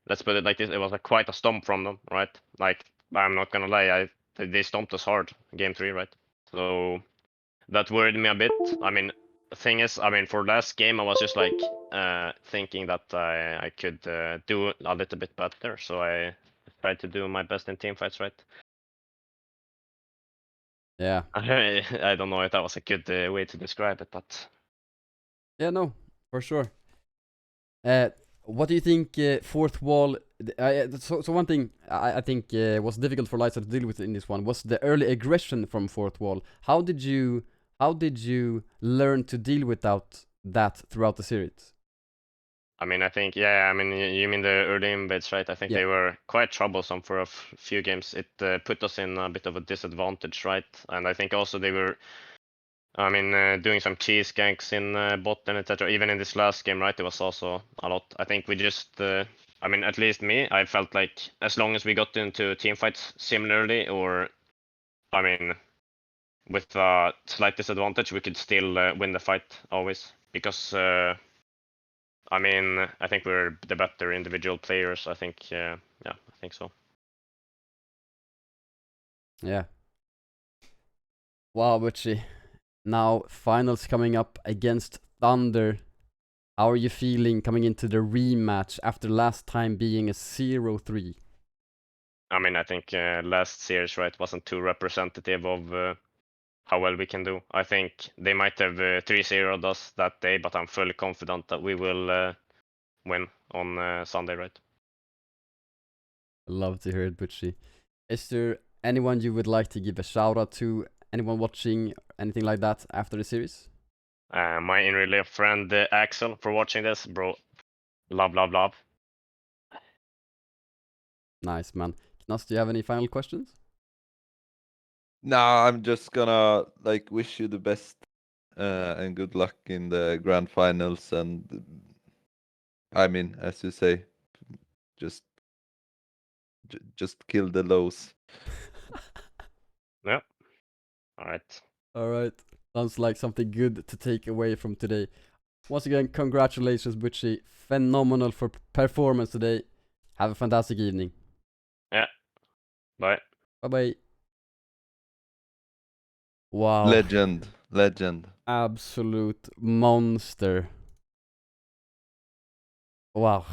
let's put it like this, it was quite a stomp from them, right? Like I'm not gonna lie, they stomped us hard game 3, right? So that worried me a bit. I mean, the thing is, I mean, for last game, I was just like thinking that I could do a little bit better, so I tried to do my best in team fights, right? Yeah. I don't know if that was a good way to describe it, but Yeah, no, for sure. What do you think Fourth Wall? So one thing I think was difficult for Lightside to deal with in this one was the early aggression from Fourth Wall. How did you learn to deal without that throughout the series? I mean, I think, yeah, I mean, you mean the early invades, right? I think Yeah. they were quite troublesome for a few games. It put us in a bit of a disadvantage, right? And I think also they were, I mean, doing some cheese ganks in bot and etc. Even in this last game, right? It was also a lot. I think we just, I mean, at least me, I felt like as long as we got into team fights similarly, or, I mean, with a slight disadvantage, we could still win the fight always. Because I mean, I think we're the better individual players. I think, yeah, I think so. Yeah. Wow, Butchie. Now finals coming up against Thunder. How are you feeling coming into the rematch after last time being a 0-3? I mean, I think last series, right, wasn't too representative of how well we can do. I think they might have 3-0'd us that day, but I'm fully confident that we will win on Sunday, right? Love to hear it, Butchie. Is there anyone you would like to give a shout out to? Anyone watching, anything like that after the series? My in real life friend Axel for watching this, bro. Love, love, love. Nice, man. Knas, do you have any final questions? Nah, I'm just gonna like wish you the best and good luck in the grand finals. And I mean, as you say, just just kill the lows. Yeah. All right. Alright. Sounds like something good to take away from today. Once again, congratulations, Butchie. Phenomenal for performance today. Have a fantastic evening. Yeah. Bye. Bye bye. Wow. Legend, legend. Absolute monster. Wow.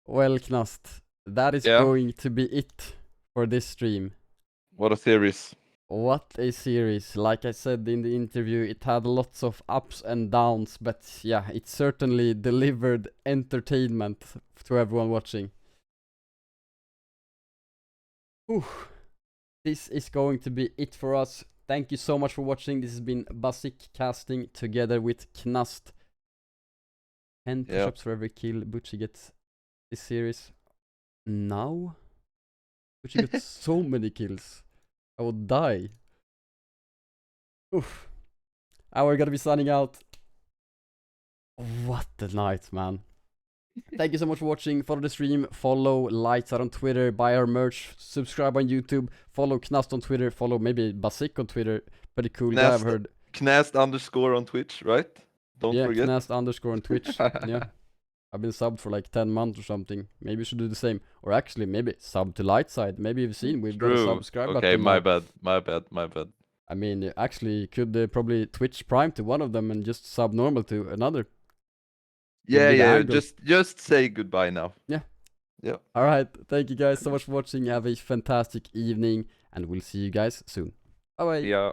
Well, Knast, that is Yeah. going to be it for this stream. What a series. What a series. Like I said in the interview, it had lots of ups and downs, but yeah, it certainly delivered entertainment to everyone watching. Whew. This is going to be it for us. Thank you so much for watching. This has been Basic casting together with Knast. 10 push-ups for every kill Butchie gets this series. Now? Butchie got so many kills. I would die. Oof. We're gonna be signing out. What a night, man. Thank you so much for watching. Follow the stream, follow Lightside on Twitter, buy our merch, subscribe on YouTube, follow Knast on Twitter, follow maybe Basic on Twitter. Pretty cool guy, I've heard. Knast _ on Twitch, right? Don't forget. Knast _ on Twitch. Yeah. I've been subbed for like 10 months or something. Maybe you should do the same. Or actually, maybe sub to Lightside. Maybe you've seen we've got a subscribe Okay, button my now. bad. I mean, actually, you could probably Twitch Prime to one of them and just sub normal to another. Yeah, Give the angle. just say goodbye now. Yeah. Yeah. All right. Thank you guys so much for watching. Have a fantastic evening, and we'll see you guys soon. Bye bye. Yeah.